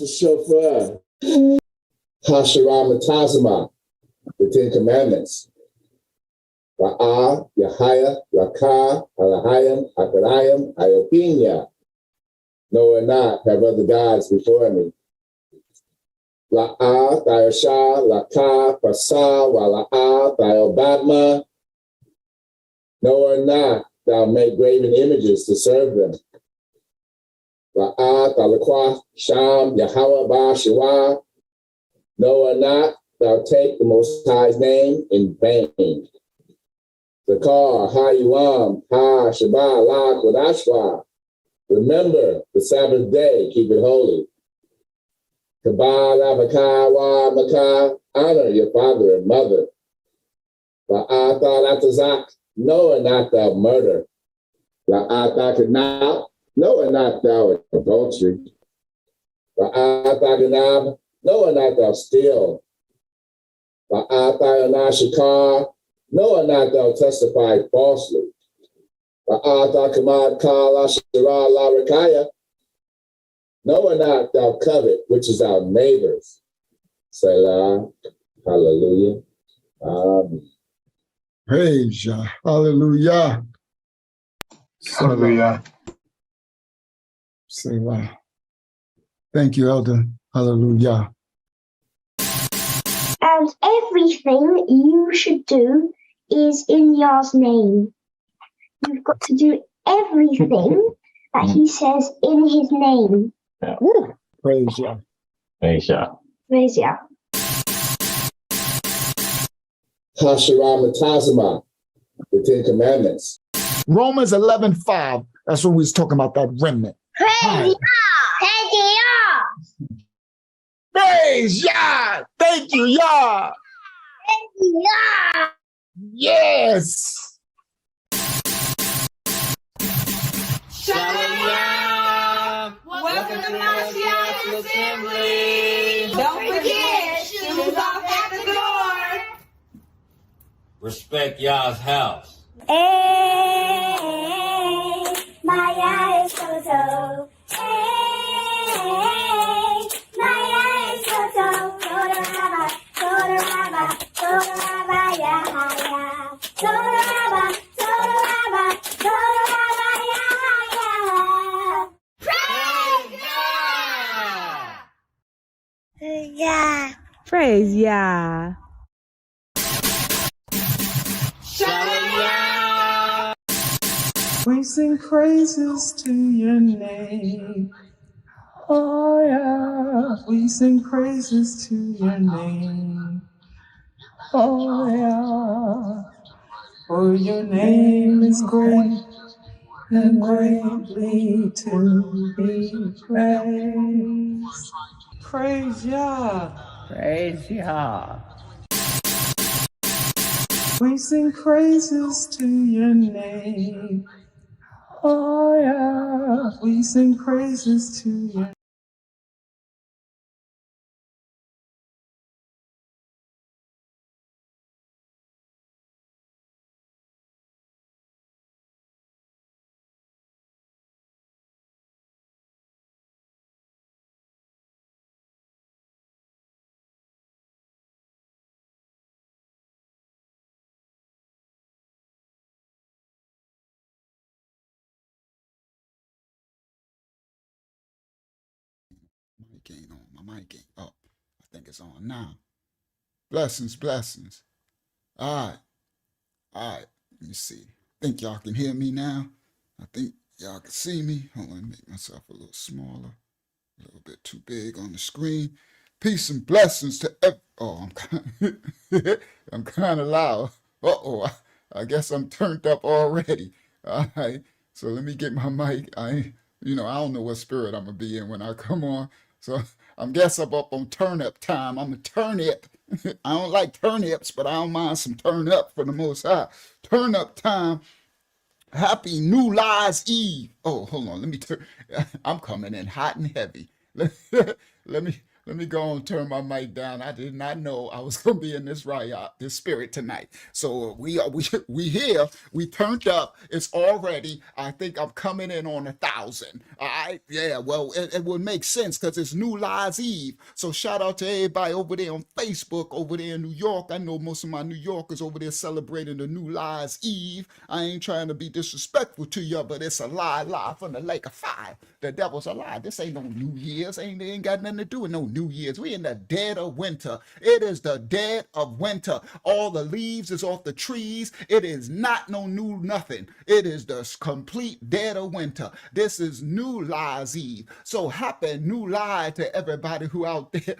the chauffeur. Hashiram, the Ten Commandments. Ra'a, Yahaya, Raka, Alahayim, Akarayim, Iopinia. No and not have other gods before me. La'a, Thayasha, Laka, Fasa, Wala'a, Thayobadma. No or not thou make graven images to serve them. La'a, Thalakwa, Sham, Yahweh, Ba, Shiwa. No or not thou take the Most High's name in vain. Zakar, Ha-Yuam, Ha-Shabbat, La, Kodashwa. Remember the Sabbath day, keep it holy. Kabbalah, Makah, Wa, Makah, honor your father and mother. La'ata, Latazak, know and not thou murder. La'ata, Kanab, know and not thou adultery. La'ata, Ganab, know and not thou steal. La'ata, Anashikar, no and not thou testify falsely. La'ata kamad kala shira la rakaya. No and not thou covet, which is our neighbors. Selah. Hallelujah. Amen. Praise Yah. Hallelujah. Hallelujah. Selah. Thank you, Elder. Hallelujah. And everything you should do is in Yah's name. You've got to do everything that he says in his name. Yeah. Praise Yah. Praise Yah. Praise Yah. Hashiram Tazama, the Ten Commandments. Romans 11:5. That's what we was talking about, that remnant. Praise Yah. Praise Yah. Praise Yah. Thank you, Yah. Praise Yah. Yes. Shalom! Welcome to Mashiach's Assembly! Don't forget, shoes off at the door! Respect Yah's house. Hey, my eyes so. Hey, my eyes so. Torah, Yahaya. Torah, Yahaya. Praise Yah! Praise Yah. Shalom! We sing praises to your name. Oh yeah, we sing praises to your name. Oh yeah, for your name is great and greatly to be praised. Praise Yah. Praise Yah. We sing praises to your name. Oh yeah, we sing praises to your Mic ain't on. My mic ain't up. I think it's on now. Blessings, blessings. All right. All right. Let me see. Think y'all can hear me now? I think y'all can see me. Hold on, make myself a little smaller. A little bit too big on the screen. Peace and blessings to I'm kind of loud. I guess I'm turned up already. All right. So let me get my mic. I don't know what spirit I'm going to be in when I come on. So I guess I'm up on turnip time. I'm a turnip. I don't like turnips, but I don't mind some turn up for the Most High. Turnip time. Happy New Lies Eve. Oh, hold on. Let me turn. I'm coming in hot and heavy. Let me Let me go and turn my mic down. I did not know I was gonna be in this riot, this spirit tonight. So we here. We turned up. It's already. I think I'm coming in on 1,000. All right. Yeah. Well, it would make sense because it's New Lies Eve. So shout out to everybody over there on Facebook, over there in New York. I know most of my New Yorkers over there celebrating the New Lies Eve. I ain't trying to be disrespectful to you, but it's a lie from the lake of fire. The devil's a lie. This ain't no New Year's. Ain't got nothing to do with no New Year's. We in the dead of winter. It is the dead of winter. All the leaves is off the trees. It is not no new nothing. It is the complete dead of winter. This is New Lies Eve. So happy New Lie to everybody who out there,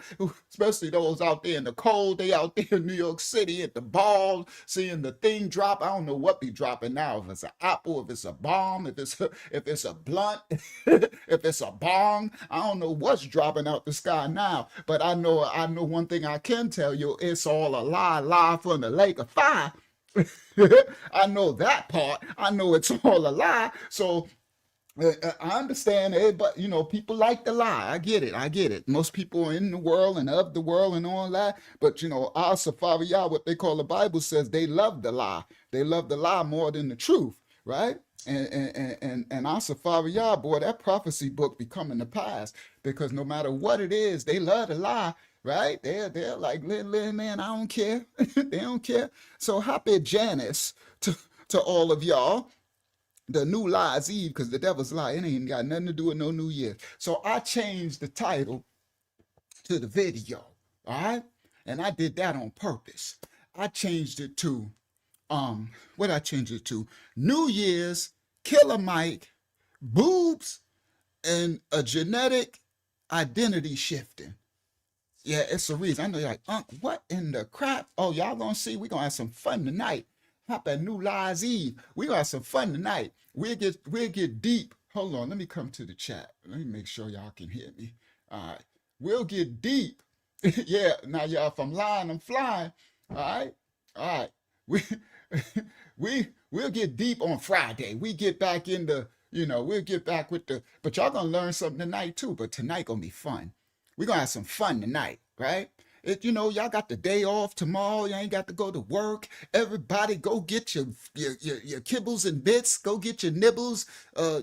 especially those out there in the cold. They out there in New York City at the ball, seeing the thing drop. I don't know what be dropping now. If it's an apple, if it's a bomb, if it's a blunt, if it's a bong. I don't know what's dropping out the sky now, but I know one thing I can tell you: it's all a lie from the lake of fire. I know that part. I know it's all a lie. So I understand it, but people like to lie. I get it. Most people in the world and of the world and all that. But our Safaria, what they call the Bible says, they love the lie. They love the lie more than the truth, right? And our Safaria, boy, that prophecy book be coming to pass, because no matter what it is, they love the lie. Right? They're like, little man, I don't care. They don't care. So happy Janice to all of y'all. The New Lies Eve, because the devil's lie, it ain't got nothing to do with no New Year. So I changed the title to the video, all right? And I did that on purpose. I changed it to, what I changed it to? New Year's, Killer Mike, boobs, and a genetic identity shifting. Yeah, it's a reason. I know you're like, what in the crap? Oh, y'all gonna see, we're gonna have some fun tonight. Happy New Lies Eve. We're gonna have some fun tonight. We'll get deep. Hold on, let me come to the chat. Let me make sure y'all can hear me. All right. We'll get deep. Yeah, now y'all, if I'm lying, I'm flying. All right. All right. We'll get deep on Friday. We get back into, we'll get back with but y'all gonna learn something tonight too. But tonight gonna be fun. We're gonna have some fun tonight, right? Y'all got the day off tomorrow. You ain't got to go to work. Everybody go get your kibbles and bits. Go get your nibbles,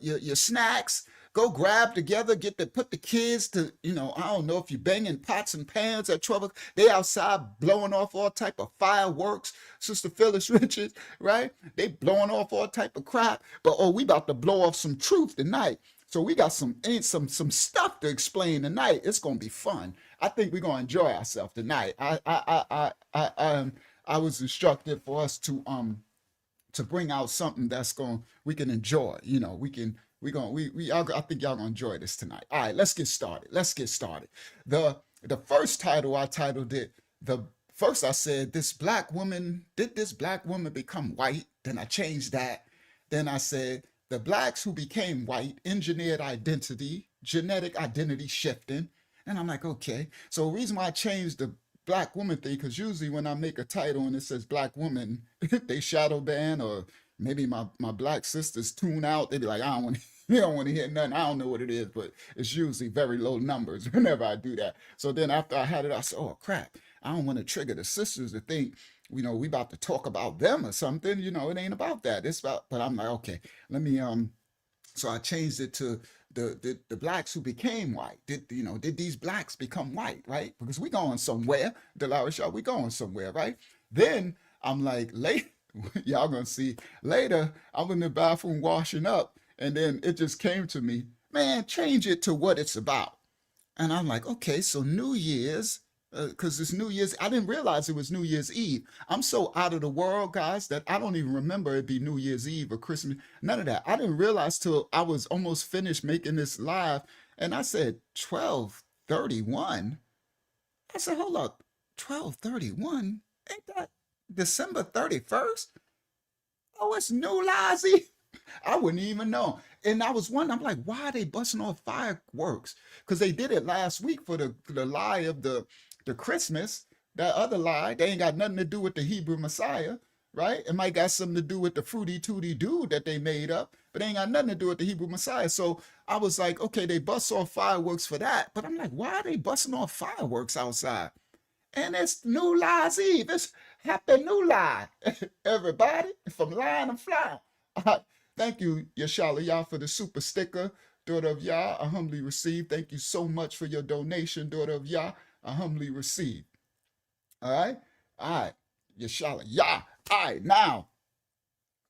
your snacks. Go grab together, put the kids to, I don't know if you're banging pots and pans at 12. They outside blowing off all type of fireworks. Sister Phyllis Richards, right? They blowing off all type of crap. But we about to blow off some truth tonight. So we got some stuff to explain tonight. It's gonna be fun. I think we're gonna enjoy ourselves tonight. I was instructed for us to bring out something we can enjoy. I think y'all gonna enjoy this tonight. All right, let's get started. The first title I titled it. First I said, did this black woman become white? Then I changed that. Then I said, the blacks who became white, engineered identity, genetic identity shifting. And I'm like, okay. So the reason why I changed the black woman thing, because usually when I make a title and it says black woman, they shadow ban, or maybe my black sisters tune out. They be like, they don't want to hear nothing. I don't know what it is, but it's usually very low numbers whenever I do that. So then after I had it, I said, oh crap, I don't want to trigger the sisters to think, we about to talk about them or something. It ain't about that. It's about, but I'm like, okay, let me, so I changed it to the blacks who became white. Did these blacks become white, right? Because we going somewhere, Delarisha, we going somewhere, right? Then I'm like, y'all gonna see later, I'm in the bathroom washing up, and then it just came to me, man, change it to what it's about. And I'm like, okay, so New Year's, because it's New Year's, I didn't realize it was New Year's Eve. I'm so out of the world, guys, that I don't even remember it be New Year's Eve or Christmas, none of that. I didn't realize till I was almost finished making this live, and I said 12/31. I said, hold up, 12/31? Ain't that December 31st? Oh, it's New Lies Eve. I wouldn't even know. And I was wondering, I'm like, why are they busting off fireworks? Because they did it last week for the lie of the Christmas, that other lie. They ain't got nothing to do with the Hebrew Messiah, right? It might got something to do with the fruity tooty dude that they made up. but they ain't got nothing to do with the Hebrew Messiah. So I was like, okay, they bust off fireworks for that, but I'm like, why are they busting off fireworks outside? And it's New Lies Eve. It's Happy New Lie, everybody, from lying and flying. Thank you, Yashala Yah, for the super sticker. Daughter of Yah, I humbly receive. Thank you so much for your donation, daughter of Yah. I humbly receive. All right? All right. Yashala Yah. All right, now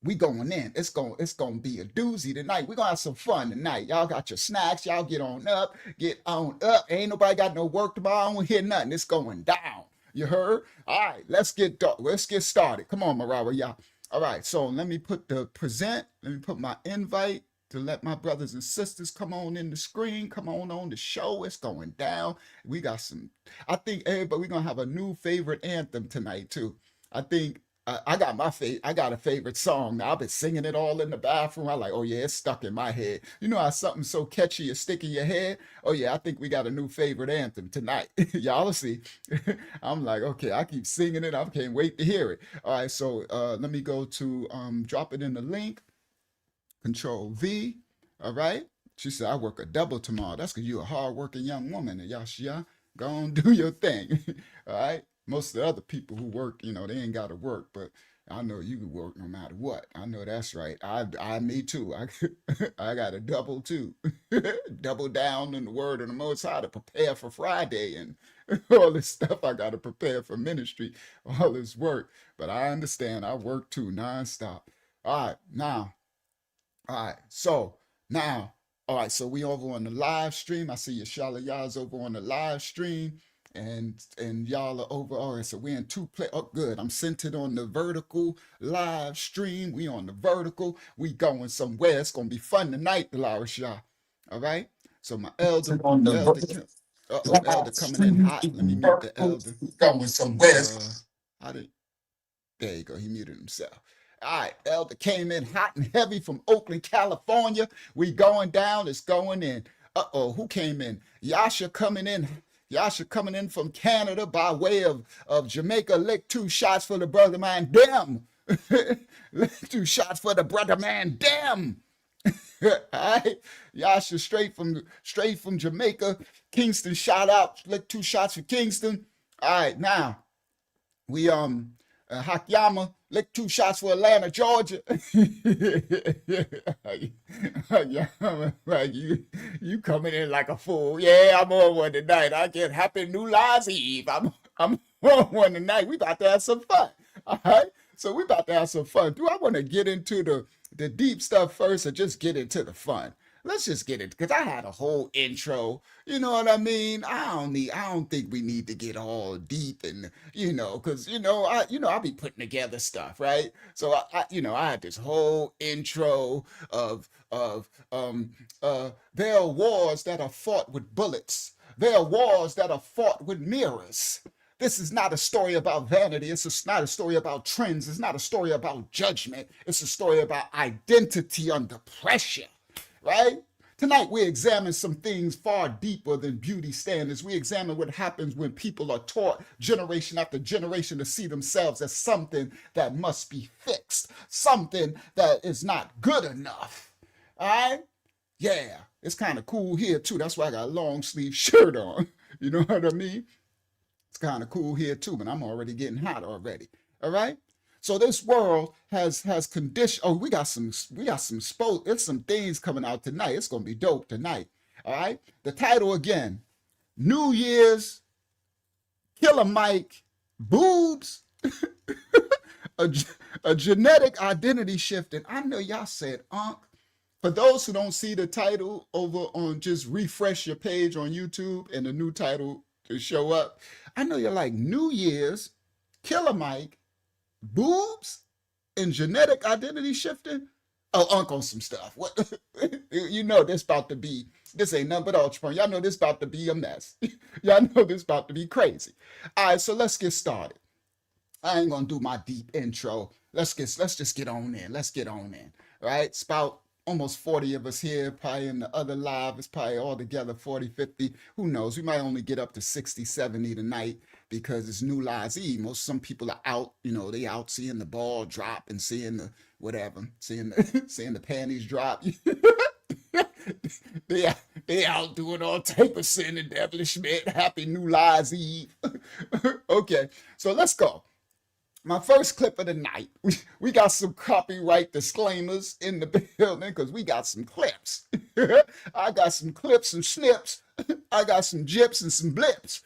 we going in. It's gonna be a doozy tonight. We're gonna have some fun tonight. Y'all got your snacks. Y'all get on up. Get on up. Ain't nobody got no work tomorrow. I don't hear nothing. It's going down. You heard? All right, let's get started. Come on, Marawa, y'all. All right, so let me put my invite to let my brothers and sisters come on in the screen, come on the show. It's going down. We got I think everybody, we're gonna have a new favorite anthem tonight too. I think I got a favorite song. Now, I've been singing it all in the bathroom. I'm like, oh yeah, it's stuck in my head. You know how something so catchy is stick in your head? Oh yeah, I think we got a new favorite anthem tonight. Y'all see. I'm like, okay, I keep singing it. I can't wait to hear it. All right, so let me go to drop it in the link. Control V. All right. She said, I work a double tomorrow. That's because you're a hardworking young woman. And y'all, go on, do your thing. All right. Most of the other people who work, they ain't got to work, but I know you can work no matter what. I know that's right. Me too. I got a double too. Double down in the word of the Most High to prepare for Friday and all this stuff. I got to prepare for ministry, all this work. But I understand. I work too nonstop. All right. Now. All right. So now. All right. So we over on the live stream. I see Yashala Yah's over on the live stream. And y'all are over. All right, so we're in oh, good. I'm centered on the vertical live stream. We on the vertical. We going somewhere. It's gonna be fun tonight, Lara Shah. All right. So my elder coming in hot. Let me mute the elder. Going somewhere. There you go. He muted himself. All right, elder came in hot and heavy from Oakland, California. We going down. It's going in. Who came in? Yasha coming in. Yasha coming in from Canada by way of Jamaica. Lick 2 shots for the brother man. Damn. Lick 2 shots for the brother man. Damn. All right. Yasha straight from Jamaica. Kingston, shout out. Lick 2 shots for Kingston. All right. Now we Hakyama, lick 2 shots for Atlanta, Georgia. Like you coming in like a fool. Yeah, I'm on one tonight. I get Happy New Lies Eve. I'm on one tonight. We about to have some fun. All right. So we about to have some fun. Do I want to get into the deep stuff first or just get into the fun? Let's just get it, because I had a whole intro. You know what I mean? I don't think we need to get all deep and, because, I'll be putting together stuff, right? So I had this whole intro of there are wars that are fought with bullets. There are wars that are fought with mirrors. This is not a story about vanity. It's not a story about trends. It's not a story about judgment. It's a story about identity under pressure. Right? Tonight, we examine some things far deeper than beauty standards. We examine what happens when people are taught generation after generation to see themselves as something that must be fixed, something that is not good enough. All right? Yeah, it's kind of cool here, too. That's why I got a long sleeve shirt on. You know what I mean? It's kind of cool here, too, but I'm already getting hot already. All right? So this world has condition. Oh, we got some there's some things coming out tonight. It's gonna be dope tonight. All right. The title again: New Year's, Killer Mike, boobs, a genetic identity shift. And I know y'all said, Unc. For those who don't see the title over on, just refresh your page on YouTube and the new title to show up. I know you're like, New Year's, Killer Mike, boobs and genetic identity shifting. Oh, Unc on some stuff. What? This ain't nothing but ultra. Y'all know this about to be a mess. Y'all know this about to be crazy. All right, so let's get started. I ain't gonna do my deep intro. Let's just get on in. Let's get on in. All right, it's about almost 40 of us here, probably in the other live, it's probably all together 40, 50. Who knows? We might only get up to 60, 70 tonight because it's New Lives Eve. Some people are out, they out seeing the ball drop and seeing the whatever, seeing the seeing the panties drop. they out doing all type of sin and establishment. Happy New Lives Eve. Okay, so let's go. My first clip of the night. We got some copyright disclaimers in the building because we got some clips. I got some clips and snips. I got some jips and some blips.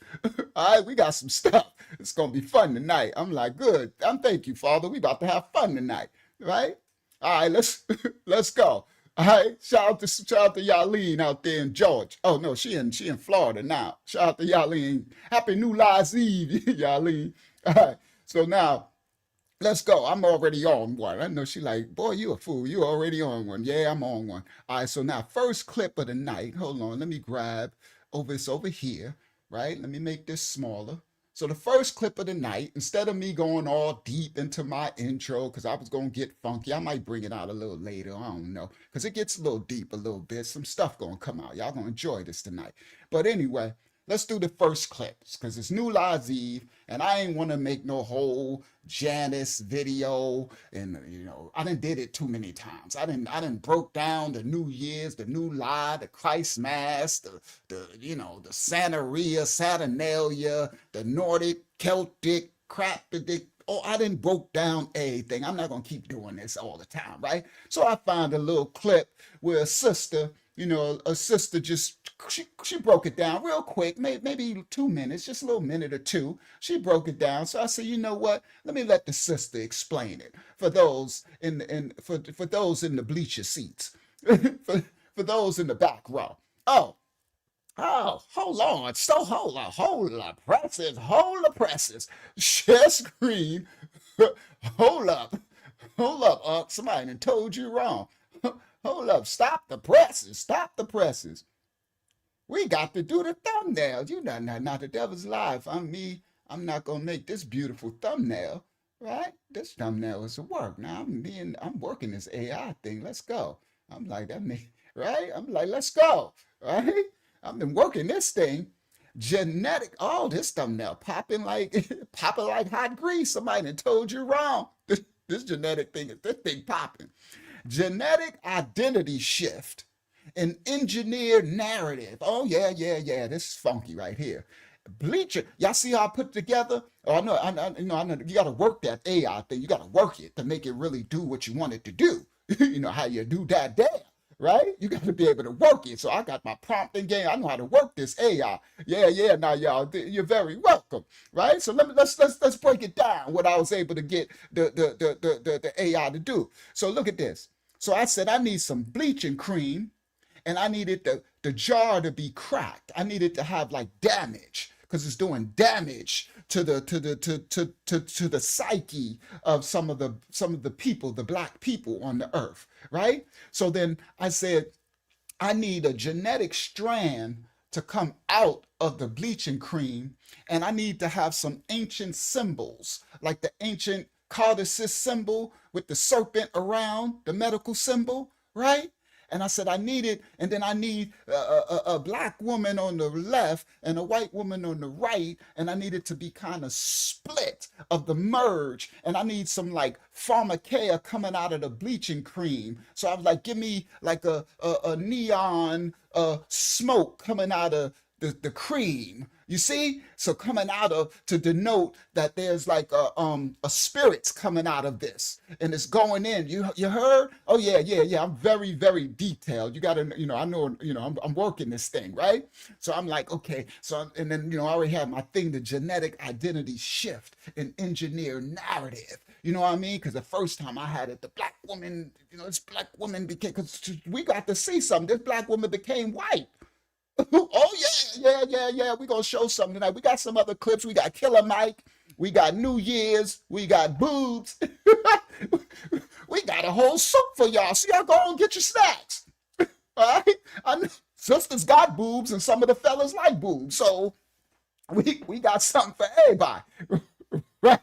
All right, we got some stuff. It's gonna be fun tonight. I'm like, good. Thank you, Father. We about to have fun tonight, right? All right, let's go. All right, shout out to Yaleen out there in Georgia. Oh no, she in Florida now. Shout out to Yaleen. Happy New Lives Eve, Yaleen. All right, so now let's go. I'm already on one. I know she like, boy, you a fool. You already on one. Yeah, I'm on one. All right, so now first clip of the night. Hold on, let me grab this over here, right? Let me make this smaller. So the first clip of the night, instead of me going all deep into my intro, because I was going to get funky, I might bring it out a little later, I don't know, because it gets a little deep a little bit. Some stuff going to come out. Y'all going to enjoy this tonight. But anyway, let's do the first clips, because it's New Lives Eve, and I ain't want to make no whole Janice video, and I done did it too many times. I done broke down the New Year's, the New Lie, the Christ Mass, the Santeria, Saturnalia, the Nordic, Celtic, crap, oh, I didn't broke down everything. I'm not gonna keep doing this all the time, right? So I found a little clip where a sister just she broke it down real quick, maybe 2 minutes, just a little minute or two. She broke it down. So I said, you know what? Let me let the sister explain it for those for those in the bleacher seats, for those in the back row. Oh, hold on. So hold the presses. Share screen. Hold up. Somebody done told you wrong. Hold up. Stop the presses. We got to do the thumbnails. You know, not the devil's life. I'm not gonna make this beautiful thumbnail, right? This thumbnail is a work. Now I'm working this AI thing. Let's go. I'm like, right? I'm like, let's go. Right? I've been working this thing. Genetic, this thumbnail popping like hot grease. Somebody done told you wrong. This genetic thing, this thing popping. Genetic identity shift. An engineered narrative. Oh, yeah. This is funky right here. Bleacher. Y'all see how I put it together? Oh, I know. You got to work that AI thing. You got to work it to make it really do what you want it to do. You know how you do that there, right? You got to be able to work it. So I got my prompting game. I know how to work this AI. Yeah. Now, y'all, you're very welcome, right? So let's break it down. What I was able to get the AI to do. So look at this. So I said I need some bleaching cream. And I needed the jar to be cracked. I needed to have like damage because it's doing damage to the psyche of some of the people, the black people on the earth, right? So then I said, I need a genetic strand to come out of the bleaching cream, and I need to have some ancient symbols, like the ancient codices symbol with the serpent around, the medical symbol, right? And I said, I need it. And then I need a black woman on the left and a white woman on the right. And I need it to be kind of split of the merge. And I need some like pharmakeia coming out of the bleaching cream. So I was like, give me like a neon smoke coming out of the cream. You see? So coming out of to denote that there's like a spirits coming out of this and it's going in. You heard? Oh yeah. I'm very, very detailed. You gotta, I know, I'm working this thing, right? So I'm like, okay. So and then I already have my thing, the genetic identity shift and engineer narrative. You know what I mean? Because the first time I had it, the black woman, this black woman became, because we got to see something. This black woman became white. Oh yeah. We're gonna show something tonight. We got some other clips. We got Killa Mike. We got New Year's. We got boobs. We got a whole soup for y'all. So y'all go and get your snacks. All right. I know sisters got boobs and some of the fellas like boobs. So we got something for everybody. Right?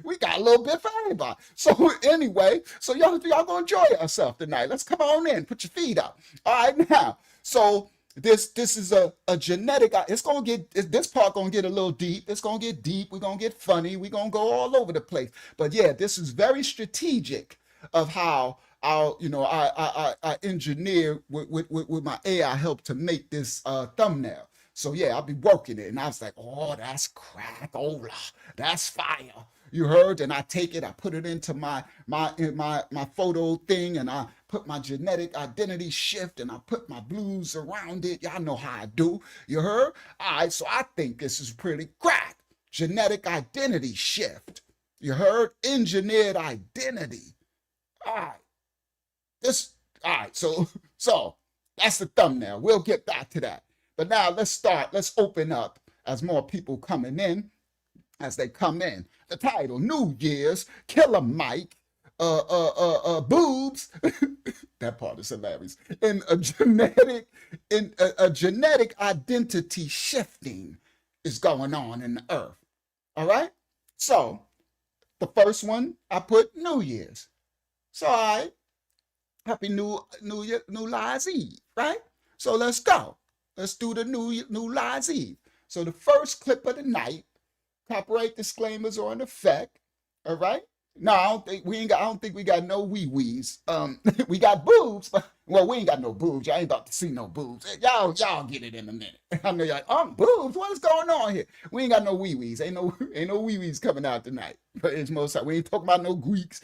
We got a little bit for everybody. So anyway, so y'all gonna enjoy yourself tonight. Let's come on in, put your feet up. All right, now. So this is a genetic. It's gonna get this part gonna get a little deep. It's gonna get deep. We're gonna get funny. We're gonna go all over the place. But yeah, this is very strategic of how I engineer with my AI help to make this thumbnail. So yeah, I'll be working it, and I was like, oh, that's crack, oh, that's fire. You heard? And I take it, I put it into my photo thing, and I put my genetic identity shift, and I put my blues around it. Y'all know how I do. You heard? All right, so I think this is pretty crack. Genetic identity shift. You heard? Engineered identity. All right. So that's the thumbnail. We'll get back to that. But now let's open up as more people coming in, as they come in. The title, New Year's, Killa Mike, boobs. That part is hilarious. In a genetic identity shifting is going on in the earth. All right. So the first one I put New Year's. So all right. Happy New Lives Eve, right? So let's go. Let's do the New Lives Eve. So the first clip of the night, copyright disclaimers are in effect. All right. No, I don't think we got no wee-wees. We got boobs. Well, we ain't got no boobs. Y'all ain't about to see no boobs. Y'all get it in a minute. I know y'all, boobs, what is going on here? We ain't got no wee-wees. Ain't no wee-wees coming out tonight. But it's most we ain't talking about no Greeks.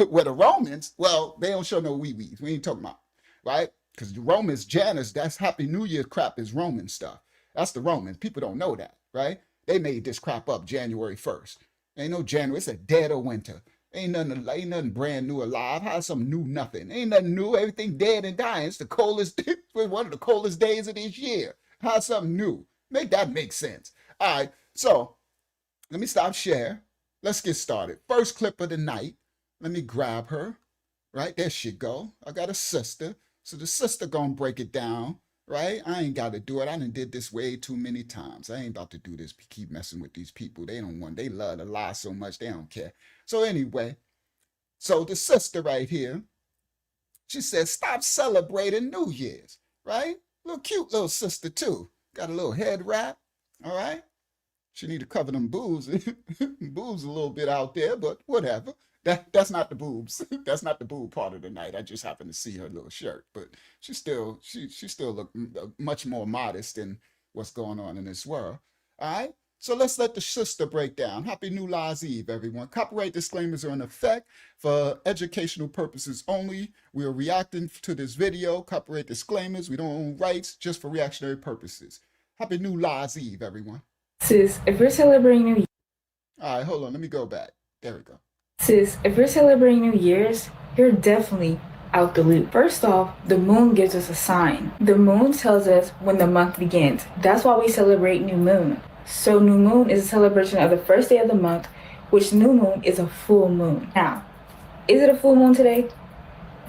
Well, the Romans, well, they don't show no wee-wees. We ain't talking about, right? Because the Romans, Janus, that's Happy New Year crap is Roman stuff. That's the Romans. People don't know that, right? They made this crap up January 1st. Ain't no January. It's a dead of winter. Ain't nothing brand new alive. How's some new nothing? Ain't nothing new. Everything dead and dying. It's the coldest, one of the coldest days of this year. How's something new? Make that make sense. All right. So let me stop share. Let's get started. First clip of the night. Let me grab her. Right, there she go. I got a sister. So the sister gonna break it down, right? I ain't got to do it. I done did this way too many times. I ain't about to do this. Keep messing with these people. They love to lie so much. They don't care. So anyway, so the sister right here, she said, stop celebrating New Year's, right? Little cute little sister too. Got a little head wrap, all right? She need to cover them boobs. Boobs a little bit out there, but whatever. That's not the boobs. That's not the boob part of the night. I just happened to see her little shirt, but she still look much more modest than what's going on in this world. All right. So let's let the sister break down. Happy New Lives Eve, everyone. Copyright disclaimers are in effect for educational purposes only. We are reacting to this video. Copyright disclaimers. We don't own rights, just for reactionary purposes. Happy New Lives Eve, everyone. Sis, if we're celebrating New Year's. All right, hold on. Let me go back. There we go. Sis, if we're celebrating New Year's, you're definitely out the loop. First off, the moon gives us a sign. The moon tells us when the month begins. That's why we celebrate new moon. So new moon is a celebration of the first day of the month, which new moon is a full moon. Now, is it a full moon today?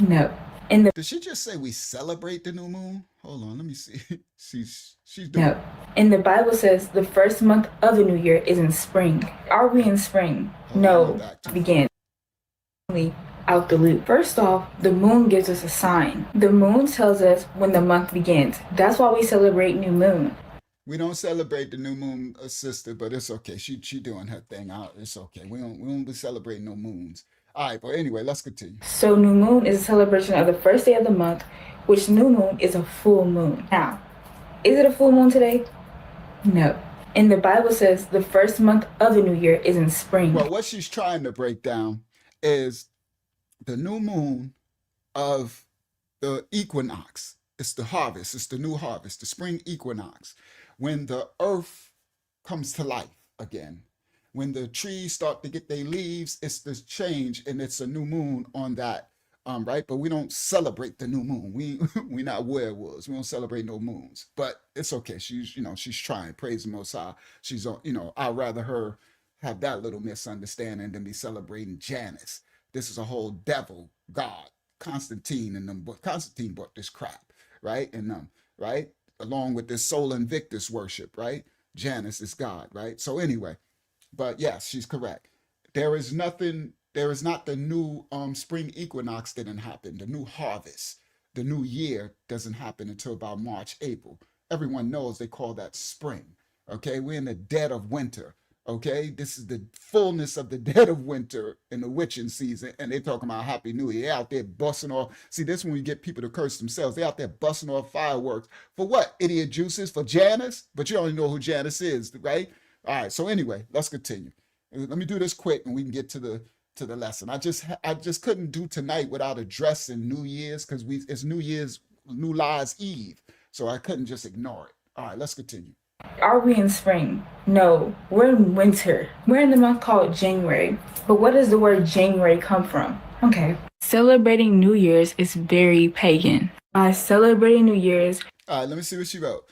No. Did she just say we celebrate the new moon? Hold on, let me see. She's doing No. And the Bible says the first month of the new year is in spring. Are we in spring? No. Begin. Out the loop. First off, the moon gives us a sign. The moon tells us when the month begins. That's why we celebrate new moon. We don't celebrate the new moon, sister, but it's okay. She doing her thing. It's okay. We don't be celebrating no moons. All right, but anyway, let's continue. So new moon is a celebration of the first day of the month, which new moon is a full moon. Now, is it a full moon today? No. And the Bible says the first month of the new year is in spring. Well, what she's trying to break down is the new moon of the equinox. It's the harvest. It's the new harvest, the spring equinox, when the earth comes to life again. When the trees start to get their leaves, it's this change, and it's a new moon on that, right? But we don't celebrate the new moon. We not werewolves. We don't celebrate no moons. But it's okay. She's trying. Praise the Most High. She's I'd rather her have that little misunderstanding than be celebrating Janus. This is a whole devil god, Constantine, and them. But Constantine brought this crap, right? And right, along with this Sol Invictus worship, right? Janus is God, right? So anyway. But yes, she's correct. there is nothing, there is not the new spring equinox didn't happen, the new harvest, the new year doesn't happen until about March, April. Everyone knows they call that spring. Okay, we're in the dead of winter. Okay, this is the fullness of the dead of winter in the witching season, and they're talking about Happy New Year. They're out there busting off. See, this is when we get people to curse themselves. They're out there busting off fireworks for what? Idiot juices for Janice, but you don't even know who Janice is, right? All right. So anyway, let's continue. Let me do this quick, and we can get to the lesson. I just couldn't do tonight without addressing New Year's because it's New Year's, New Lies Eve, so I couldn't just ignore it. All right, let's continue. Are we in spring? No, we're in winter. We're in the month called January. But what does the word January come from? Okay. Celebrating New Year's is very pagan. By celebrating New Year's, all right, let me see what she wrote.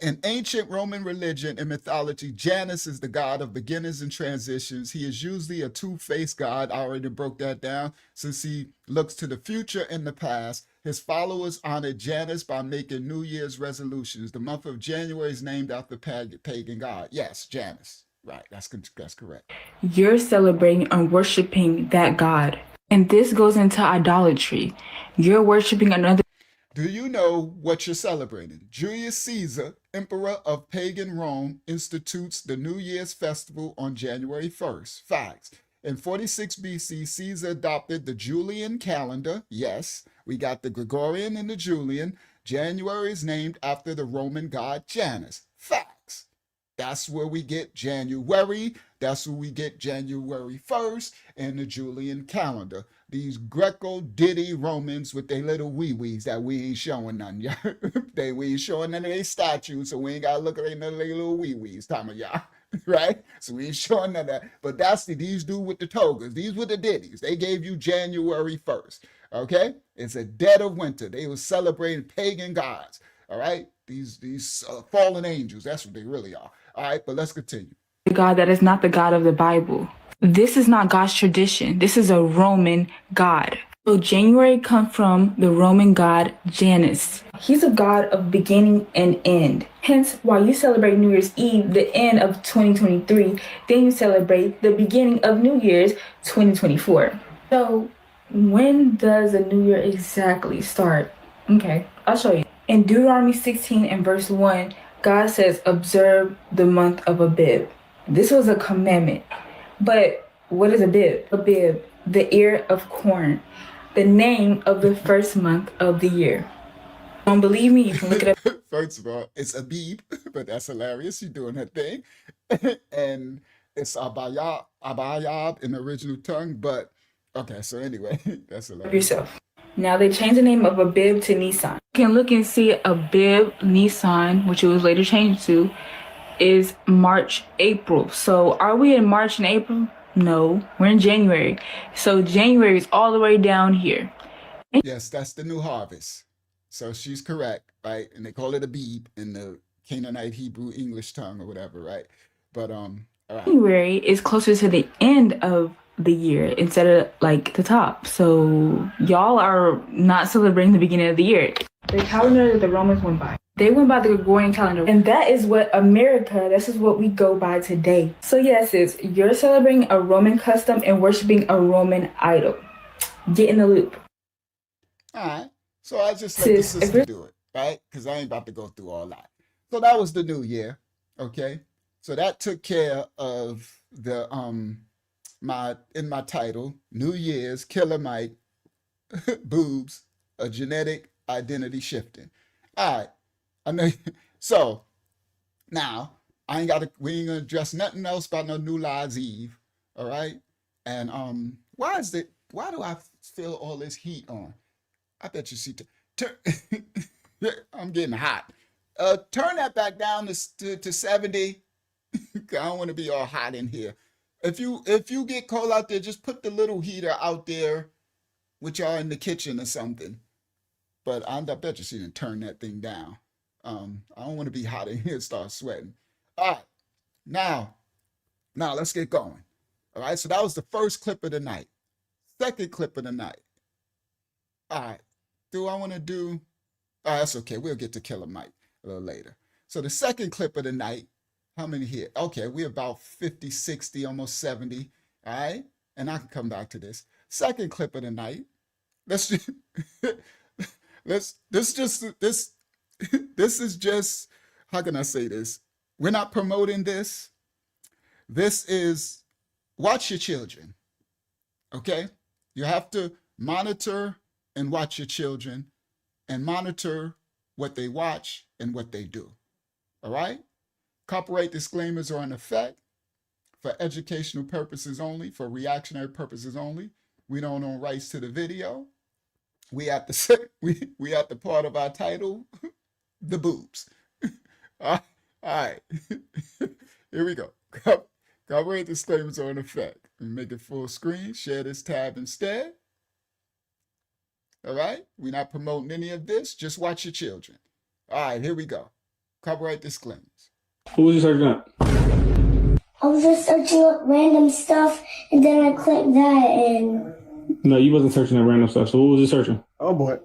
In ancient Roman religion and mythology, Janus is the god of beginnings and transitions. He is usually a two-faced god. I already broke that down. Since he looks to the future and the past, his followers honored Janus by making New Year's resolutions. The month of January is named after pagan god. Yes, Janus. Right, that's correct. You're celebrating and worshiping that god. And this goes into idolatry. You're worshiping another. Do you know what you're celebrating? Julius Caesar, emperor of pagan Rome, institutes the New Year's festival on January 1st. Facts. In 46 BC, Caesar adopted the Julian calendar. Yes, we got the Gregorian and the Julian. January is named after the Roman god Janus. Facts. That's where we get January. That's where we get January 1st and the Julian calendar. These Greco-Diddy Romans with their little wee-wees that we ain't showing none. We ain't showing none of their statues, so we ain't got to look at their little wee-wees, time of y'all. Right? So we ain't showing none of that. But that's these do with the togas. These were the Diddies. They gave you January 1st. Okay? It's a dead of winter. They were celebrating pagan gods. All right? These fallen angels. That's what they really are. All right, but let's continue. God that is not the God of the Bible. This is not God's tradition. This is a Roman God. So January comes from the Roman god Janus. He's a god of beginning and end. Hence, while you celebrate New Year's Eve, the end of 2023, then you celebrate the beginning of New Year's 2024. So when does the new year exactly start? Okay, I'll show you. In Deuteronomy 16 and verse 1, God says, observe the month of Abib. This was a commandment. But what is Abib? Abib, the ear of corn, the name of the first month of the year. Don't believe me? You can look it up. First of all, it's Abib, but that's hilarious. She's doing her thing. And it's Abayab in the original tongue. But okay, so anyway, that's hilarious. Yourself. Now they changed the name of Abib to Nisan. You can look and see Abib, Nisan, which it was later changed to, is March, April. So are we in March and April? No, we're in January. So January is all the way down here. Yes, that's the new harvest. So she's correct, right? And they call it Abib in the Canaanite, Hebrew, English tongue or whatever, right? But all right. January is closer to the end of the year instead of like the top. So y'all are not celebrating the beginning of the year. The calendar that the Romans went by. They went by the Gregorian calendar. And that is what America, this is what we go by today. So yes, you're celebrating a Roman custom and worshiping a Roman idol. Get in the loop. All right. So I just let the sister do it, right? Because I ain't about to go through all that. So that was the new year. Okay. So that took care of the in my title, New Year's, Killer Mike, Boobs, a genetic identity shifting. All right. I know. So now we ain't gonna address nothing else about no New Lies Eve. All right. And why do I feel all this heat on? I bet you see. I'm getting hot. Turn that back down to 70. I don't want to be all hot in here. If you get cold out there, just put the little heater out there with y'all in the kitchen or something. But I bet you see to turn that thing down. I don't want to be hot in here and start sweating. All right. Now let's get going. All right. So that was the first clip of the night. Second clip of the night. All right. Do I want to do? Oh, that's okay. We'll get to Killer Mike a little later. So the second clip of the night, how many here? Okay, we're about 50, 60, almost 70. All right. And I can come back to this. Second clip of the night. Let's just, this this is just, how can I say this? We're not promoting this. This is watch your children. Okay? You have to monitor and watch your children and monitor what they watch and what they do. All right? Copyright disclaimers are in effect for educational purposes only, for reactionary purposes only. We don't own rights to the video. We at the part of our title, the boobs. All right. Here we go. Copyright disclaimers are in effect. Make it full screen. Share this tab instead. All right? We're not promoting any of this. Just watch your children. All right, here we go. Copyright disclaimers. Who was you searching up? I was just searching up random stuff, and then I clicked that, and... No, you wasn't searching up random stuff. So what was you searching? Oh, boy.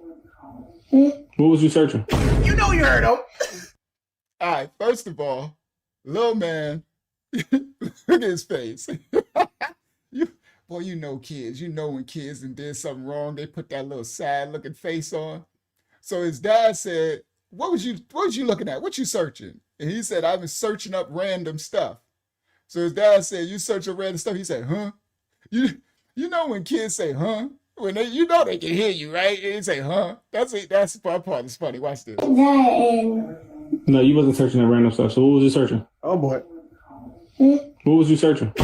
What was you searching? You know you heard him. All right, first of all, little man, look at his face. Boy, you know kids. You know when kids did something wrong, they put that little sad looking face on. So his dad said, what was you looking at? What you searching? And he said, I've been searching up random stuff. So his dad said, you searching random stuff? He said, huh? You know when kids say, huh? When they, you know they can hear you, right? And they say, huh? That's the part that's funny. Watch this. That and... No, you wasn't searching up random stuff. So what was you searching? Oh, boy. What was you searching? He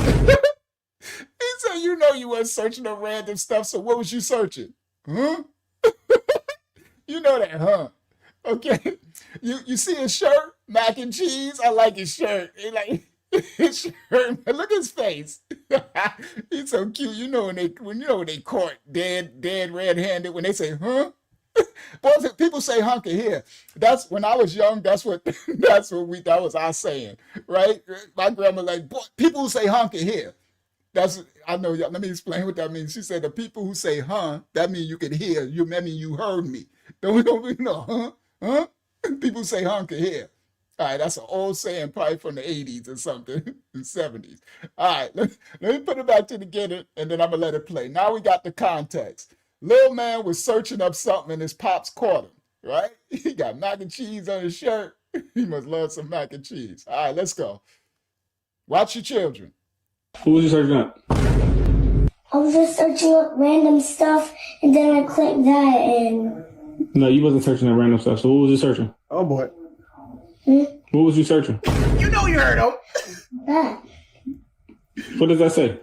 said, you know you weren't searching up random stuff, so what was you searching? Huh? You know that, huh? Okay. You see his shirt? Mac and cheese? I like his shirt. He like his shirt. Look at his face. He's so cute. You know when they caught dead red-handed when they say, huh? Boys, people say hunky here. That's when I was young, that was our saying, right? My grandma like, boy, people who say hunky here. I know, let me explain what that means. She said the people who say huh, that means you can hear, that means you heard me. Don't you know, huh? People say hunky here. All right, that's an old saying, probably from the 80s or something, the 70s. All right, let me put it back together, and then I'm going to let it play. Now we got the context. Little man was searching up something, and his pops caught him, right? He got mac and cheese on his shirt. He must love some mac and cheese. All right, let's go. Watch your children. Who was you searching up? I was just searching up random stuff, and then I clicked that, and... No, you wasn't searching up random stuff. So what was you searching? Oh, boy. What was you searching? You know you heard him. That. What does that say?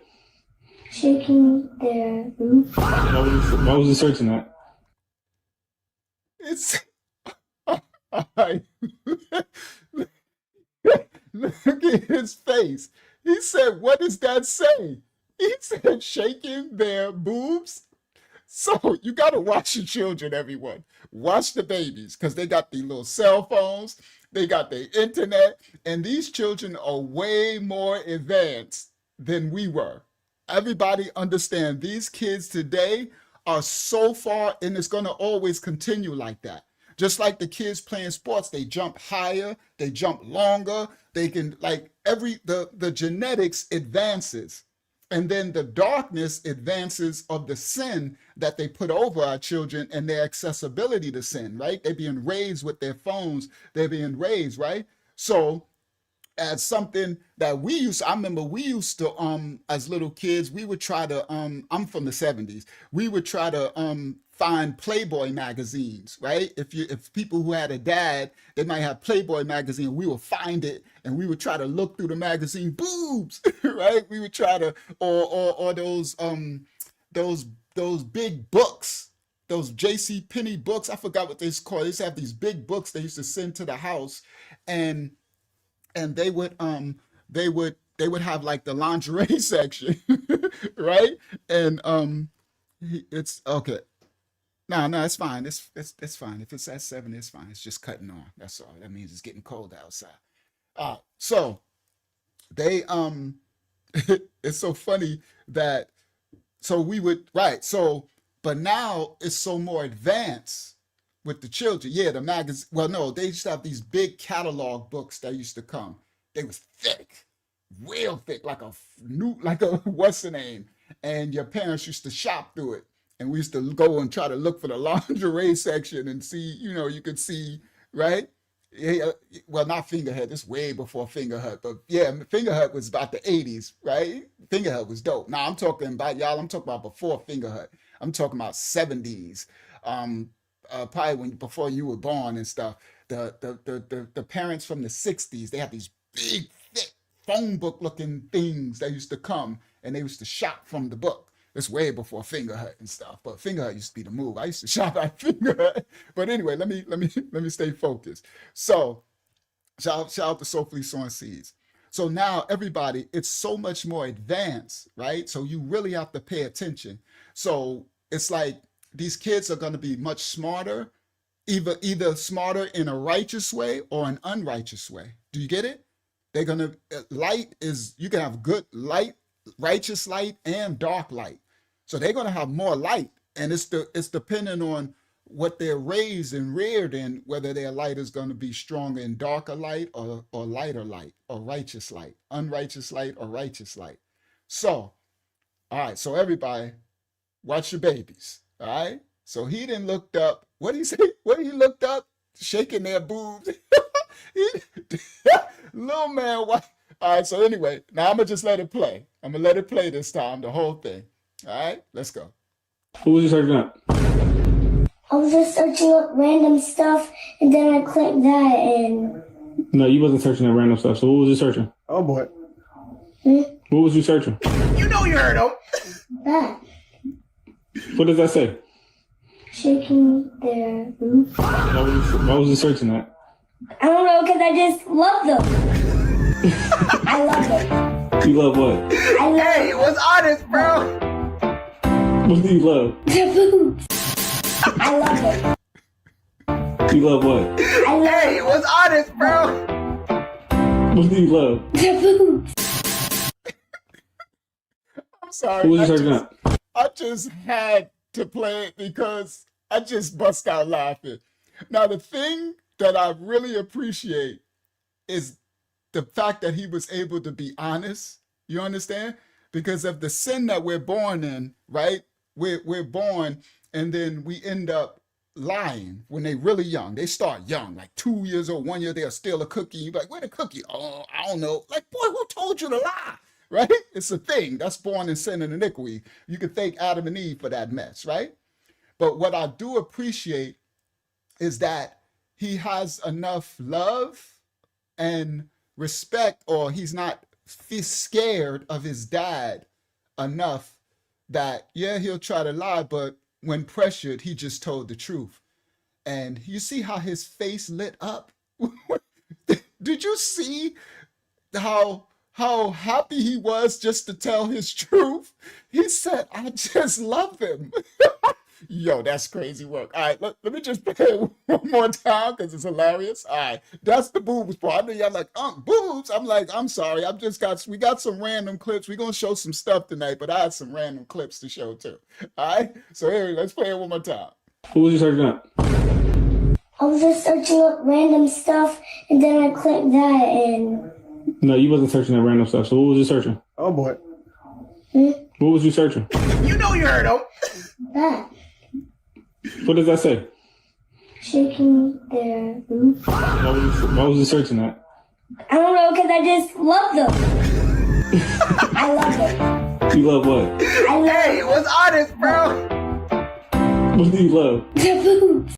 Shaking their boobs. Why was you searching that? It's... All right. Look at his face. He said, what does that say? He said, shaking their boobs. So you got to watch your children, everyone. Watch the babies because they got these little cell phones. They got the internet. And these children are way more advanced than we were. Everybody understand these kids today are so far, and it's going to always continue like that. Just like the kids playing sports, they jump higher, they jump longer, they can, like, the genetics advances. And then the darkness advances of the sin that they put over our children and their accessibility to sin, right? They're being raised with their phones, they're being raised, right? So as something that I remember we used to, as little kids, we would try to, I'm from the 70s, we would try to find Playboy magazines, right? If people who had a dad, they might have Playboy magazine, we would find it and we would try to look through the magazine, boobs, right? We would try to, or those big books, those J.C. Penney books, I forgot what they're called. They used to have these big books they used to send to the house, and they would have like the lingerie section, right? And it's okay. No, it's fine. It's fine. If it's at 7, it's fine. It's just cutting on. That's all. That means it's getting cold outside. So they it's so funny that we would, right. So but now it's so more advanced with the children. Yeah, the magazine. Well, no, they used to have these big catalog books that used to come. They was thick. real thick, like a new, like a what's the name? And your parents used to shop through it, and we used to go and try to look for the lingerie section and see, you could see, right? Yeah, well, not Fingerhead. This way before Fingerhut, but yeah, Fingerhut was about the '80s, right? Fingerhut was dope. Now I'm talking about y'all. I'm talking about before Fingerhut. I'm talking about '70s, probably when before you were born and stuff. The parents from the '60s, they had these big, thick phone book looking things that used to come, and they used to shop from the book. It's way before Fingerhut and stuff, but Fingerhut used to be the move. I used to shop at Fingerhut. But anyway, let me stay focused. So shout out to Soulfully Sowing Seeds. So now everybody, it's so much more advanced, right? So you really have to pay attention. So it's like these kids are going to be much smarter, either smarter in a righteous way or an unrighteous way. Do you get it? They're gonna light is you can have good light, righteous light, and dark light. So they're gonna have more light, and it's depending on what they're raised and reared in, whether their light is going to be stronger in darker light or lighter light or righteous light, unrighteous light or righteous light. So, all right, so everybody, watch your babies. All right. So he didn't looked up. What did he say? What he looked up? Shaking their boobs. Little man, what? All right. So anyway, now I'm gonna just let it play. I'm gonna let it play this time, the whole thing. All right. Let's go. What was you searching up? I was just searching up random stuff, and then I clicked that, and... No, you wasn't searching that random stuff. So what was you searching? Oh boy. What was you searching? You know you heard him. That. What does that say? Shaking their boobs. Why was you searching that? I don't know, because I just love them. I love them. You love what? I love Hey, it was honest, bro. What do you love? their boobs. I love them. You love what? I love Hey, it was honest, bro. What do you love? their boobs. I'm sorry. What was you searching up? I just had to play it because I just bust out laughing. Now, the thing that I really appreciate is the fact that he was able to be honest. You understand? Because of the sin that we're born in, right? We're born and then we end up lying when they're really young. They start young, like 2 years old, 1 year, they'll steal a cookie. You're like, where the cookie? Oh, I don't know. Like, boy, who told you to lie? Right? It's a thing that's born in sin and iniquity. You can thank Adam and Eve for that mess, right? But what I do appreciate is that he has enough love and respect, or he's not scared of his dad enough that, yeah, he'll try to lie, but when pressured, he just told the truth. And you see how his face lit up? Did you see how happy he was just to tell his truth? He said, I just love him. Yo, that's crazy work. All right, let me just play it one more time because it's hilarious. All right, that's the boobs part. I know y'all like, boobs. I'm like, I'm sorry. We got some random clips. We're going to show some stuff tonight, but I had some random clips to show too. All right, so here, let's play it one more time. What was you searching up? I was just searching up random stuff, and then I clicked that, and... No, you wasn't searching that random stuff. So what was you searching? Oh boy. What was you searching? You know you heard him. That. What does that say? Shaking their boobs. Why was you searching that? I don't know, because I just love them. I love them. You love what? I love Hey, it was honest, bro. What do you love? their boobs.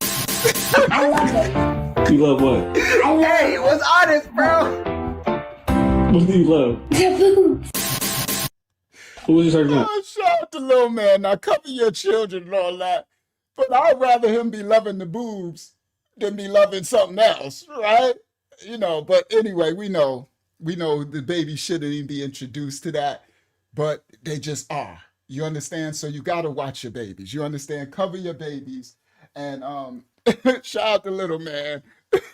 I love them. You love what? I love Hey, it was honest, bro. What do you love? their boobs. What was you searching up? Oh, shout out to little man. Now cover your children and all that. But I'd rather him be loving the boobs than be loving something else, right? But anyway, we know the baby shouldn't even be introduced to that, but they just are. You understand? So you got to watch your babies. You understand? Cover your babies. And shout out to little man,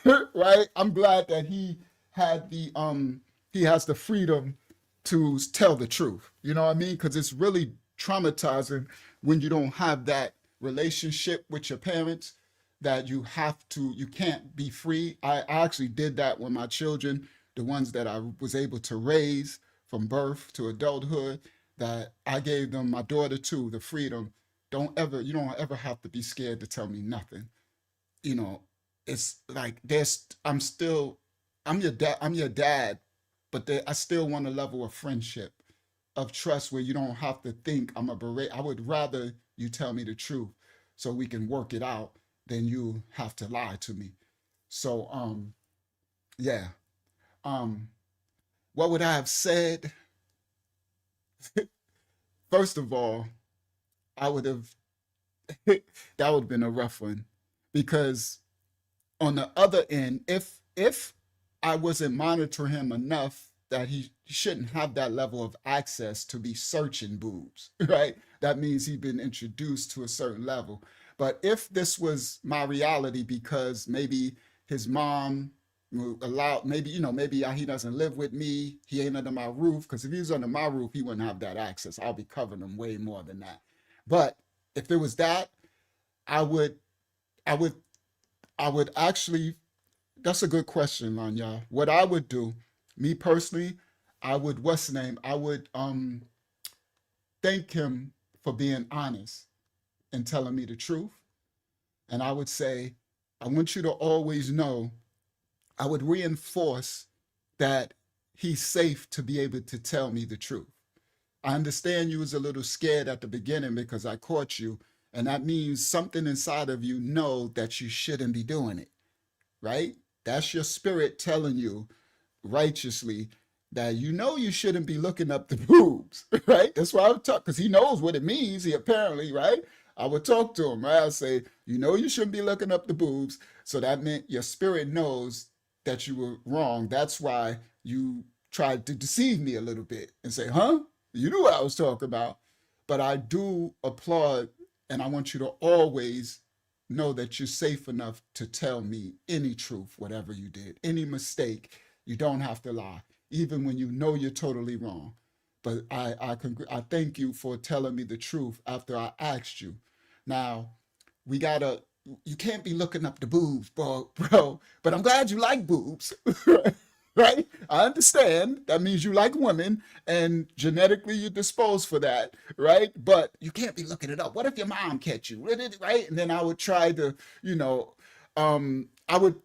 right? I'm glad that he has the freedom to tell the truth. You know what I mean? Because it's really traumatizing when you don't have that relationship with your parents, that you can't be free. I actually did that with my children, the ones that I was able to raise. from birth to adulthood, that I gave them, my daughter too, the freedom. You don't ever have to be scared to tell me nothing. You know, it's like I'm your dad, but I still want a level of friendship, of trust, where you don't have to think I'm a berate. I would rather you tell me the truth so we can work it out than you have to lie to me. So, yeah. Um, what would I have said? First of all, I would have, that would have been a rough one, because on the other end, if I wasn't monitoring him enough, that he shouldn't have that level of access to be searching boobs, right? That means he'd been introduced to a certain level. But if this was my reality, because maybe his mom allowed, maybe, maybe he doesn't live with me, he ain't under my roof, because if he was under my roof, he wouldn't have that access. I'll be covering him way more than that. But if there was that, I would, I would, I would actually, that's a good question, Lanya. What I would do, me personally, I would, what's the name? I would thank him for being honest and telling me the truth. And I would say, I want you to always know, I would reinforce that he's safe to be able to tell me the truth. I understand you was a little scared at the beginning because I caught you, and that means something inside of you know that you shouldn't be doing it, right? That's your spirit telling you righteously that you shouldn't be looking up the boobs, right? That's why I would talk, because he knows what it means, he apparently, right? I would talk to him, right? I'd say, you shouldn't be looking up the boobs. So that meant your spirit knows that you were wrong. That's why you tried to deceive me a little bit and say, huh? You knew what I was talking about. But I do applaud, and I want you to always know that you're safe enough to tell me any truth, whatever you did, any mistake. You don't have to lie, even when you know you're totally wrong. But I thank you for telling me the truth after I asked you. Now, you can't be looking up the boobs, bro. But I'm glad you like boobs, right? I understand. That means you like women, and genetically you're disposed for that, right? But you can't be looking it up. What if your mom catch you, right? And then I would try to, I would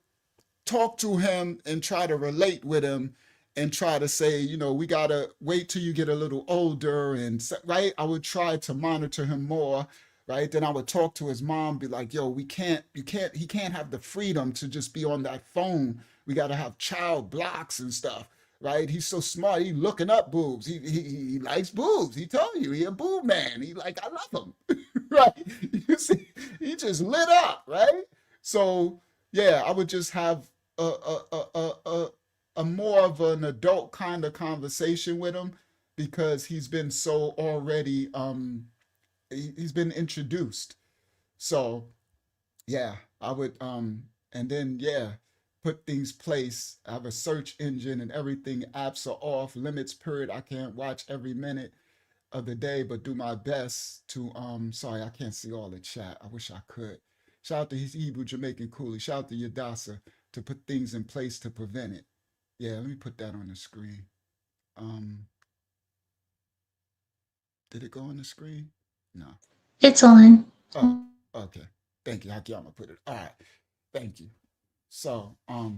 talk to him and try to relate with him and try to say, we got to wait till you get a little older, and right? I would try to monitor him more, right? Then I would talk to his mom, be like, yo, he can't have the freedom to just be on that phone. We got to have child blocks and stuff, right? He's so smart. He looking up boobs. He likes boobs. He told you he a boob man. I love him, right? You see, he just lit up, right? So yeah, I would just have a more of an adult kind of conversation with him, because he's been so already he's been introduced. So yeah, I would and then yeah, put things place, have a search engine and everything, apps are off, limits period. I can't watch every minute of the day, but do my best to sorry, I can't see all the chat. I wish I could. Shout out to his Hebrew Jamaican Coolie. Shout out to Yadasa to put things in place to prevent it. Yeah, let me put that on the screen. Did it go on the screen? No. It's on. Oh, okay. Thank you. Hakiyama put it. All right. Thank you. So, all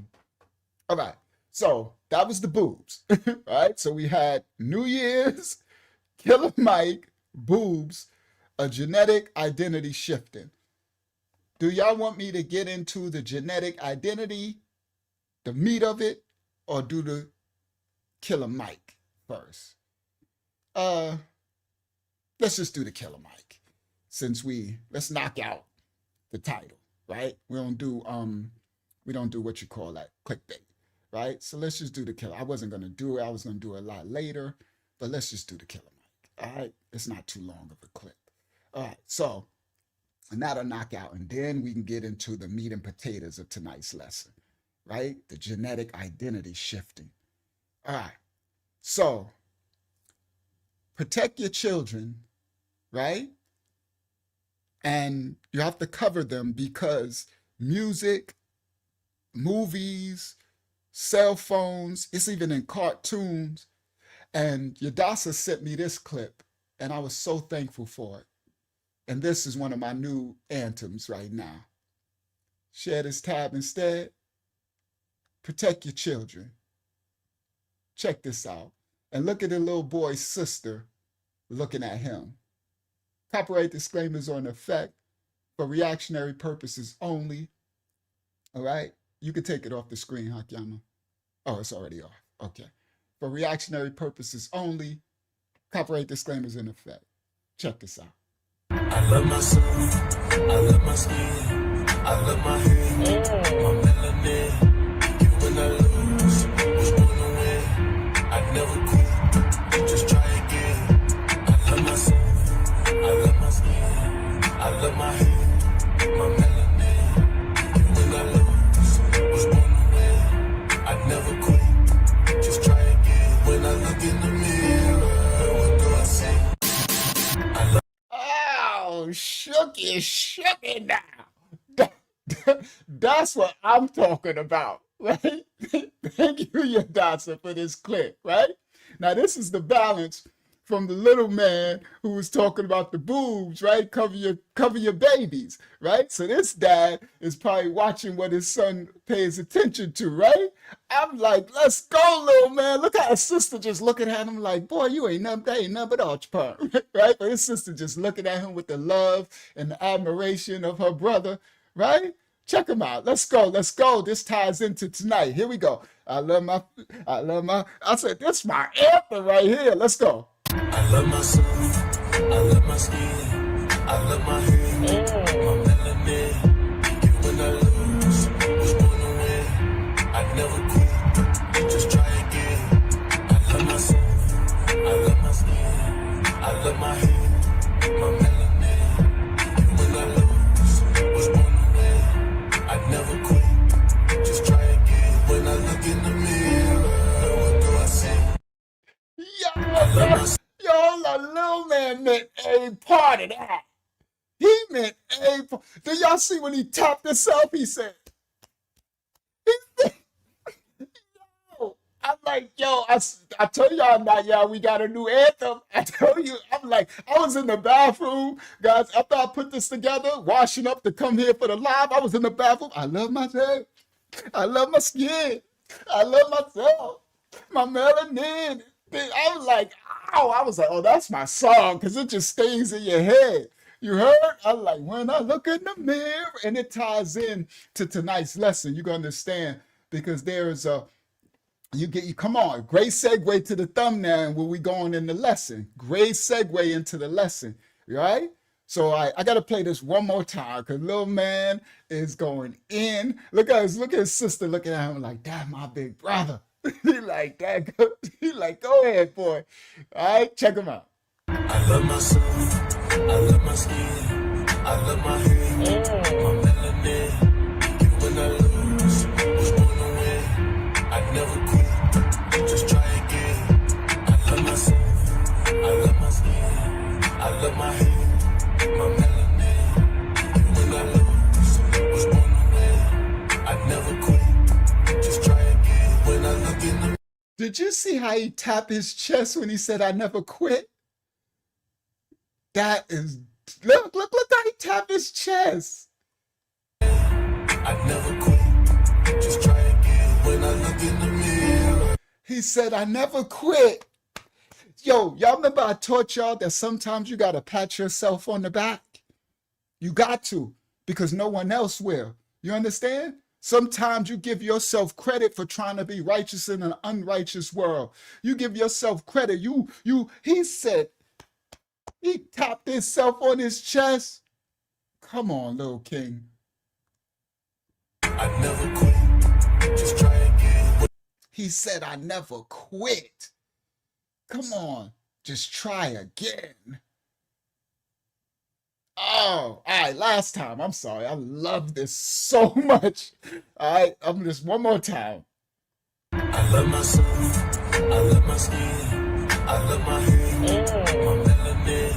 right. So that was the boobs. All right. So we had New Year's, Killer Mike, boobs, a genetic identity shifting. Do y'all want me to get into the genetic identity, the meat of it, or do the Killer Mike first? Let's just do the Killer Mike, since let's knock out the title, right? We don't do what you call that, clickbait, right? So let's just do the Killer. I wasn't gonna do it. I was gonna do it a lot later, but let's just do the Killer Mike. All right, it's not too long of a clip. All right, so. And that'll knock out. And then we can get into the meat and potatoes of tonight's lesson, right? The genetic identity shifting. All right. So protect your children, right? And you have to cover them, because music, movies, cell phones, it's even in cartoons, And Yadasa sent me this clip, and I was so thankful for it. And this is one of my new anthems right now. Share this tab instead. Protect your children. Check this out. And look at the little boy's sister looking at him. Copyright disclaimers are in effect for reactionary purposes only. All right? You can take it off the screen, Hakyama. Oh, it's already off. Okay. For reactionary purposes only, copyright disclaimers in effect. Check this out. I love myself. I love my skin. I love my hair. My melanin. Even I lose. Was born to win. I never quit. Just try again. I love myself. I love my skin. I love my hair. My melanin. Even I lose. Was born to win. I never quit. Just try again. When I look in the mirror, what do I see? Oh, shooky now. That's what I'm talking about, right? Thank you, Yadasa, for this clip, right? Now, this is the balance from the little man who was talking about the boobs, right? Cover your babies, right? So this dad is probably watching what his son pays attention to, right? I'm like, let's go, little man. Look how his sister just looking at him like, boy, you ain't nothing, that ain't nothing but archpart, right? But his sister just looking at him with the love and the admiration of her brother, right? Check him out. Let's go. Let's go. This ties into tonight. Here we go. I said, this is my anthem right here. Let's go. I love myself, I love my skin, I love my hair, my melanin. Even I lose, was born to win. I never quit, just try again. I love myself, I love my skin, I love my hair, my melanin. Even I lose, was born to win. I never quit, just try again. When I look in the mirror, what do I see? I love myself. Yo, the little man meant a part of that. He meant a part. Did y'all see when he tapped himself? He said, yo, I'm like, yo, I told y'all not, y'all, we got a new anthem. I told you, I'm like, I was in the bathroom, guys, after I put this together, washing up to come here for the live, I was in the bathroom. I love myself. I love my skin. I love myself. My melanin. I was like, ow. I was like, oh, that's my song, because it just stays in your head. You heard? I was like, when I look in the mirror, and it ties in to tonight's lesson. You're going to understand, because there's a, you come on, great segue to the thumbnail, and where we going in the lesson. Great segue into the lesson, right? So I got to play this one more time, because little man is going in. Look at his sister looking at him like, that's my big brother. He like that. He like, go ahead, boy. All right, check him out. I love myself. I love my skin. I love my hair. My melanin. Even I lose, was born to win. I never quit. Just try again. I love myself. I love my skin. I love my hair. My melanin. Even I lose, was born to win. I never quit. Just try again. When I look in the... Did you see how he tapped his chest when he said, I never quit? That is, look how he tapped his chest. I never quit. Just try again. When I look in the mirror. He said, I never quit. Yo, y'all remember I taught y'all that sometimes you got to pat yourself on the back? You got to, because no one else will. You understand? Sometimes you give yourself credit for trying to be righteous in an unrighteous world. You give yourself credit. He said, he tapped himself on his chest. Come on, little king. I never quit. Just try again. He said, I never quit. Come on, just try again. Oh, all right, last time. I'm sorry. I love this so much. All right, I'm just one more time. I love myself. I love my skin. I love my hair. My melanin.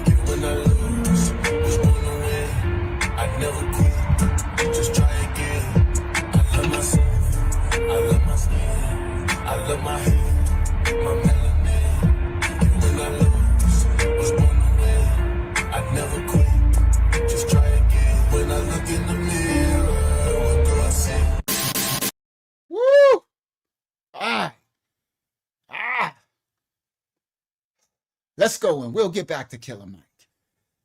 Even I lose, was born to win. I never quit. Just try again. I love myself. I love my skin. I love my hair. My melanin. Let's go in. We'll get back to Killer Mike.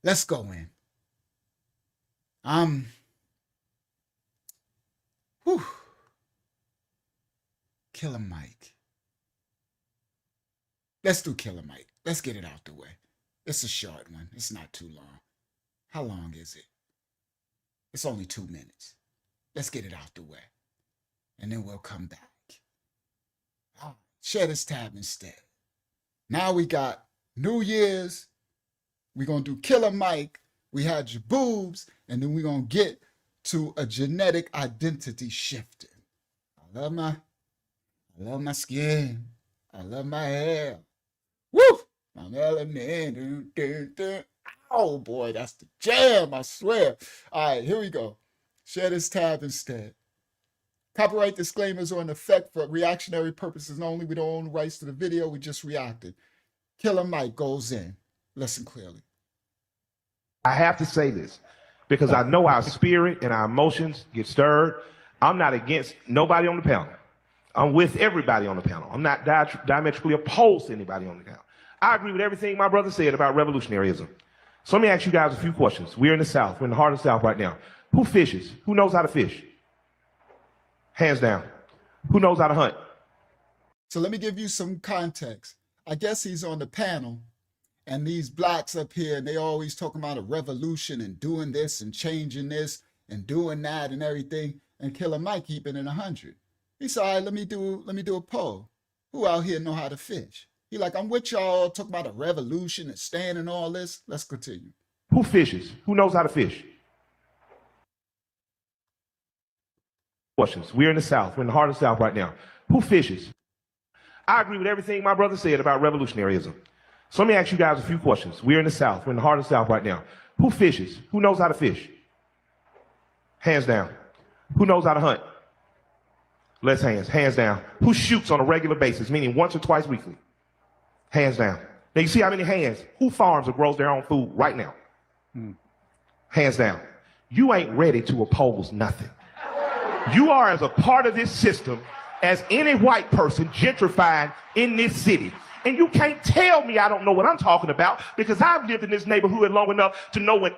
Let's go in. Killer Mike. Let's do Killer Mike. Let's get it out the way. It's a short one. It's not too long. How long is it? It's only 2 minutes. Let's get it out the way. And then we'll come back. Share this tab instead. Now we got New Year's. We're going to do Killer Mike. We had your boobs. And then we're going to get to a genetic identity shifting. I love my skin. I love my hair. Woo! My melanin. Oh boy, that's the jam, I swear. All right, here we go. Share this tab instead. Copyright disclaimers are in effect for reactionary purposes only. We don't own the rights to the video. We just reacted. Killer Mike goes in. Listen clearly. I have to say this because I know our spirit and our emotions get stirred. I'm not against nobody on the panel. I'm with everybody on the panel. I'm not diametrically opposed to anybody on the panel. I agree with everything my brother said about revolutionaryism. So let me ask you guys a few questions. We're in the South. We're in the heart of the South right now. Who fishes? Who knows how to fish? Hands down. Who knows how to hunt? So let me give you some context. I guess he's on the panel, and these blacks up here, and they always talking about a revolution and doing this and changing this and doing that and everything. And Killer Mike keeping it 100. He said, all right, let me do a poll. Who out here know how to fish? He like, I'm with y'all talking about a revolution and stand and all this. Let's continue. Who fishes? Who knows how to fish? Questions. We're in the South. We're in the heart of the South right now. Who fishes? I agree with everything my brother said about revolutionaryism. So let me ask you guys a few questions. We're in the South. We're in the heart of the South right now. Who fishes? Who knows how to fish? Hands down. Who knows how to hunt? Less hands. Hands down. Who shoots on a regular basis, meaning once or twice weekly? Hands down. Now you see how many hands? Who farms or grows their own food right now? Hands down. You ain't ready to oppose nothing. You are as a part of this system as any white person gentrified in this city. And you can't tell me I don't know what I'm talking about because I've lived in this neighborhood long enough to know when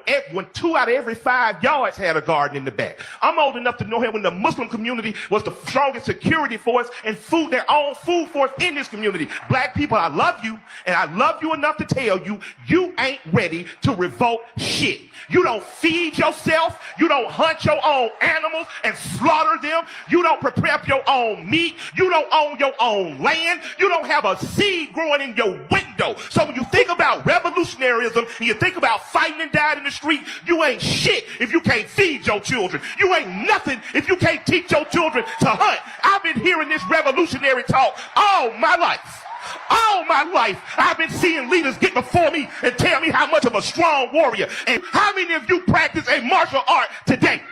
2 out of every 5 yards had a garden in the back. I'm old enough to know when the Muslim community was the strongest security force and their own food force in this community. Black people, I love you, and I love you enough to tell you, you ain't ready to revolt shit. You don't feed yourself. You don't hunt your own animals and slaughter them. You don't prepare your own meat. You don't own your own land. You don't have a seed growing in your window. So when you think about revolutionaryism and you think about fighting and dying in the street, you ain't shit if you can't feed your children. You ain't nothing if you can't teach your children to hunt. I've been hearing this revolutionary talk all my life. All my life, I've been seeing leaders get before me and tell me how much of a strong warrior. And how many of you practice a martial art today?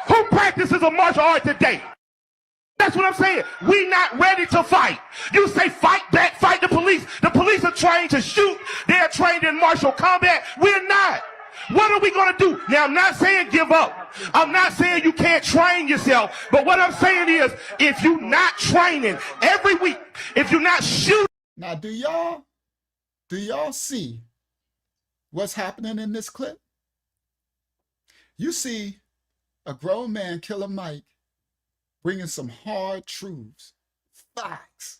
Who practices a martial art today? That's what I'm saying. We not ready to fight. You say fight back, fight the police. The police are trained to shoot. They're trained in martial combat. We're not. What are we going to do? Now, I'm not saying give up. I'm not saying you can't train yourself. But what I'm saying is, if you're not training every week, if you're not shooting. Now, do y'all see what's happening in this clip? You see a grown man, Killer Mike, bringing some hard truths, facts.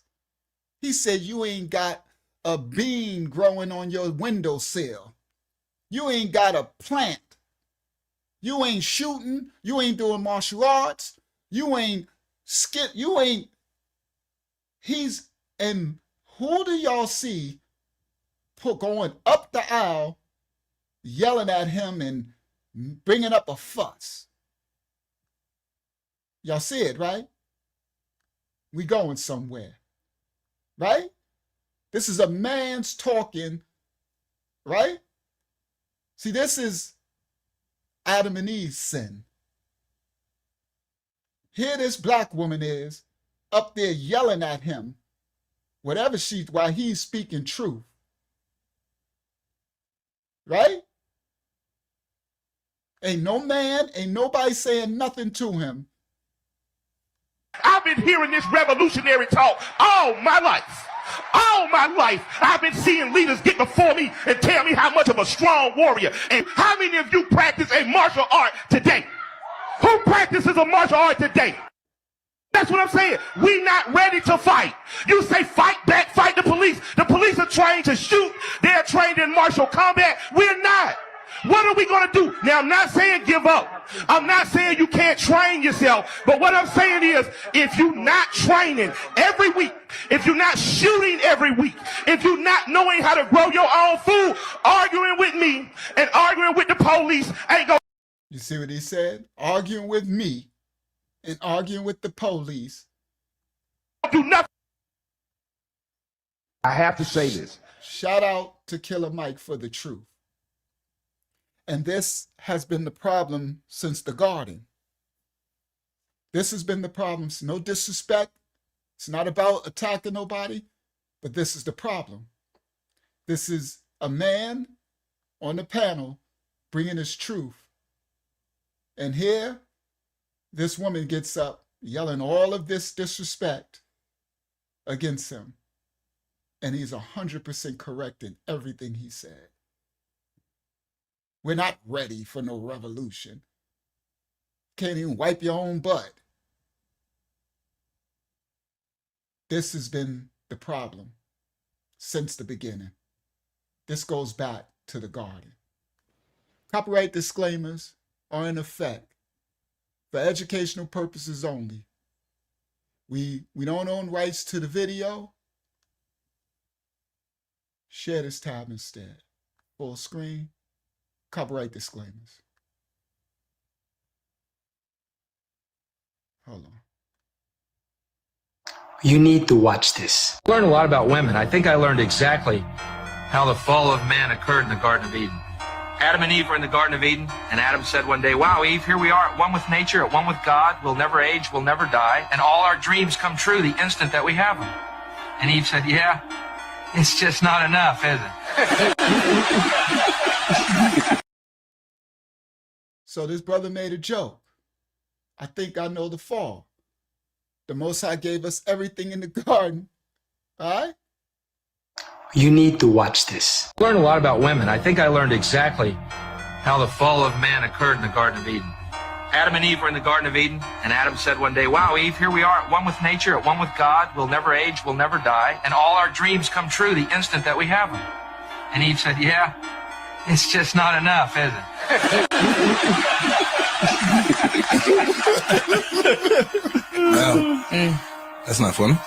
He said you ain't got a bean growing on your windowsill. You ain't got a plant. You ain't shooting. You ain't doing martial arts. You ain't and who do y'all see going up the aisle, yelling at him and bringing up a fuss? Y'all see it, right? We going somewhere, right? This is a man's talking, right? See, this is Adam and Eve's sin. Here this black woman is up there yelling at him, while he's speaking truth. Right? Ain't nobody saying nothing to him. I've been hearing this revolutionary talk all my life. All my life, I've been seeing leaders get before me and tell me how much of a strong warrior. And how many of you practice a martial art today? Who practices a martial art today? That's what I'm saying. We not ready to fight. You say fight back, fight the police. The police are trained to shoot. They're trained in martial combat. We're not. What are we going to do? Now, I'm not saying give up. I'm not saying you can't train yourself. But what I'm saying is, if you're not training every week, if you're not shooting every week, if you're not knowing how to grow your own food, arguing with me and arguing with the police ain't going. You see what he said? Arguing with me and arguing with the police. Do nothing. I have to say this. Shout out to Killa Mike for the truth. And this has been the problem since the garden. This has been the problem. No disrespect. It's not about attacking nobody, but this is the problem. This is a man on the panel bringing his truth. And here, this woman gets up yelling all of this disrespect against him. And he's 100% correct in everything he said. We're not ready for no revolution. Can't even wipe your own butt. This has been the problem since the beginning. This goes back to the garden. Copyright disclaimers are in effect for educational purposes only. We don't own rights to the video. Share this tab instead. Full screen. Copyright disclaimers. Hold on. You need to watch this. I learned a lot about women. I think I learned exactly how the fall of man occurred in the Garden of Eden. Adam and Eve were in the Garden of Eden, and Adam said one day, wow, Eve, here we are at one with nature, at one with God. We'll never age, we'll never die, and all our dreams come true the instant that we have them. And Eve said, yeah, it's just not enough, is it? So this brother made a joke. I think I know the fall. The Most High gave us everything in the garden. All right? You need to watch this. I learned a lot about women. I think I learned exactly how the fall of man occurred in the Garden of Eden. Adam and Eve were in the Garden of Eden, and Adam said one day, wow, Eve, here we are at one with nature, at one with God. We'll never age, we'll never die, and all our dreams come true the instant that we have them. And Eve said, yeah, it's just not enough, is it? Wow. That's not funny.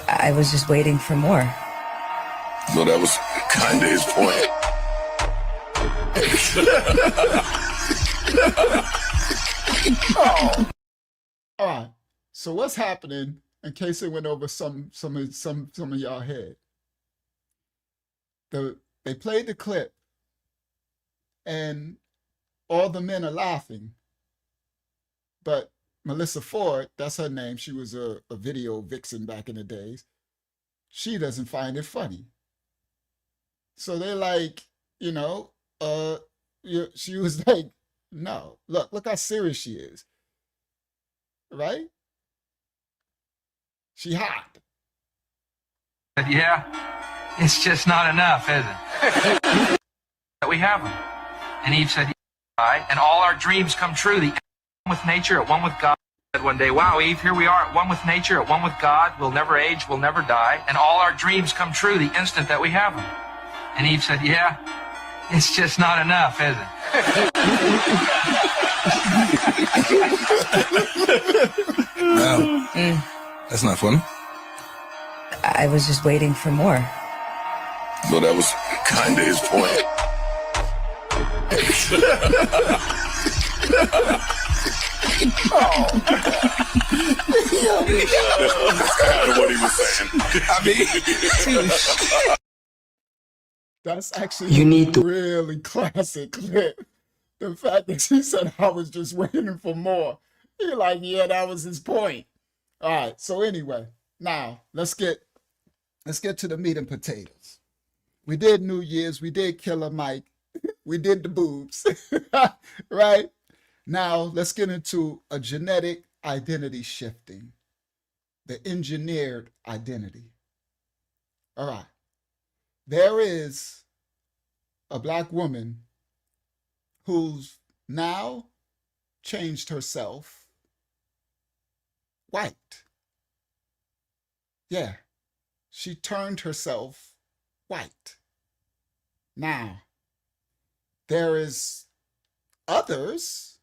I was just waiting for more. No, that was kind of his point. Oh. All right. So what's happening? In case it went over some of y'all head. They played the clip, and all the men are laughing. But Melissa Ford, that's her name. She was a video vixen back in the days. She doesn't find it funny. So they're like, she was like, no, look how serious she is. Right? She hot. Yeah, it's just not enough, is it? That we have them. And Eve said, yeah, and all our dreams come true. The one with nature, at one with God. Said one day, wow, Eve, here we are at one with nature, at one with God. We'll never age, we'll never die, and all our dreams come true the instant that we have them. And Eve said, yeah, it's just not enough, is it? Wow. That's not funny. I was just waiting for more. No, that was kind of his point. That's kind of what he was saying. I mean, that's actually a really classic clip. The fact that she said, I was just waiting for more. You're like, yeah, that was his point. All right, so anyway, now let's get to the meat and potatoes. We did New Year's, we did Killa Mike, we did the boobs, right? Now let's get into a genetic identity shifting, the engineered identity. All right. There is a black woman who's now changed herself white. Yeah, she turned herself white. Now, there is others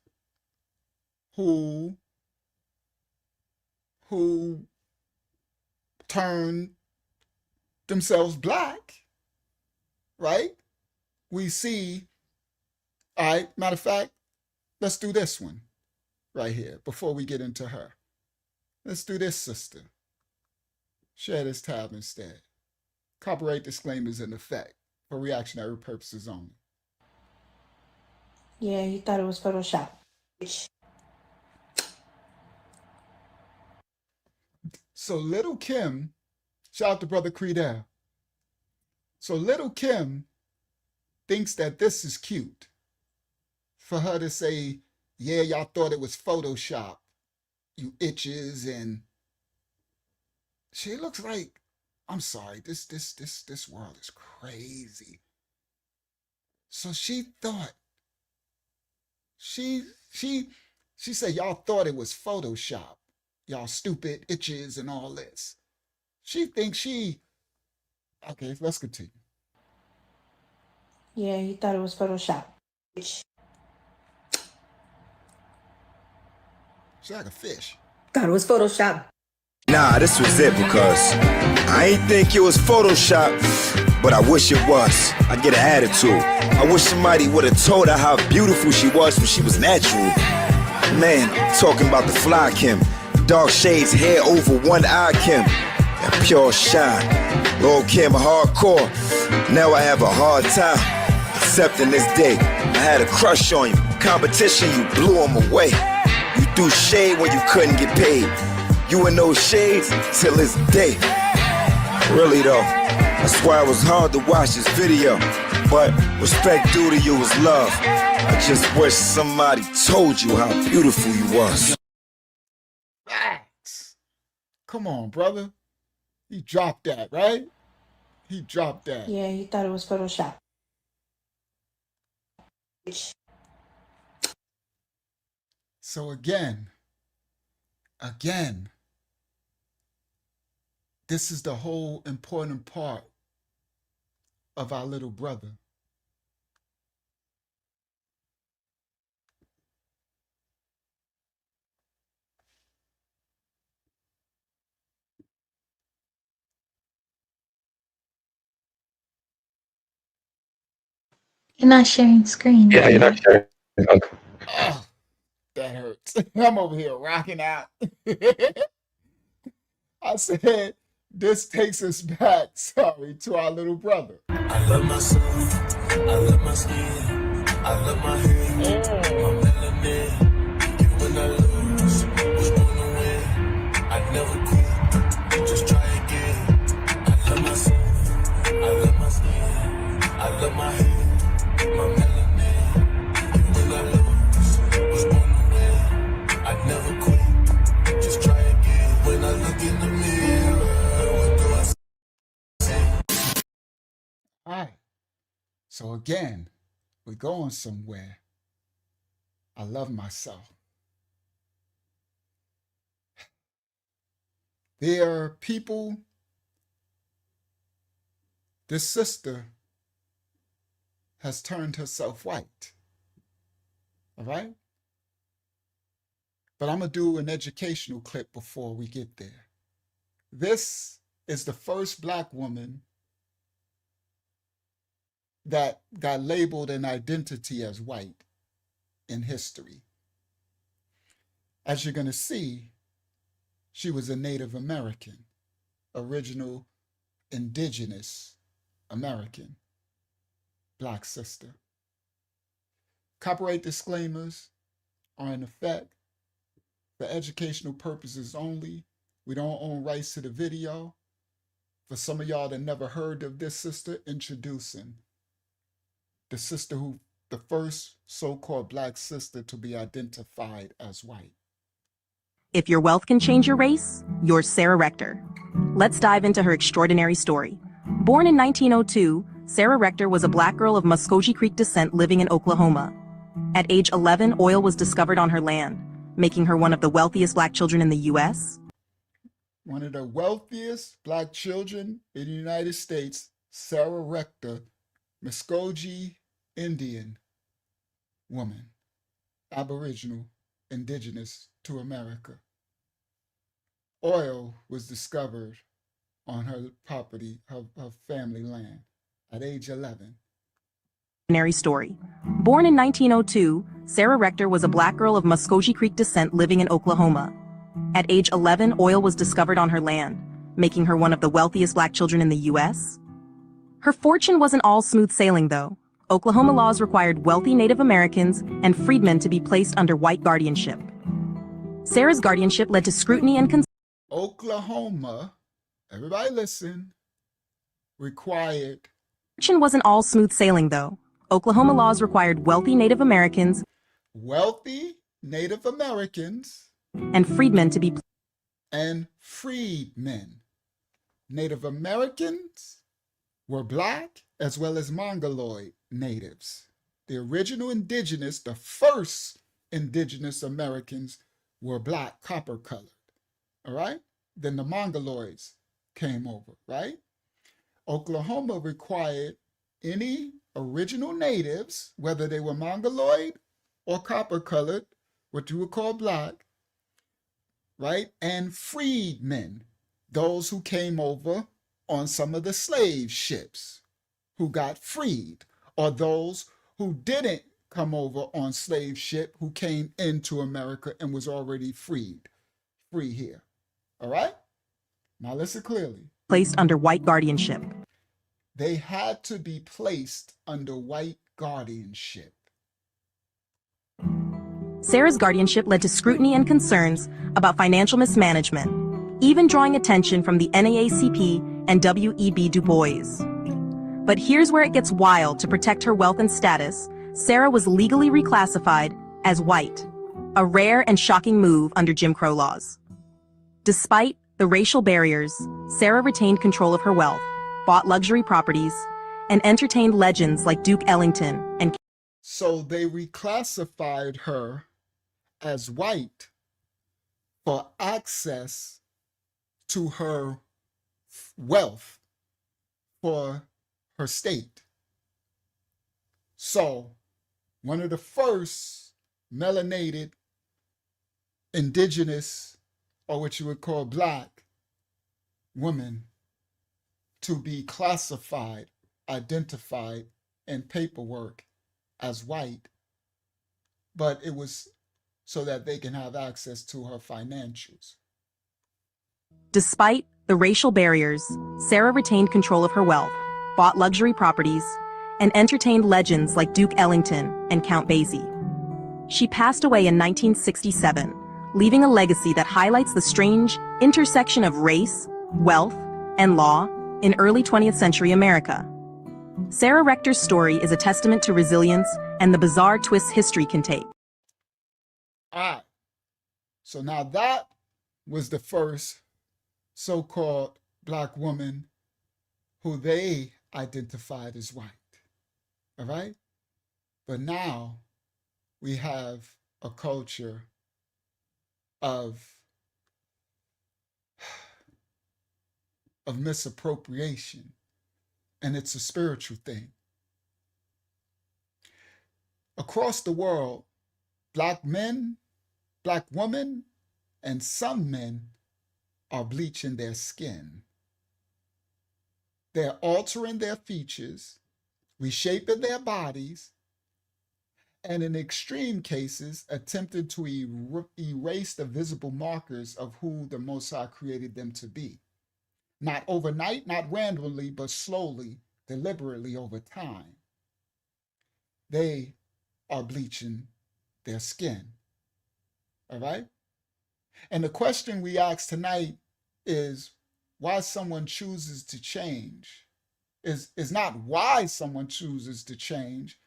who turn themselves black, right? We see, all right, matter of fact, let's do this one right here before we get into her. Let's do this, sister. Share this tab instead. Copyright disclaimers in effect for reactionary purposes only. Yeah, you thought it was Photoshop. So Little Kim, shout out to Brother Creedell. So Little Kim thinks that this is cute. For her to say, yeah, y'all thought it was Photoshop, you itches, and she looks like, I'm sorry, this world is crazy. So she thought, she said, y'all thought it was Photoshop, y'all stupid itches and all this. She thinks okay, let's continue. Yeah, you thought it was Photoshop. She's like a fish. Thought it was Photoshop. Nah, this was it because I ain't think it was Photoshop, but I wish it was. I get an attitude. I wish somebody would have told her how beautiful she was when she was natural. Man, talking about the fly Kim, dark shades, hair over one eye Kim, that pure shine. Lord Kim, hardcore. Now I have a hard time accepting this day. I had a crush on you, competition, you blew them away. You threw shade when you couldn't get paid. You in those shades till this day. Really though, that's why it was hard to watch this video. But respect due to you is love. I just wish somebody told you how beautiful you was. Facts. Come on, brother. He dropped that, right? He dropped that. Yeah, you thought it was Photoshop. So again, this is the whole important part of our little brother. You're not sharing screen. Yeah, you're not sharing. Oh, that hurts. I'm over here rocking out. I said, this takes us back, to our little brother. I love myself. I love my skin. I love my hair. My melanin. Even when I lose, was born to win. I never quit. Just try again. I love myself. I love my skin. I love my hair. My melanin. Even when I lose, was born to win. I never quit. Just try again. When I look in the mirror, what do I see? All right. So again, we're going somewhere. I love myself. There are people, this sister has turned herself white. All right? But I'm going to do an educational clip before we get there. This is the first Black woman that got labeled an identity as white in history. As you're going to see, she was a Native American, original indigenous American, Black sister. Copyright disclaimers are in effect for educational purposes only. We don't own rights to the video. For some of y'all that never heard of this sister, introducing the sister who, the first so-called Black sister to be identified as white. If your wealth can change your race, you're Sarah Rector. Let's dive into her extraordinary story. Born in 1902, Sarah Rector was a black girl of Muscogee Creek descent living in Oklahoma. At age 11, oil was discovered on her land, making her one of the wealthiest black children in the U.S. One of the wealthiest black children in the United States, Sarah Rector, Muscogee Indian woman, Aboriginal, indigenous to America. Oil was discovered on her property, her family land, at age 11. Story. Born in 1902, Sarah Rector was a black girl of Muscogee Creek descent living in Oklahoma. At age 11, oil was discovered on her land, making her one of the wealthiest black children in the U.S. Her fortune wasn't all smooth sailing, though. Oklahoma laws required wealthy Native Americans and freedmen to be placed under white guardianship. Sarah's guardianship led to scrutiny and Oklahoma, everybody listen, required. Fortune wasn't all smooth sailing, though. Oklahoma laws required wealthy Native Americans and freedmen to be freedmen. Native Americans were black as well as Mongoloid natives. The original indigenous, the first indigenous Americans were black, copper colored. All right? Then the Mongoloids came over, right? Oklahoma required any original natives, whether they were Mongoloid or copper colored, what you would call black, right? And freedmen, those who came over on some of the slave ships who got freed, or those who didn't come over on slave ship who came into America and was already free here. All right? Now listen clearly. Placed under white guardianship. They had to be placed under white guardianship. Sarah's guardianship led to scrutiny and concerns about financial mismanagement, even drawing attention from the NAACP and W.E.B. Du Bois. But here's where it gets wild. To protect her wealth and status, Sarah was legally reclassified as white, a rare and shocking move under Jim Crow laws. Despite the racial barriers, Sarah retained control of her wealth, bought luxury properties, and entertained legends like Duke Ellington and... So they reclassified her as white for access to her wealth for her state. So one of the first melanated indigenous, or what you would call black, women to be classified, identified in paperwork as white, but it was so that they can have access to her financials. Despite the racial barriers, Sarah retained control of her wealth, bought luxury properties, and entertained legends like Duke Ellington and Count Basie. She passed away in 1967, leaving a legacy that highlights the strange intersection of race, wealth, and law in early 20th century America. Sarah Rector's story is a testament to resilience and the bizarre twists history can take. All right. So now that was the first so-called black woman who they identified as white. All right? But now we have a culture of misappropriation, and it's a spiritual thing. Across the world, black men, black women, and some men are bleaching their skin. They're altering their features, reshaping their bodies, and in extreme cases, attempting to erase the visible markers of who the Most High created them to be. Not overnight, not randomly, but slowly, deliberately over time. They are bleaching their skin. All right? And the question we ask tonight is why someone chooses to change. Is not why someone chooses to change,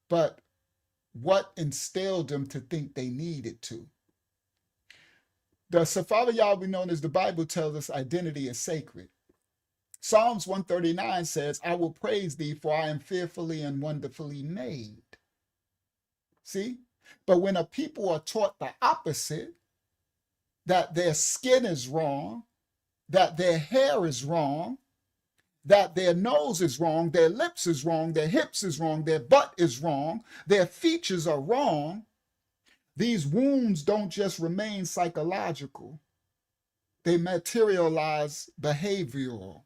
but what instilled them to think they needed to. The Safari Yah we known as the Bible tells us identity is sacred. Psalms 139 says, I will praise thee, for I am fearfully and wonderfully made. See? But when a people are taught the opposite, that their skin is wrong, that their hair is wrong, that their nose is wrong, their lips is wrong, their hips is wrong, their butt is wrong, their features are wrong, these wounds don't just remain psychological. They materialize behavioral.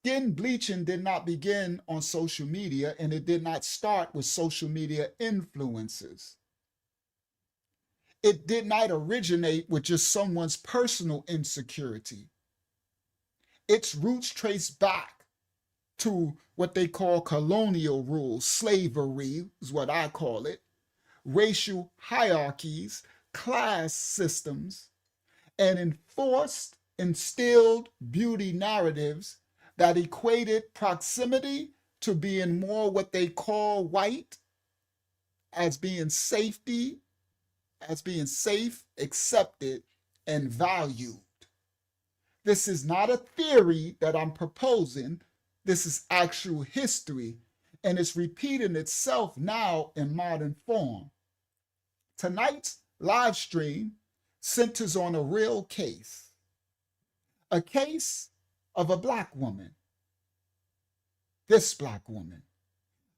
Skin bleaching did not begin on social media, and it did not start with social media influencers. It did not originate with just someone's personal insecurity. Its roots trace back to what they call colonial rules, slavery is what I call it, racial hierarchies, class systems, and enforced, instilled beauty narratives that equated proximity to being more what they call white, as being safety, as being safe, accepted, and valued. This is not a theory that I'm proposing. This is actual history, and it's repeating itself now in modern form. Tonight's live stream centers on a real case, a case of a Black woman. This Black woman.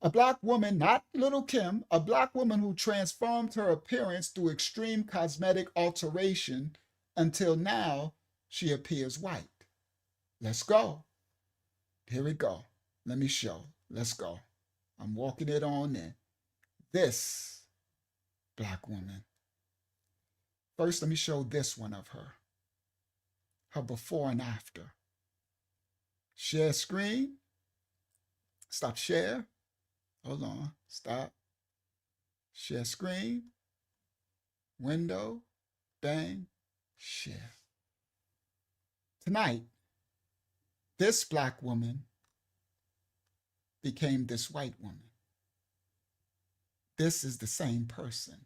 A Black woman, not Little Kim, a Black woman who transformed her appearance through extreme cosmetic alteration until now she appears white. Let's go. Here we go. Let me show. Let's go. I'm walking it on in. This Black woman. First, let me show this one of her. Her before and after. Share screen. Stop share. Hold on. Stop. Share screen. Window. Bang. Share. Tonight, this Black woman became this white woman. This is the same person.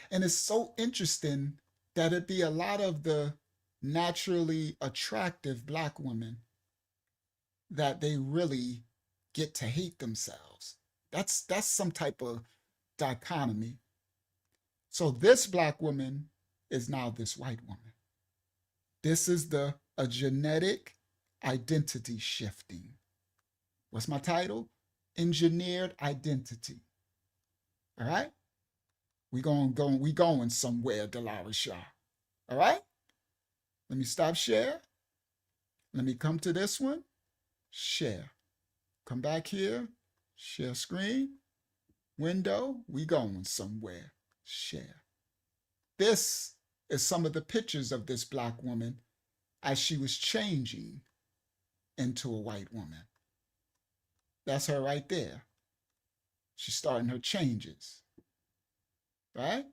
And it's so interesting that it be a lot of the naturally attractive Black women that they really get to hate themselves. That's some type of dichotomy. So this Black woman is now this white woman. This is a genetic identity shifting. What's my title? Engineered identity. All right? We going somewhere, Delari Shaw. All right? Let me stop share. Let me come to this one. Share. Come back here. Share screen. Window. We going somewhere. Share. This is some of the pictures of this Black woman as she was changing into a white woman. That's her right there. She's starting her changes. Right?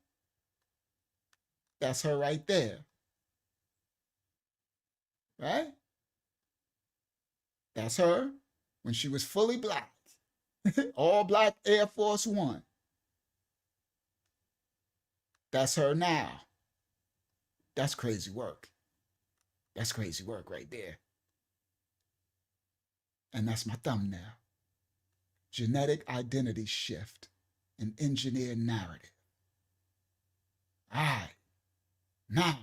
That's her right there. Right? That's her when she was fully Black. All Black Air Force One. That's her now. That's crazy work. That's crazy work right there. And that's my thumbnail. Genetic identity shift, an engineered narrative. All right. Now,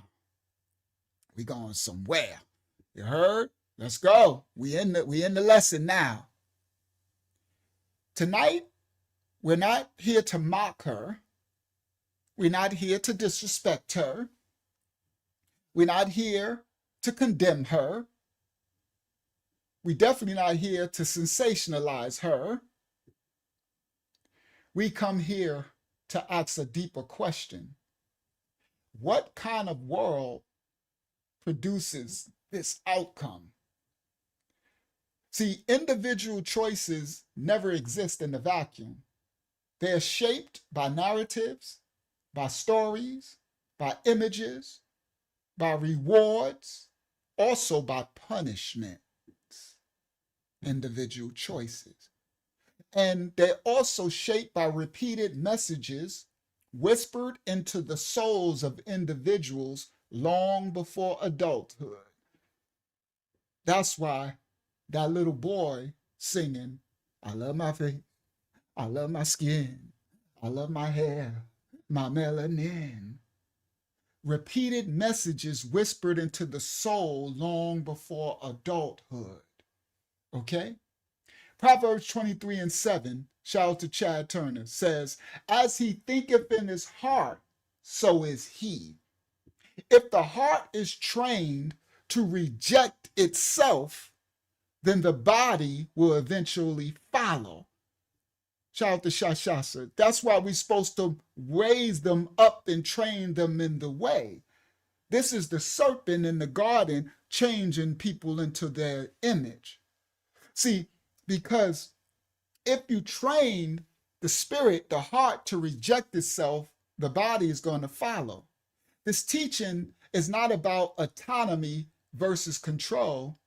we going somewhere. You heard? Let's go. We in the lesson now. Tonight, we're not here to mock her. We're not here to disrespect her. We're not here to condemn her. We're definitely not here to sensationalize her. We come here to ask a deeper question. What kind of world produces this outcome? See, individual choices never exist in the vacuum. They're shaped by narratives, by stories, by images, by rewards, also by punishments. Individual choices. And they're also shaped by repeated messages whispered into the souls of individuals long before adulthood. That's why that little boy singing, I love my face, I love my skin, I love my hair, my melanin. Repeated messages whispered into the soul long before adulthood. Okay? Proverbs 23:7, shout out to Chad Turner, says, as he thinketh in his heart, so is he. If the heart is trained to reject itself, then the body will eventually follow. Shout out to Shashasa. That's why we're supposed to raise them up and train them in the way. This is the serpent in the garden changing people into their image. See, because if you train the spirit, the heart to reject itself, the body is going to follow. This teaching is not about autonomy versus control.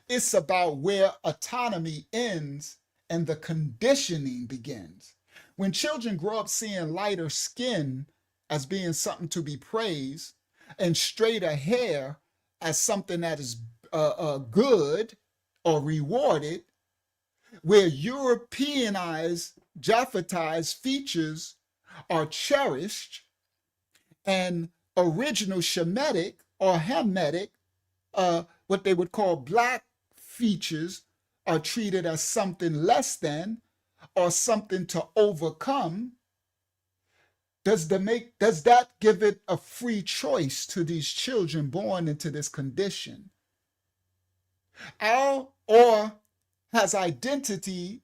It's about where autonomy ends and the conditioning begins. When children grow up seeing lighter skin as being something to be praised and straighter hair as something that is good or rewarded, where Europeanized, Japhetized features are cherished and original Shemitic or Hamitic, what they would call black features, are treated as something less than or something to overcome, does that give it a free choice to these children born into this condition? Or has identity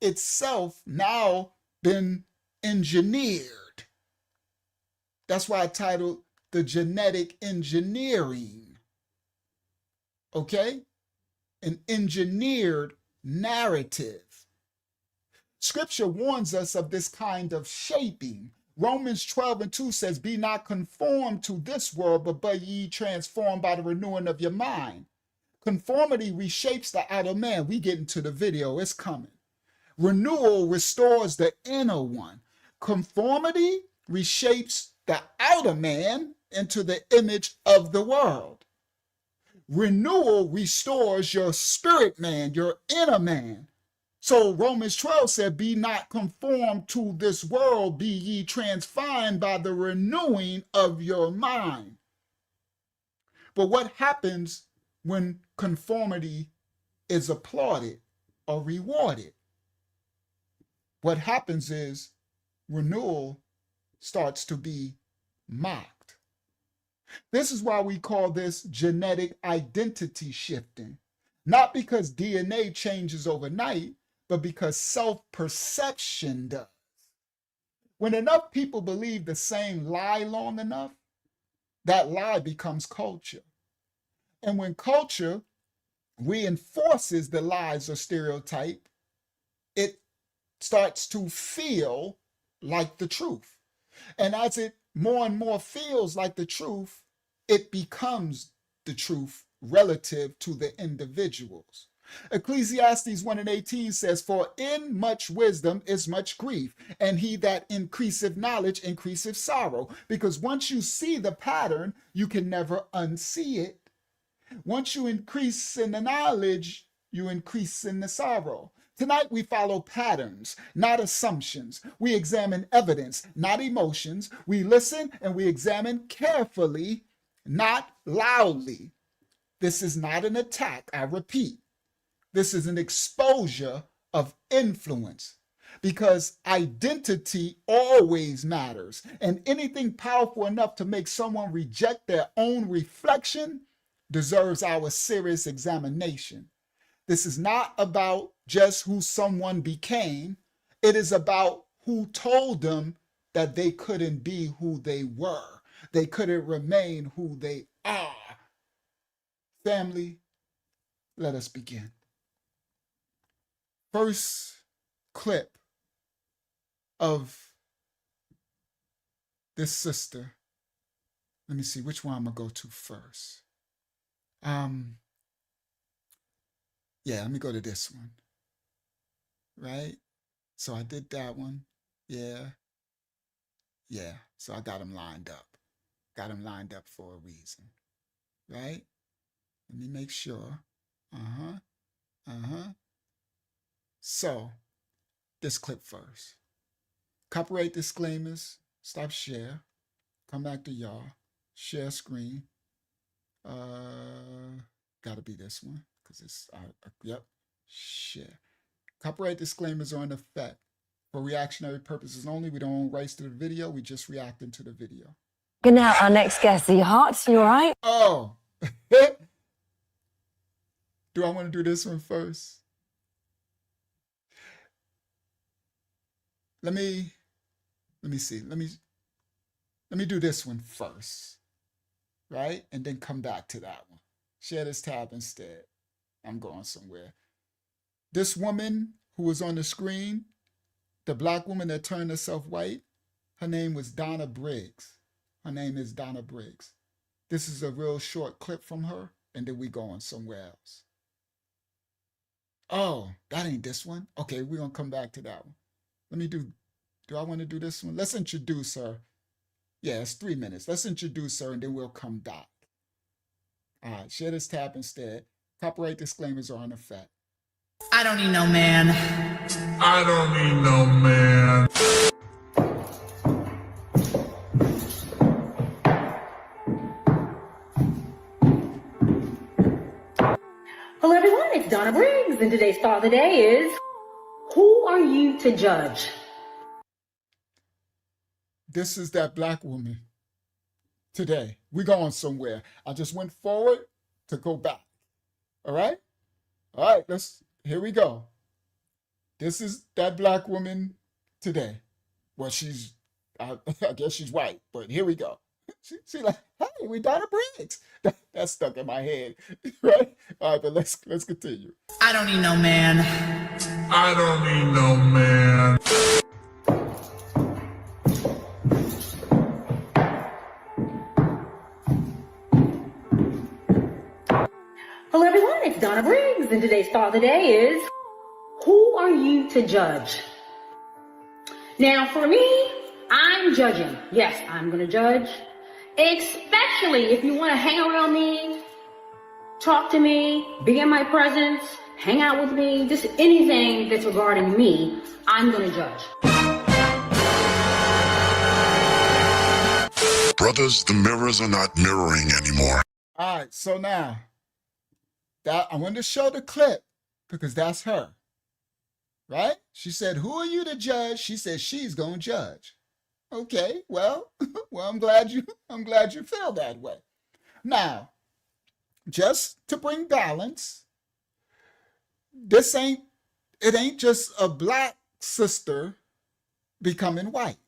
itself now been engineered? That's why I titled the genetic engineering. Okay? An engineered narrative. Scripture warns us of this kind of shaping. Romans 12:2 says, be not conformed to this world, but be ye transformed by the renewing of your mind. Conformity reshapes the outer man. We get into the video, it's coming. Renewal restores the inner one. Conformity reshapes the outer man into the image of the world. Renewal restores your spirit man, your inner man. So Romans 12 said, be not conformed to this world, be ye transformed by the renewing of your mind. But what happens when conformity is applauded or rewarded? What happens is renewal starts to be mocked. This is why we call this genetic identity shifting. Not because DNA changes overnight, but because self-perception does. When enough people believe the same lie long enough, that lie becomes culture. And when culture reinforces the lies or stereotype, it starts to feel like the truth. And as it more and more feels like the truth, it becomes the truth relative to the individuals. Ecclesiastes 1:18 says, for in much wisdom is much grief, and he that increaseth knowledge increaseth sorrow. Because once you see the pattern, you can never unsee it. Once you increase in the knowledge, you increase in the sorrow. Tonight we follow patterns, not assumptions. We examine evidence, not emotions. We listen and we examine carefully, not loudly. This is not an attack, I repeat. This is an exposure of influence, because identity always matters, and anything powerful enough to make someone reject their own reflection deserves our serious examination. This is not about just who someone became. It is about who told them that they couldn't be who they were. They couldn't remain who they are. Family, let us begin. First clip of this sister. Let me see which one I'm gonna go to first. Yeah, let me go to this one. Right? So I did that one. Yeah. So I got them lined up. got them lined up for a reason, right? Let me make sure. So, this clip first. Copyright disclaimers. Stop share. Come back to y'all. Share screen. Gotta be this one because it's yep. Share. Copyright disclaimers are in effect for reactionary purposes only. We don't own rights to the video. We just reacting to the video. Good now, our next guest, the Hearts. You all right? Oh. Do I want to do this one first? Let me see. Let me do this one first, right? And then come back to that one. Share this tab instead. I'm going somewhere. This woman who was on the screen, the black woman that turned herself white, her name was Donna Briggs. Her name is Donna Briggs. This is a real short clip from her, and then we going somewhere else. Oh, that ain't this one? Okay, we're going to come back to that one. Let me do I want to do this one? Let's introduce her. Yeah, it's 3 minutes. Let's introduce her, and then we'll come back. All right, share this tab instead. Copyright disclaimers are in effect. I don't need no man. I don't need no man. Hello everyone, it's Donna Briggs, and today's thought of the day is, who are you to judge? This is that black woman today. We're going somewhere. I just went forward to go back. All right? All right, here we go. This is that black woman today. Well, I guess she's white, but here we go. She like, hey, we Donna Briggs. That's stuck in my head, right? All right, but let's continue. I don't need no man. I don't need no man. Hello everyone, it's Donna Briggs, and today's thought of the day is, who are you to judge? Now for me, I'm judging. Yes, I'm gonna judge. Especially if you want to hang around me, talk to me, be in my presence, hang out with me, just anything that's regarding me, I'm gonna judge. Brothers, the mirrors are not mirroring anymore. All right, so now, I want to show the clip because that's her, right? She said, who are you to judge? She said she's going to judge. Okay, well, I'm glad you feel that way. Now, just to bring balance, it ain't just a black sister becoming white.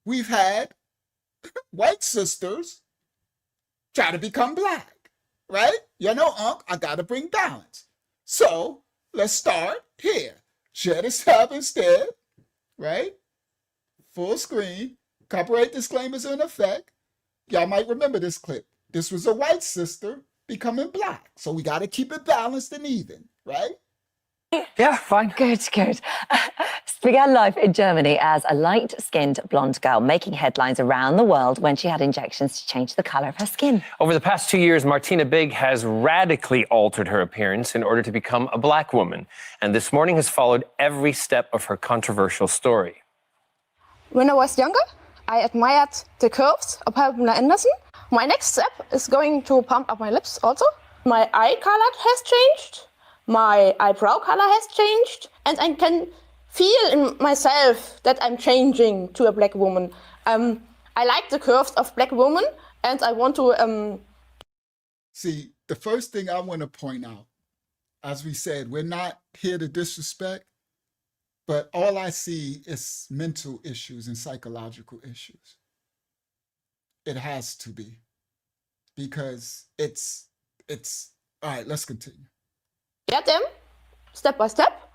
We've had white sisters try to become black, right? You know, Unc, I got to bring balance. So let's start here. Share this tab instead, right? Full screen. Copyright disclaimers in effect. Y'all might remember this clip. This was a white sister becoming black. So we got to keep it balanced and even, right? Yeah, fine. Good. Began life in Germany as a light-skinned blonde girl, making headlines around the world when she had injections to change the color of her skin. Over the past 2 years, Martina Big has radically altered her appearance in order to become a black woman. And this morning has followed every step of her controversial story. When I was younger, I admired the curves of Pamela Anderson. My next step is going to pump up my lips also. My eye color has changed. My eyebrow color has changed. And I can feel in myself that I'm changing to a black woman. I like the curves of black women, and I want to... See, the first thing I want to point out, as we said, we're not here to disrespect, but all I see is mental issues and psychological issues. It has to be, because it's all right, let's continue. Get them, step by step.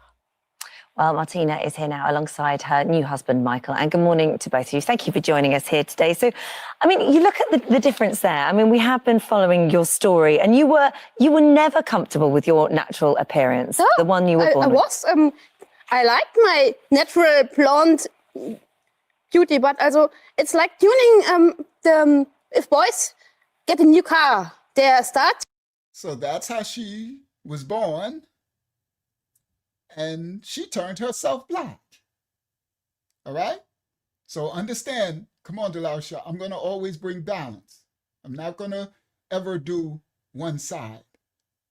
Well, Martina is here now alongside her new husband, Michael. And good morning to both of you. Thank you for joining us here today. So, I mean, you look at the difference there. I mean, we have been following your story, and you were never comfortable with your natural appearance, the one you were born with. I liked my natural blonde beauty, but also it's like during the if boys get a new car, they start. So that's how she was born, and she turned herself black. All right? So understand, come on, Delasha, I'm going to always bring balance. I'm not going to ever do one side.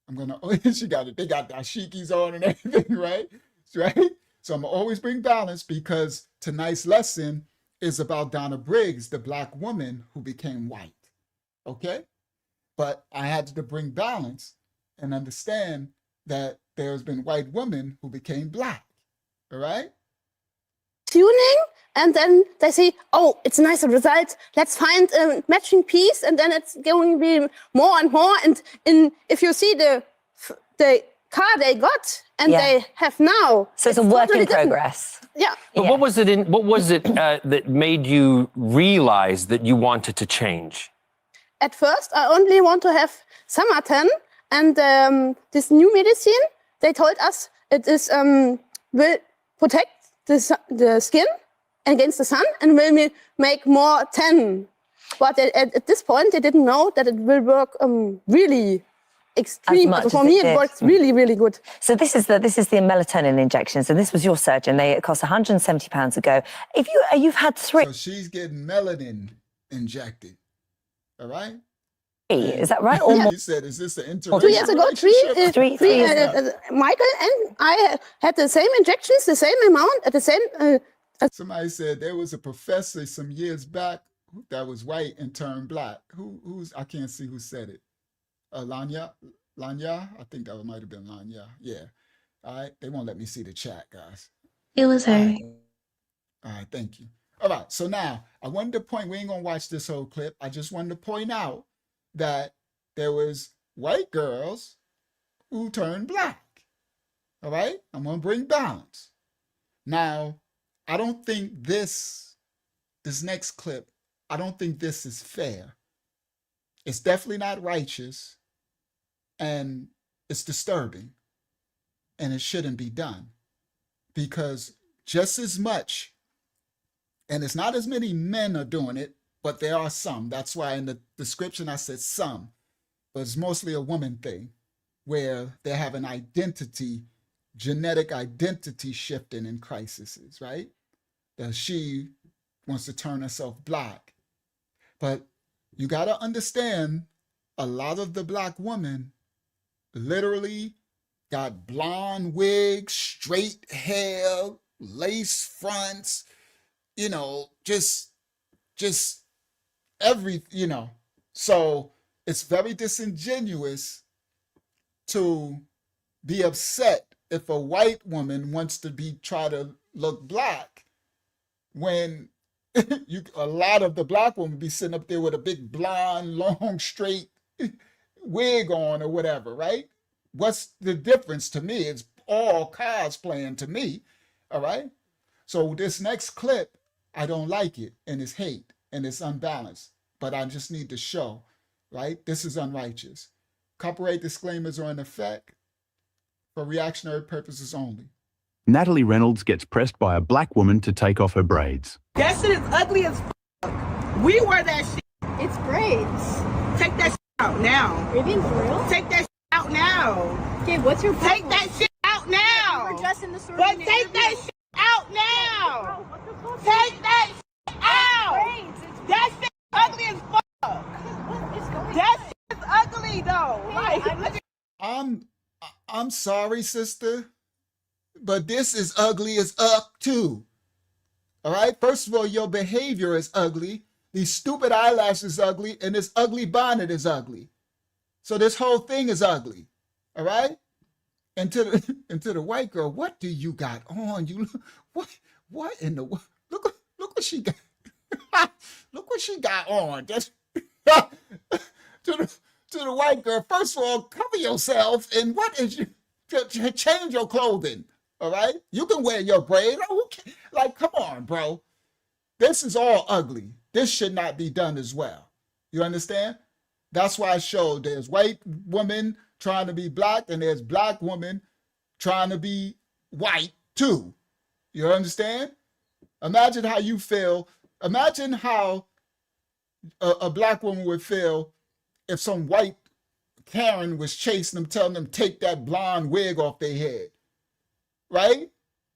I'm going to, oh, she got it. They got dashikis on and everything, right? Right? So I'm going to always bring balance because tonight's lesson is about Donna Briggs, the black woman who became white. Okay? But I had to bring balance and understand that there's been white women who became black. All right? Tuning, and then they say, oh, it's a nice result. Let's find a matching piece, and then it's going to be more and more. And if you see the car they got and they have now, so it's a work totally in different. progress. Yeah. But what was it that made you realize that you wanted to change? At first, I only want to have Samaten, and this new medicine, they told us it is will protect the skin against the sun and will make more tan. But at this point, they didn't know that it will work really extreme. For me, it works really, really good. So this is the melatonin injections, and this was your surgeon. It cost £170 ago. If you've had 3, so she's getting melanin injected. All right. Is that right? Or Yeah. You said, is this the interracial 2 years ago, relationship? three Michael and I had the same injections, the same amount at the same. Somebody said there was a professor some years back that was white and turned black. Who's I can't see who said it. Lanya, I think that might have been Lanya. Yeah. All right. They won't let me see the chat, guys. It was her. All right. Thank you. All right. So now I wanted to point. We ain't gonna watch this whole clip. I just wanted to point out that there was white girls who turned black. All right. I'm gonna bring balance. Now, I don't think this next clip, I don't think this is fair. It's definitely not righteous, and it's disturbing, and it shouldn't be done, because just as much, and it's not as many men are doing it, but there are some. That's why in the description I said some, but it's mostly a woman thing, where they have an identity, genetic identity shifting in crises, right? That she wants to turn herself black. But you got to understand, a lot of the black women literally got blonde wigs, straight hair, lace fronts, just every, So it's very disingenuous to be upset if a white woman wants to try to look black, when a lot of the black women be sitting up there with a big blonde, long, straight wig on or whatever, right? What's the difference to me? It's all cosplaying to me, all right? So this next clip, I don't like it, and it's hate, and it's unbalanced, but I just need to show, right? This is unrighteous. Copyright disclaimers are in effect for reactionary purposes only. Natalie Reynolds gets pressed by a black woman to take off her braids. That shit is ugly as fuck. We wear that shit. It's braids. Take that shit out now. Are you being for real? Take that shit out now. Okay, what's your problem? Take that shit out now. We're dressed in the store. But take that shit out now. Take that shit out. That shit is ugly as fuck. What is going on? That shit is ugly though. Like, I'm sorry, sister, but this is ugly as too. All right? First of all, your behavior is ugly. These stupid eyelashes ugly, and this ugly bonnet is ugly. So this whole thing is ugly. All right? And to the white girl, what do you got on? What in the look what she got. Look what she got on. Just to the white girl, first of all, cover yourself, and what is you change your clothing. All right? You can wear your braid. Come on, bro. This is all ugly. This should not be done as well. You understand? That's why I showed there's white women trying to be black, and there's black women trying to be white too. You understand? Imagine how you feel. Imagine how a black woman would feel if some white Karen was chasing them, telling them take that blonde wig off their head, right?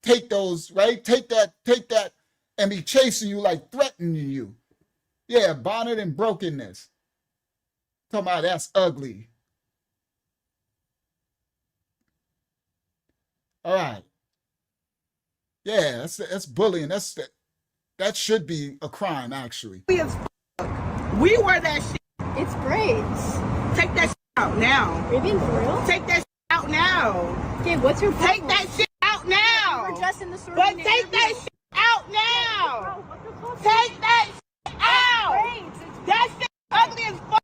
Take those, right? Take that, and be chasing you like threatening you. Yeah, bonnet and brokenness. Talking about that's ugly. All right. Yeah, that's bullying. That should be a crime, actually. We wear that shit. It's braids. Take that shit out now. Are you being for real? Take that shit out now. Okay, what's your problem? Take that shit out now. We're dressed in the sort but take that shit out now. Take that shit out. That shit ugly as fuck.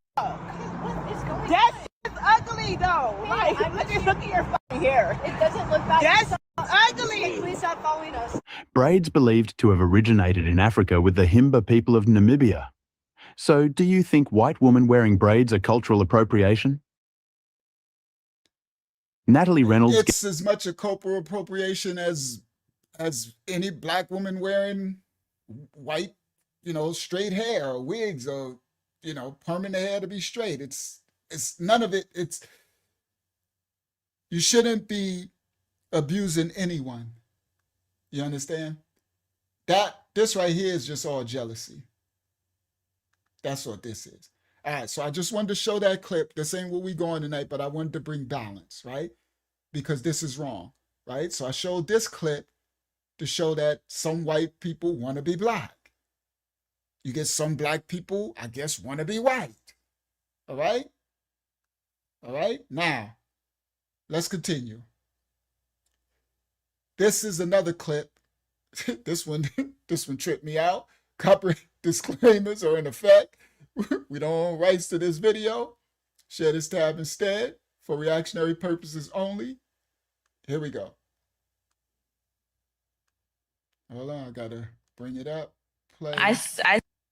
What is going on? That shit is ugly though. Like, look at your fucking hair. It doesn't look bad. That's ugly. Please stop following us. Braids believed to have originated in Africa with the Himba people of Namibia. So, do you think white women wearing braids are cultural appropriation? Natalie Reynolds... It's as much a cultural appropriation as any black woman wearing white, straight hair or wigs or, permanent hair to be straight. It's none of it. You shouldn't be abusing anyone. You understand? This right here is just all jealousy. That's what this is. All right, so I just wanted to show that clip. This ain't where we going tonight, but I wanted to bring balance, right? Because this is wrong, right? So I showed this clip to show that some white people want to be black. You get some black people, I guess, want to be white. All right? All right? Now, let's continue. This is another clip. This one tripped me out. Copyright disclaimers are in effect. We don't own rights to this video. Share this tab instead for reactionary purposes only. Here we go. Hold on, I gotta bring it up. Play.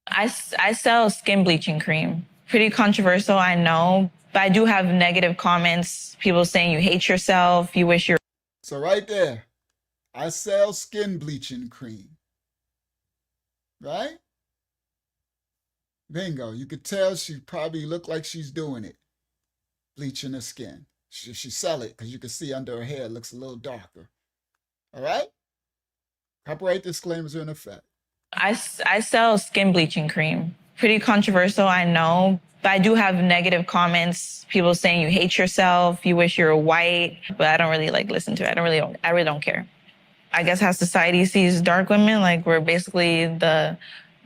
I sell skin bleaching cream. Pretty controversial, I know, but I do have negative comments. People saying you hate yourself, you wish you're... So right there, I sell skin bleaching cream. Right? Bingo. You could tell she probably looked like she's doing it. Bleaching her skin. She sell it because you can see under her hair it looks a little darker. All right? Copyright disclaimers are in effect. I sell skin bleaching cream. Pretty controversial, I know, but I do have negative comments. People saying you hate yourself, you wish you were white, but I don't really listen to it. I really don't care. I guess how society sees dark women, we're basically the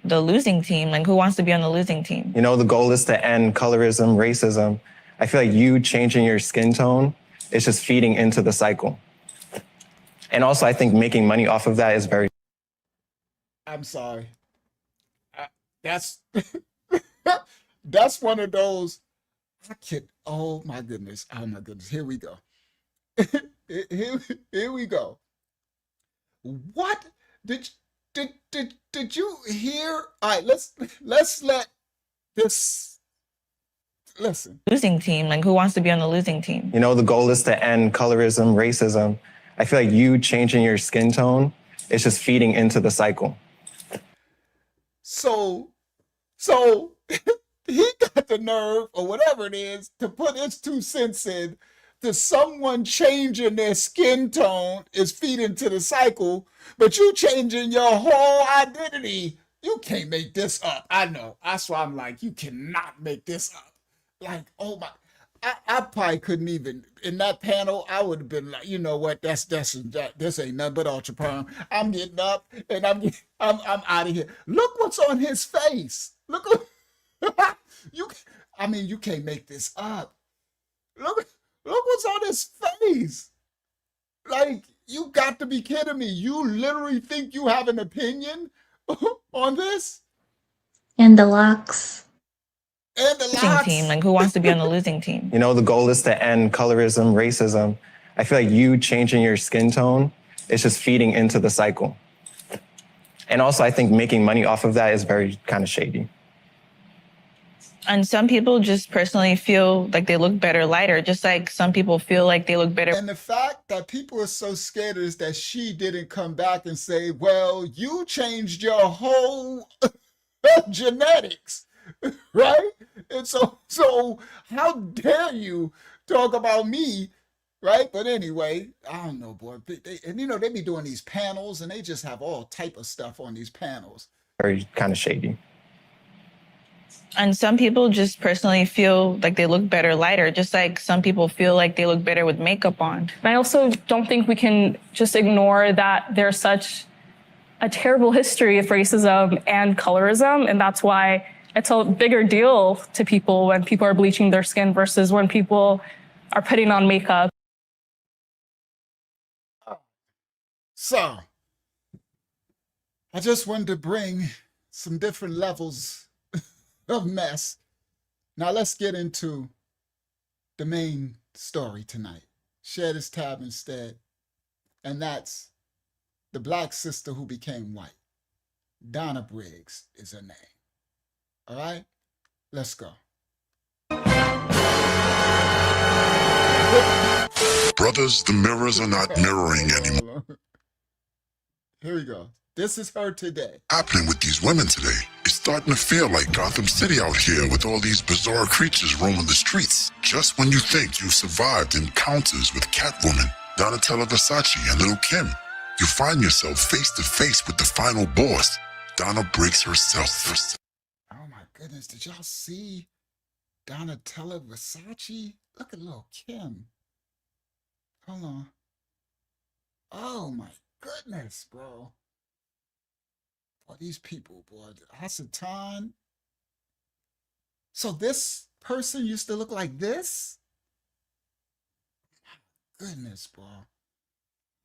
losing team. Who wants to be on the losing team? The goal is to end colorism, racism. I feel like you changing your skin tone is just feeding into the cycle. And also, I think making money off of that is very... I'm sorry. That's one of those. Oh my goodness. Here we go. Here we go. What did you hear? All right, let's let this listen. Losing team. Who wants to be on the losing team? The goal is to end colorism, racism. I feel like you changing your skin tone is just feeding into the cycle. So he got the nerve or whatever it is to put his 2 cents in to someone changing their skin tone is feeding to the cycle, but you changing your whole identity. You can't make this up. I know. That's why I'm like, you cannot make this up. Oh my, I probably couldn't even, in that panel, I would have been like, you know what, this ain't nothing but ultra perm. I'm getting up and I'm out of here. Look what's on his face. Look, you can't make this up. Look what's on his face. You got to be kidding me. You literally think you have an opinion on this? And the locks. Losing team. Who wants to be on the losing team? The goal is to end colorism, racism. I feel like you changing your skin tone is just feeding into the cycle. And also, I think making money off of that is very kind of shady. And some people just personally feel like they look better lighter, just like some people feel like they look better. And the fact that people are so scared is that she didn't come back and say, well, you changed your whole genetics. right? And so how dare you talk about me, right? But anyway, I don't know, boy. And you know, they be doing these panels, and they just have all type of stuff on these panels. Very kind of shady. And some people just personally feel like they look better lighter, just like some people feel like they look better with makeup on. And I also don't think we can just ignore that there's such a terrible history of racism and colorism, and that's why it's a bigger deal to people when people are bleaching their skin versus when people are putting on makeup. So, I just wanted to bring some different levels of mess. Now let's get into the main story tonight. Share this tab instead. And that's the black sister who became white. Donna Briggs is her name. All right, let's go. Brothers, the mirrors are not mirroring anymore. Here we go. This is her today. Happening with these women today. It's starting to feel like Gotham City out here with all these bizarre creatures roaming the streets. Just when you think you've survived encounters with Catwoman, Donatella Versace, and Lil' Kim, you find yourself face to face with the final boss, Donna Briggs herself. Oh my goodness, did y'all see Donatella Versace? Look at Lil' Kim. Hold on. Oh my goodness, bro. Boy, these people, boy. Hasatan. So this person used to look like this? Goodness, bro.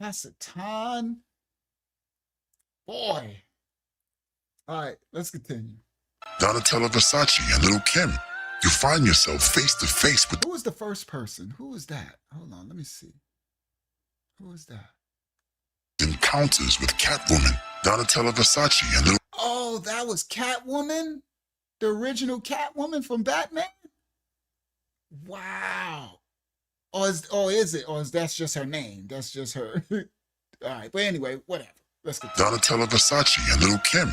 Hasatan. Boy. All right, let's continue. Donatella Versace and Lil' Kim, you find yourself face to face with... Who was the first person? Who was that? Hold on, let me see. Who was that? Encounters with Catwoman, Donatella Versace, and Lil'... Oh, that was Catwoman? The original Catwoman from Batman? Wow. Or is it? Or is that just her name? That's just her. All right, but anyway, whatever. Let's go. Donatella Versace and Lil' Kim,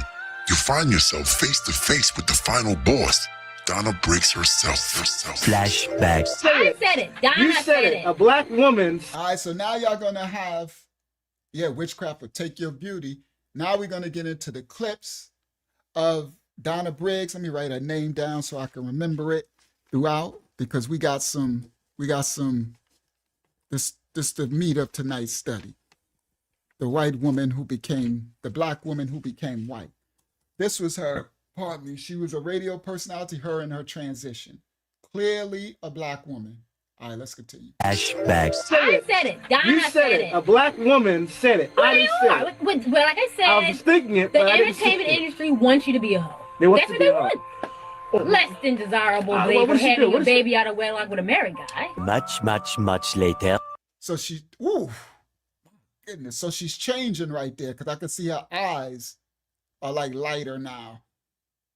you find yourself face to face with the final boss, Donna Briggs herself. Flashback. I said it. Donna said it. A black woman. All right, so now y'all gonna have, witchcraft will take your beauty. Now we're gonna get into the clips of Donna Briggs. Let me write her name down so I can remember it throughout, because we got some, this the meat of tonight's study. The white woman who became, the black woman who became white. This was her, pardon me, she was a radio personality, her and her transition. Clearly a black woman. All right, let's continue. Flashback. I said it. Donna said it. A black woman said it. I didn't say it. Well, like I said, I was thinking it, the but I didn't say entertainment it. industry wants you to be a hoe. They want That's you to what be they a want. Less than desirable, what baby, did she do? having What a did she- baby out of wedlock with a married guy. Much later. So she, goodness. So she's changing right there, because I can see her eyes are like lighter now.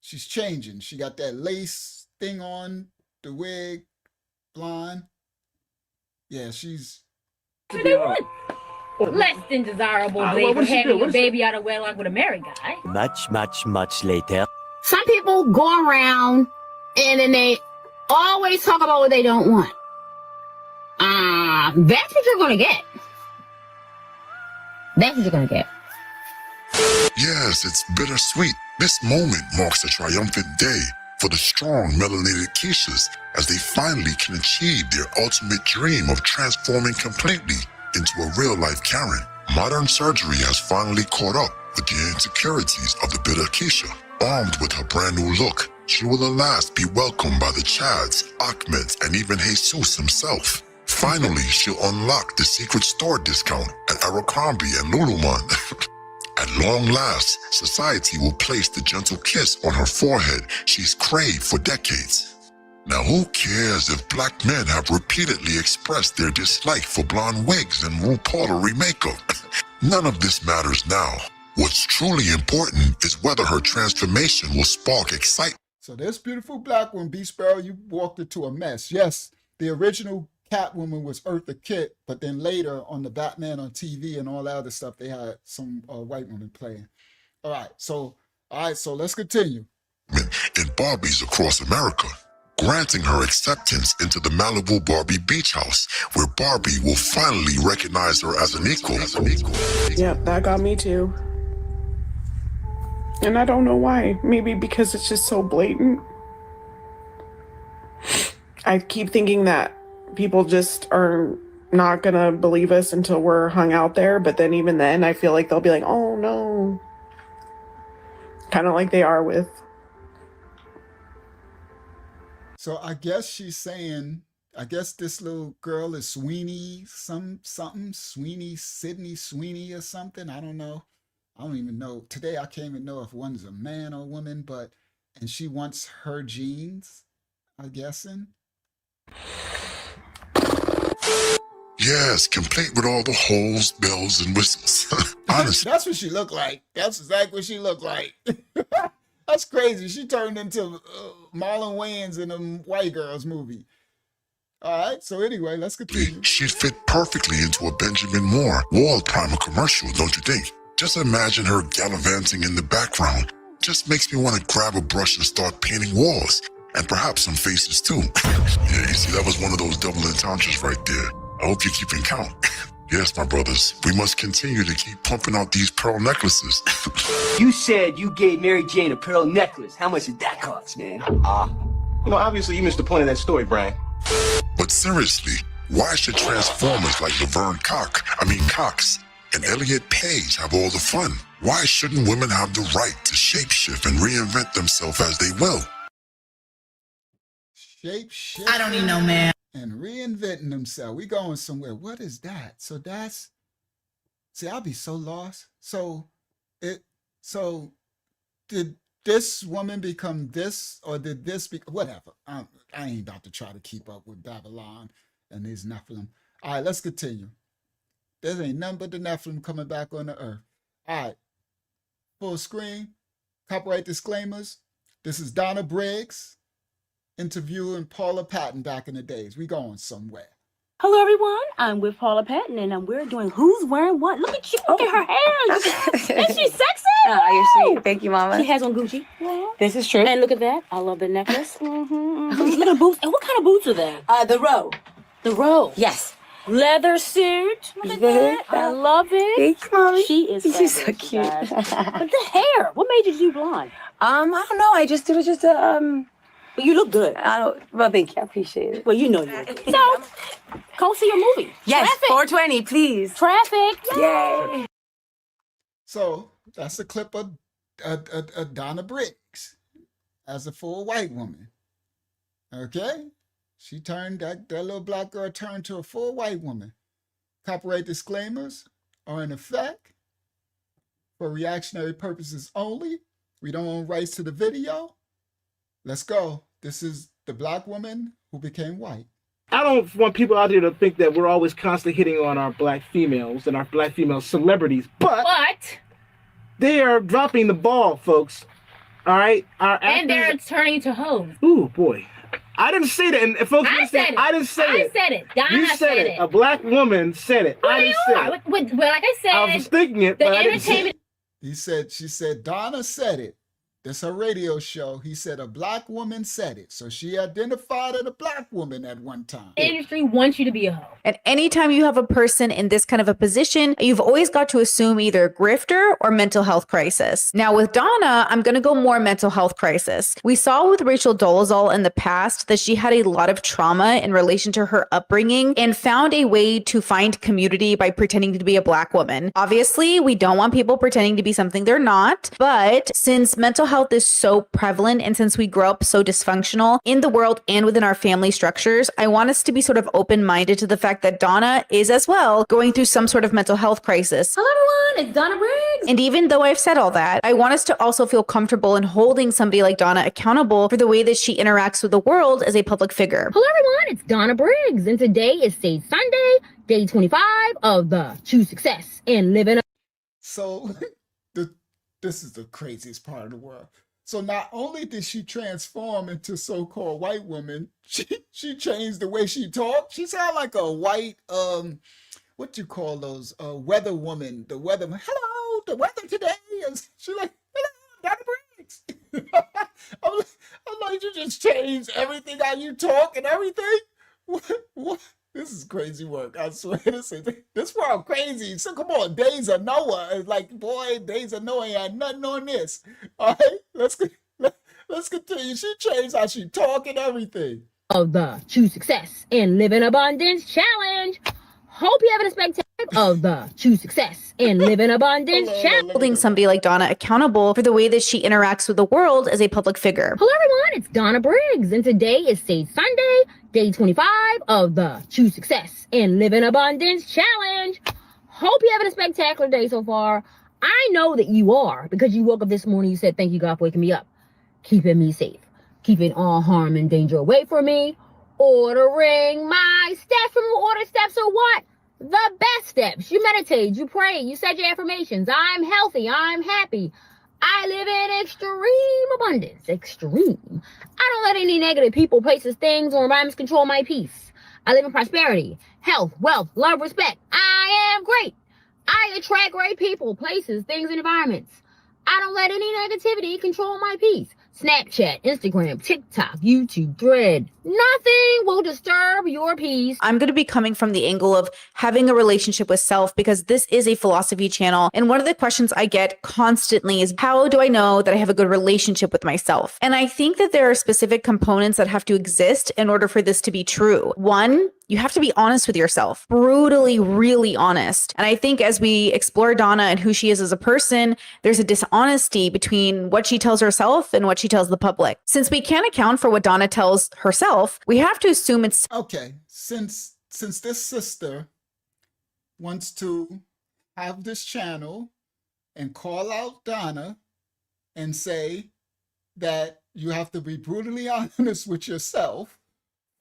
She's changing. She got that lace thing on, the wig, blonde. Yeah, she's... That's what they want. Less than desirable, baby, what did she do? having What a did she- baby out of wedlock with a married guy. Much later. Some people go around and then they always talk about what they don't want. That's what you're gonna get. That's what you're gonna get. Yes, it's bittersweet. This moment marks a triumphant day for the strong melanated Keishas as they finally can achieve their ultimate dream of transforming completely into a real-life Karen. Modern surgery has finally caught up with the insecurities of the bitter Keisha. Armed with her brand new look, she will at last be welcomed by the Chads, Ahmeds, and even Jesus himself. Finally, she'll unlock the secret store discount at Abercrombie and Lululemon. At long last, society will place the gentle kiss on her forehead she's craved for decades. Now who cares if black men have repeatedly expressed their dislike for blonde wigs and RuPaul makeup? None of this matters now. What's truly important is whether her transformation will spark excitement. So this beautiful black woman, B Sparrow, you walked into a mess. Yes, the original Catwoman was Eartha Kitt, but then later on the Batman on TV and all that other stuff, they had some white women playing. All right, so let's continue. in Barbies across America, granting her acceptance into the Malibu Barbie Beach House, where Barbie will finally recognize her as an equal. Yep, that got me too. And I don't know why. Maybe because it's just so blatant. I keep thinking that people just are not gonna believe us until we're hung out there, but then even then I feel like they'll be like, oh no. Kind of like they are with. So I guess she's saying, I guess this little girl is Sweeney, Sweeney, Sydney Sweeney or something. I don't know. I don't even know. Today I can't even know if one's a man or a woman, and she wants her genes, I'm guessing. Yes, complete with all the holes, bells, and whistles. Honestly. That's what she looked like. That's exactly what she looked like. That's crazy. She turned into Marlon Wayans in a White Girls movie. All right, so anyway, let's continue. She'd fit perfectly into a Benjamin Moore wall primer commercial, don't you think? Just imagine her gallivanting in the background. Just makes me want to grab a brush and start painting walls. And perhaps some faces too. Yeah, you see, that was one of those double entendres right there. I hope you're keeping count. Yes, my brothers, we must continue to keep pumping out these pearl necklaces. You said you gave Mary Jane a pearl necklace. How much did that cost, man? Obviously you missed the point of that story, Brian. But seriously, why should Transformers like Laverne Cox and Elliot Page have all the fun? Why shouldn't women have the right to shapeshift and reinvent themselves as they will? Shapeshift. I don't need no man. And reinventing themselves. We going somewhere. What is that? So that's, see, I'll be so lost. So did this woman become this, or did this be, whatever. I ain't about to try to keep up with Babylon and these Nephilim. All right, let's continue. There ain't nothing but the Nephilim coming back on the earth. All right, full screen, copyright disclaimers. This is Donna Briggs interviewing Paula Patton back in the days. We going somewhere. Hello, everyone. I'm with Paula Patton, and we're doing Who's Wearing What. Look at you. Look at her hair. Isn't she sexy? Oh, you're sweet. Thank you, Mama. She has on Gucci. This is true. And look at that. I love the necklace. Look at the boots. And what kind of boots are they? The row. The row. Yes. Leather suit. Look at that. I love it. Thanks, Mommy. She is She's so fabulous, cute. guys. But the hair. What made you do blonde? I don't know. It was just a Well, you look good. Well, thank you. I appreciate it. Well, you know you look good. So, go see your movie. Yes, Traffic. 420, please. Traffic. Yay. So that's a clip of Donna Briggs as a full white woman. Okay? She turned, that little black girl turned to a full white woman. Copyright disclaimers are in effect for reactionary purposes only. We don't own rights to the video. Let's go. This is the black woman who became white. I don't want people out there to think that we're always constantly hitting on our black females and our black female celebrities, but they are dropping the ball, folks. All right? And they're turning to hoes. Ooh, boy. I didn't say that. And folks, I said it. I didn't say it. I said it. Donna you said it. A black woman said it. I didn't say it. But like I said, I was thinking it, but I didn't say it. She said, Donna said it. That's her radio show. He said a black woman said it. So she identified as a black woman at one time. The industry wants you to be a hoe. And anytime you have a person in this kind of a position, you've always got to assume either grifter or mental health crisis. Now with Donna, I'm going to go more mental health crisis. We saw with Rachel Dolezal in the past that she had a lot of trauma in relation to her upbringing and found a way to find community by pretending to be a black woman. Obviously, we don't want people pretending to be something they're not, but since mental health is so prevalent and since we grow up so dysfunctional in the world and within our family structures, I want us to be sort of open-minded to the fact that Donna is as well going through some sort of mental health crisis. Hello, everyone. It's Donna Briggs. And even though I've said all that, I want us to also feel comfortable in holding somebody like Donna accountable for the way that she interacts with the world as a public figure. Hello, everyone. It's Donna Briggs. And today is Stage Sunday, day 25 of the Choose Success and Living. So this is the craziest part of the world. So not only did she transform into so-called white woman, she changed the way she talked. She sounded like a white, what you call those, weather woman, the weather, hello, the weather today. And she like, hello, Donna Briggs. just changed everything how you talk and everything? What? This is crazy work. I swear, this world crazy. So come on, Days of Noah is like, boy, Days of Noah ain't had nothing on this. All right, let's continue. She changed how she talk and everything. Of the Choose Success and Live in Abundance Challenge. Hope you have a spectacular of the Choose Success and Live in Abundance Challenge. Holding somebody like Donna accountable for the way that she interacts with the world as a public figure. Hello everyone, it's Donna Briggs, and today is Sage Sunday, day 25 of the Choose Success and Live in Abundance Challenge. Hope you're having a spectacular day so far. I know that you are, because you woke up this morning, you said, thank you God for waking me up, keeping me safe, keeping all harm and danger away from me, ordering my steps from order steps or what? The best steps. You meditate, you pray, you said your affirmations. I'm healthy, I'm happy. I live in extreme abundance. Extreme. I don't let any negative people, places, things, or environments control my peace. I live in prosperity, health, wealth, love, respect. I am great. I attract great people, places, things, and environments. I don't let any negativity control my peace. Snapchat, Instagram, TikTok, YouTube, Thread. Nothing will disturb your peace. I'm going to be coming from the angle of having a relationship with self, because this is a philosophy channel. And one of the questions I get constantly is, how do I know that I have a good relationship with myself? And I think that there are specific components that have to exist in order for this to be true. One, you have to be honest with yourself, brutally, really honest. And I think as we explore Donna and who she is as a person, there's a dishonesty between what she tells herself and what she tells the public. Since we can't account for what Donna tells herself, we have to assume it's okay. Since this sister wants to have this channel and call out Donna and say that you have to be brutally honest with yourself.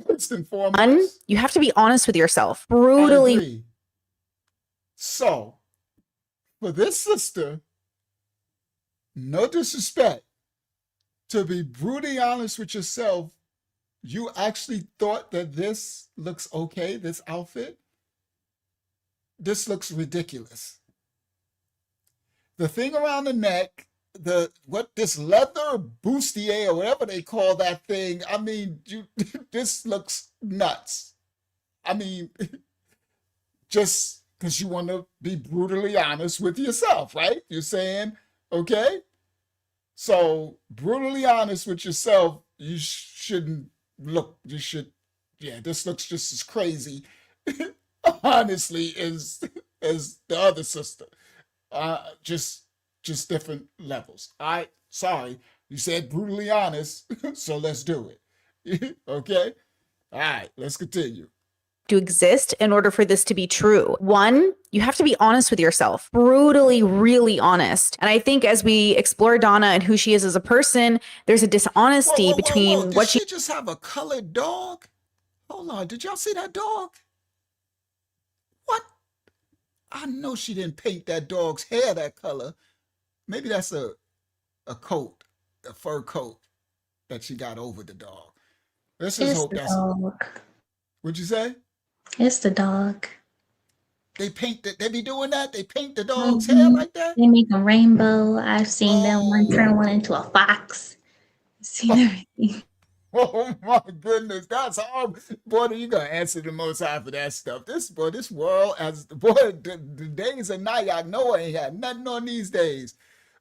First and foremost, you have to be honest with yourself. Brutally. I agree. So, for this sister, no disrespect, to be brutally honest with yourself, you actually thought that this looks okay, this outfit? This looks ridiculous. The thing around the neck, this leather bustier or whatever they call that thing, I mean, this looks nuts. I mean, just because you want to be brutally honest with yourself, right? You're saying, okay, so brutally honest with yourself, you shouldn't look, this looks just as crazy, honestly, as the other sister. Just different levels. Sorry, you said brutally honest, so let's do it. Okay? All right, let's continue. To exist in order for this to be true. One, you have to be honest with yourself, brutally, really honest. And I think as we explore Donna and who she is as a person, there's a dishonesty between Did what she just have a colored dog? Hold on, did y'all see that dog? What? I know she didn't paint that dog's hair that color. Maybe that's a coat, a fur coat that she got over the dog. Let's just hope that's dog. What'd you say? It's the dog. They be doing that? They paint the dog's hair like that? They make a rainbow. I've seen them one turn one into a fox. I've seen everything. Oh my goodness, that's hard. Boy, you gotta answer the Most High for that stuff. This world, the days and night, I know I ain't had nothing on these days.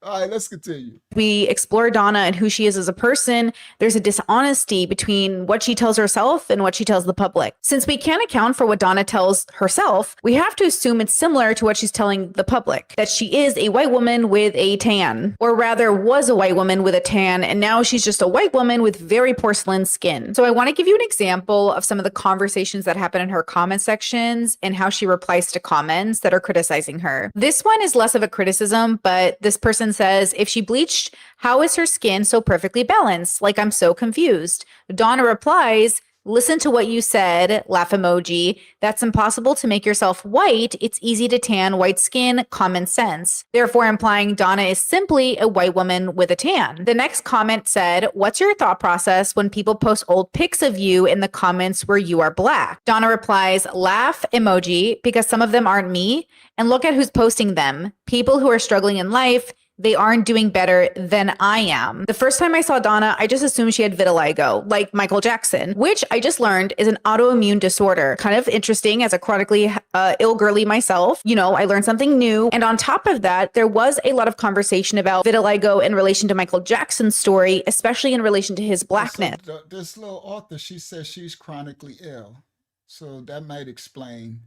All right, let's continue. We explore Donna and who she is as a person, there's a dishonesty between what she tells herself and what she tells the public. Since we can't account for what Donna tells herself, we have to assume it's similar to what she's telling the public, that she is a white woman with a tan, or rather was a white woman with a tan, and now she's just a white woman with very porcelain skin. So I want to give you an example of some of the conversations that happen in her comment sections and how she replies to comments that are criticizing her. This one is less of a criticism, but this person says, if she bleached, how is her skin so perfectly balanced? Like, I'm so confused. Donna replies, listen to what you said, laugh emoji. That's impossible to make yourself white. It's easy to tan white skin, common sense. Therefore implying Donna is simply a white woman with a tan. The next comment said, what's your thought process when people post old pics of you in the comments where you are black? Donna replies, laugh emoji, because some of them aren't me. And look at who's posting them. People who are struggling in life, they aren't doing better than I am. The first time I saw Donna, I just assumed she had vitiligo, like Michael Jackson, which I just learned is an autoimmune disorder. Kind of interesting as a chronically ill girly myself. You know, I learned something new. And on top of that, there was a lot of conversation about vitiligo in relation to Michael Jackson's story, especially in relation to his blackness. So this little author, she says she's chronically ill. So that might explain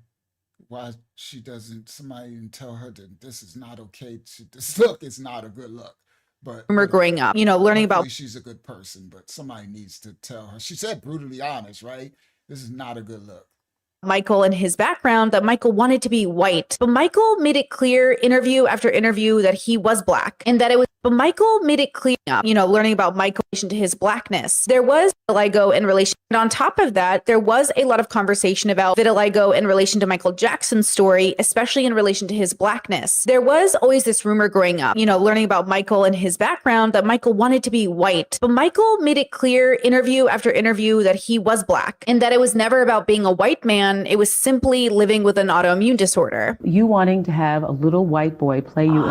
why she doesn't, somebody didn't tell her that this is not okay. This look is not a good look. But Rumor growing up, you know, learning about hopefully she's a good person, but somebody needs to tell her. She said brutally honest, right? This is not a good look. Michael and his background, that Michael wanted to be white. But Michael made it clear interview after interview that he was black and that it was, but Michael made it clear, you know, learning about Michael in relation to his blackness. There was vitiligo in relation, and on top of that, there was a lot of conversation about vitiligo in relation to Michael Jackson's story, especially in relation to his blackness. There was always this rumor growing up, you know, learning about Michael and his background, that Michael wanted to be white. But Michael made it clear interview after interview that he was black and that it was never about being a white man. It was simply living with an autoimmune disorder. You wanting to have a little white boy play you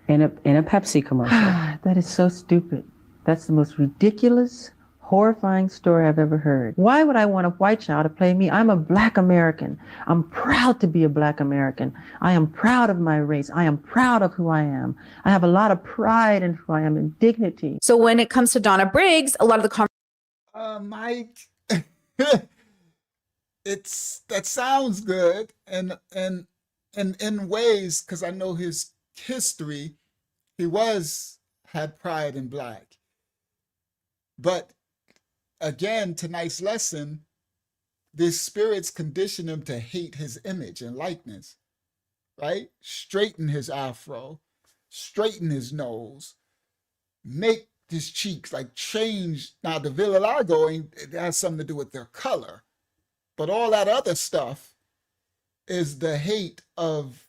in a Pepsi commercial. That is so stupid. That's the most ridiculous, horrifying story I've ever heard. Why would I want a white child to play me? I'm a black American. I'm proud to be a black American. I am proud of my race. I am proud of who I am. I have a lot of pride in who I am and dignity. So when it comes to Donna Briggs, a lot of the Mike, that sounds good, and in ways, because I know his history, he had pride in black. But again, tonight's lesson, the spirits condition him to hate his image and likeness, right? Straighten his afro, straighten his nose, make his cheeks, like change. Now the vitiligo, it has something to do with their color. But all that other stuff is the hate of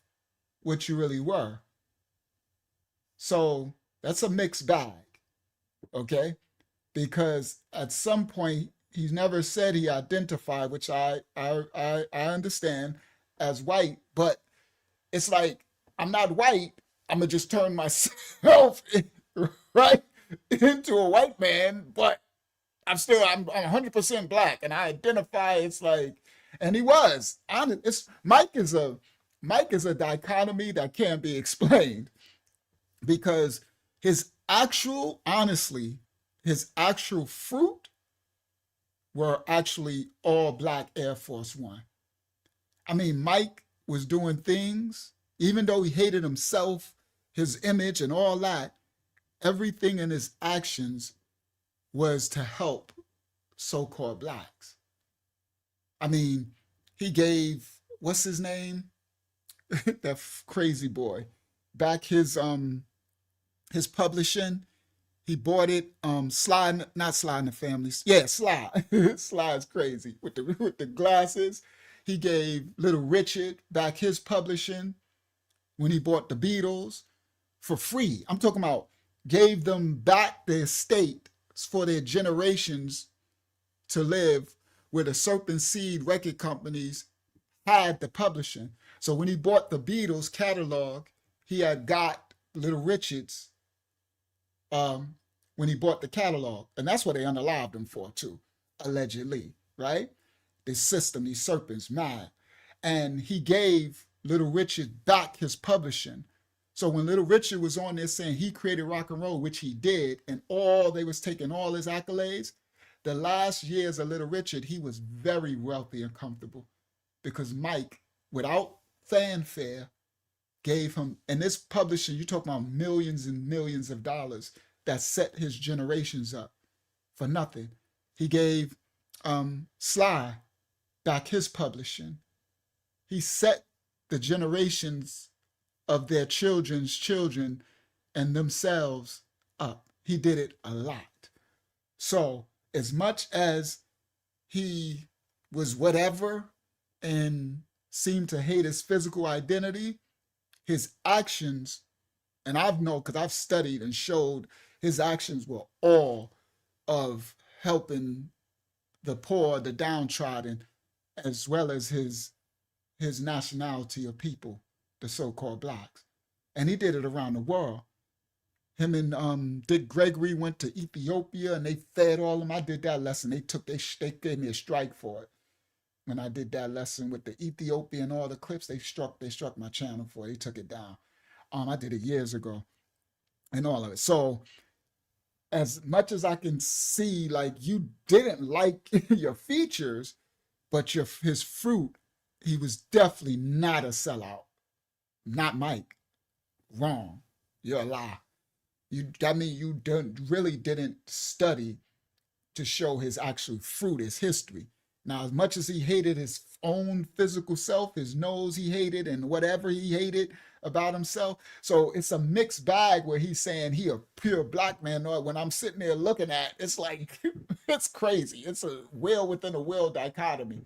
what you really were. So that's a mixed bag, okay? Because at some point, he's never said he identified, which I understand, as white. But it's like, I'm not white. I'm going to just turn myself right into a white man, but I'm 100% black, and I identify. It's like, and he was. Mike is a dichotomy that can't be explained, because his actual fruit were actually all black Air Force One. I mean, Mike was doing things, even though he hated himself, his image, and all that. Everything in his actions was to help so-called blacks. I mean, he gave, what's his name? That crazy boy. Back his publishing. He bought it, Sly, not Sly and the Family. Yeah, Sly. Sly is crazy with the glasses. He gave Little Richard back his publishing when he bought the Beatles for free. I'm talking about gave them back their estate for their generations to live, where the Serpent Seed record companies had the publishing. So when he bought the Beatles catalog, he had got Little Richard's when he bought the catalog. And that's what they unalived him for too, allegedly, right? This system, these serpents, mad. And he gave Little Richard back his publishing. So when Little Richard was on there saying he created rock and roll, which he did, and they was taking all his accolades, the last years of Little Richard, he was very wealthy and comfortable, because Mike, without fanfare, gave him, and this publishing, you're talking about millions and millions of dollars that set his generations up for nothing. He gave Sly back his publishing. He set the generations of their children's children and themselves up. He did it a lot. So as much as he was whatever and seemed to hate his physical identity, his actions, and I've known, because I've studied and showed, his actions were all of helping the poor, the downtrodden, as well as his nationality of people, the so-called blacks. And he did it around the world. Him and Dick Gregory went to Ethiopia and they fed all of them. I did that lesson. They gave me a strike for it. When I did that lesson with the Ethiopia and all the clips, they struck my channel for it. They took it down. I did it years ago and all of it. So as much as I can see, like, you didn't like your features, but his fruit, he was definitely not a sellout. Not Mike. Wrong. You're a lie. You really didn't study to show his actual fruit, his history. Now, as much as he hated his own physical self, his nose he hated, and whatever he hated about himself. So it's a mixed bag where he's saying he a pure black man. Or when I'm sitting there looking at, it's like, it's crazy. It's a will within a will dichotomy.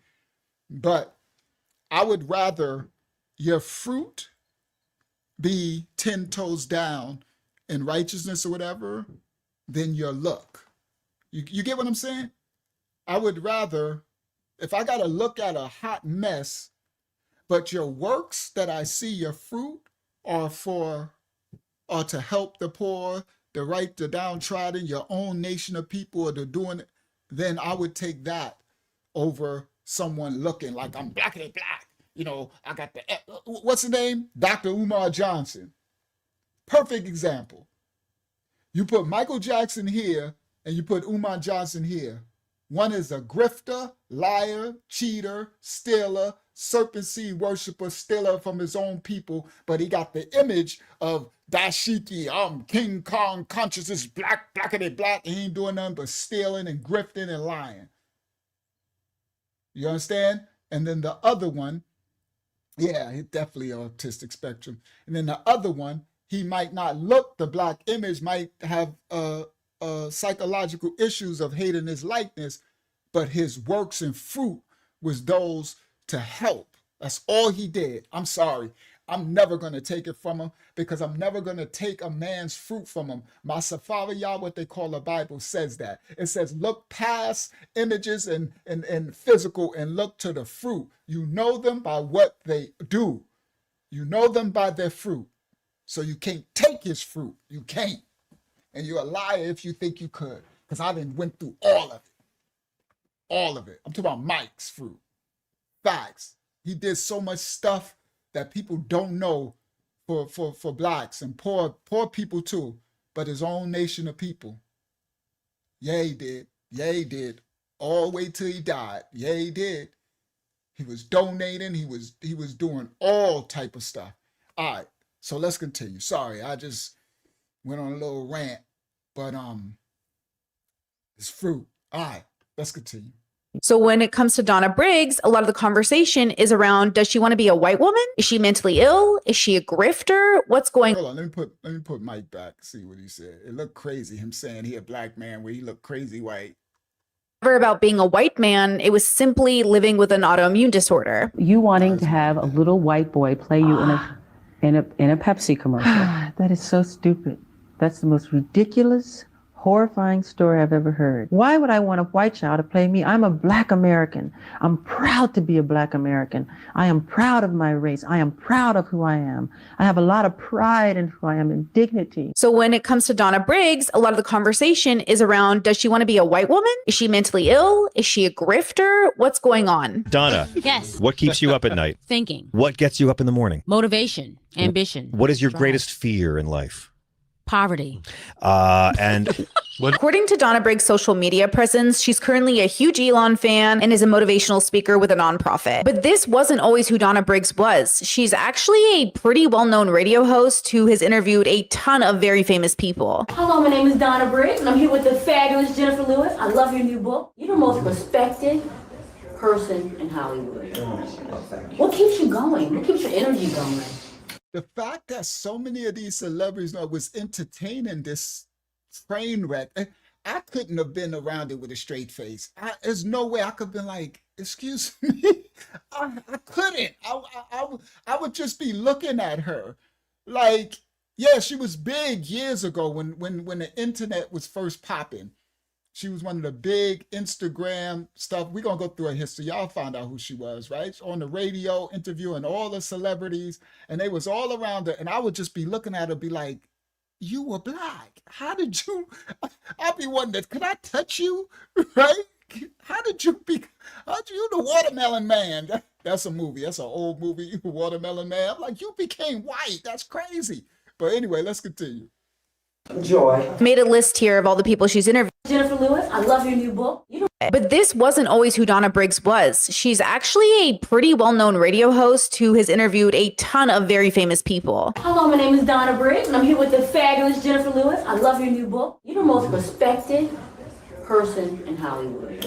But I would rather your fruit be 10 toes down in righteousness or whatever than your look. You get what I'm saying? I would rather, if I got to look at a hot mess, but your works that I see, your fruit, are to help the poor, the downtrodden, your own nation of people, or they're doing it, then I would take that over someone looking like I'm blackity black. You know, I got the, what's the name? Dr. Umar Johnson. Perfect example. You put Michael Jackson here and you put Umar Johnson here. One is a grifter, liar, cheater, stealer, serpent seed worshiper, stealer from his own people, but he got the image of dashiki, King Kong consciousness, blackity black, and he ain't doing nothing but stealing and grifting and lying. You understand? And then the other one, yeah, he definitely autistic spectrum. And then the other one, he might not look the black image, might have psychological issues of hating his likeness, but his works and fruit was those to help. That's all he did. I'm sorry. I'm never going to take it from him because I'm never going to take a man's fruit from him. My Safari, y'all, what they call the Bible says that. It says, look past images and physical and look to the fruit. You know them by what they do. You know them by their fruit. So you can't take his fruit. You can't. And you're a liar if you think you could, because I done went through all of it. All of it. I'm talking about Mike's fruit. Facts. He did so much stuff that people don't know for blacks and poor people too, but his own nation of people. Yeah, he did. Yeah, he did. All the way till he died. Yeah, he did. He was donating. He was doing all type of stuff. All right. So let's continue. Sorry, I just went on a little rant, but it's fruit. All right, let's continue. So when it comes to Donna Briggs, a lot of the conversation is around, does she want to be a white woman? Is she mentally ill? Is she a grifter? What's going on? Hold on, let me put Mike back, see what he said. It looked crazy, him saying he a black man where he looked crazy white. About being a white man, it was simply living with an autoimmune disorder. You wanting to have a little white boy play you in a Pepsi commercial. That is so stupid. That's the most ridiculous, horrifying story I've ever heard. Why would I want a white child to play me? I'm a black American. I'm proud to be a black American. I am proud of my race. I am proud of who I am. I have a lot of pride in who I am and dignity. So when it comes to Donna Briggs, a lot of the conversation is around, does she want to be a white woman? Is she mentally ill? Is she a grifter? What's going on? Donna. Yes. What keeps you up at night? Thinking. What gets you up in the morning? Motivation. Ambition. What is your drive. greatest fear in life? Poverty. And according to Donna Briggs' social media presence, she's currently a huge Elon fan and is a motivational speaker with a nonprofit. But this wasn't always who Donna Briggs was. She's actually a pretty well-known radio host who has interviewed a ton of very famous people. Hello, my name is Donna Briggs, and I'm here with the fabulous Jennifer Lewis. I love your new book. You're the most respected person in Hollywood. What keeps you going? What keeps your energy going? The fact that so many of these celebrities was entertaining this train wreck, I couldn't have been around it with a straight face. There's no way I could have been like, excuse me. I couldn't. I would just be looking at her. Like, yeah, she was big years ago when the internet was first popping. She was one of the big Instagram stuff. We're going to go through her history. Y'all found out who she was, right? On the radio, interviewing all the celebrities, and they was all around her. And I would just be looking at her, be like, you were black. How did you? I'll be wondering, could I touch you? Right? How did you the Watermelon Man? That's a movie. That's an old movie, Watermelon Man. I'm like, you became white. That's crazy. But anyway, let's continue. Joy. Made a list here of all the people she's interviewed. Jennifer Lewis, I love your new book. But this wasn't always who Donna Briggs was. She's actually a pretty well-known radio host who has interviewed a ton of very famous people. Hello, my name is Donna Briggs, and I'm here with the fabulous Jennifer Lewis. I love your new book. You're the most respected person in Hollywood.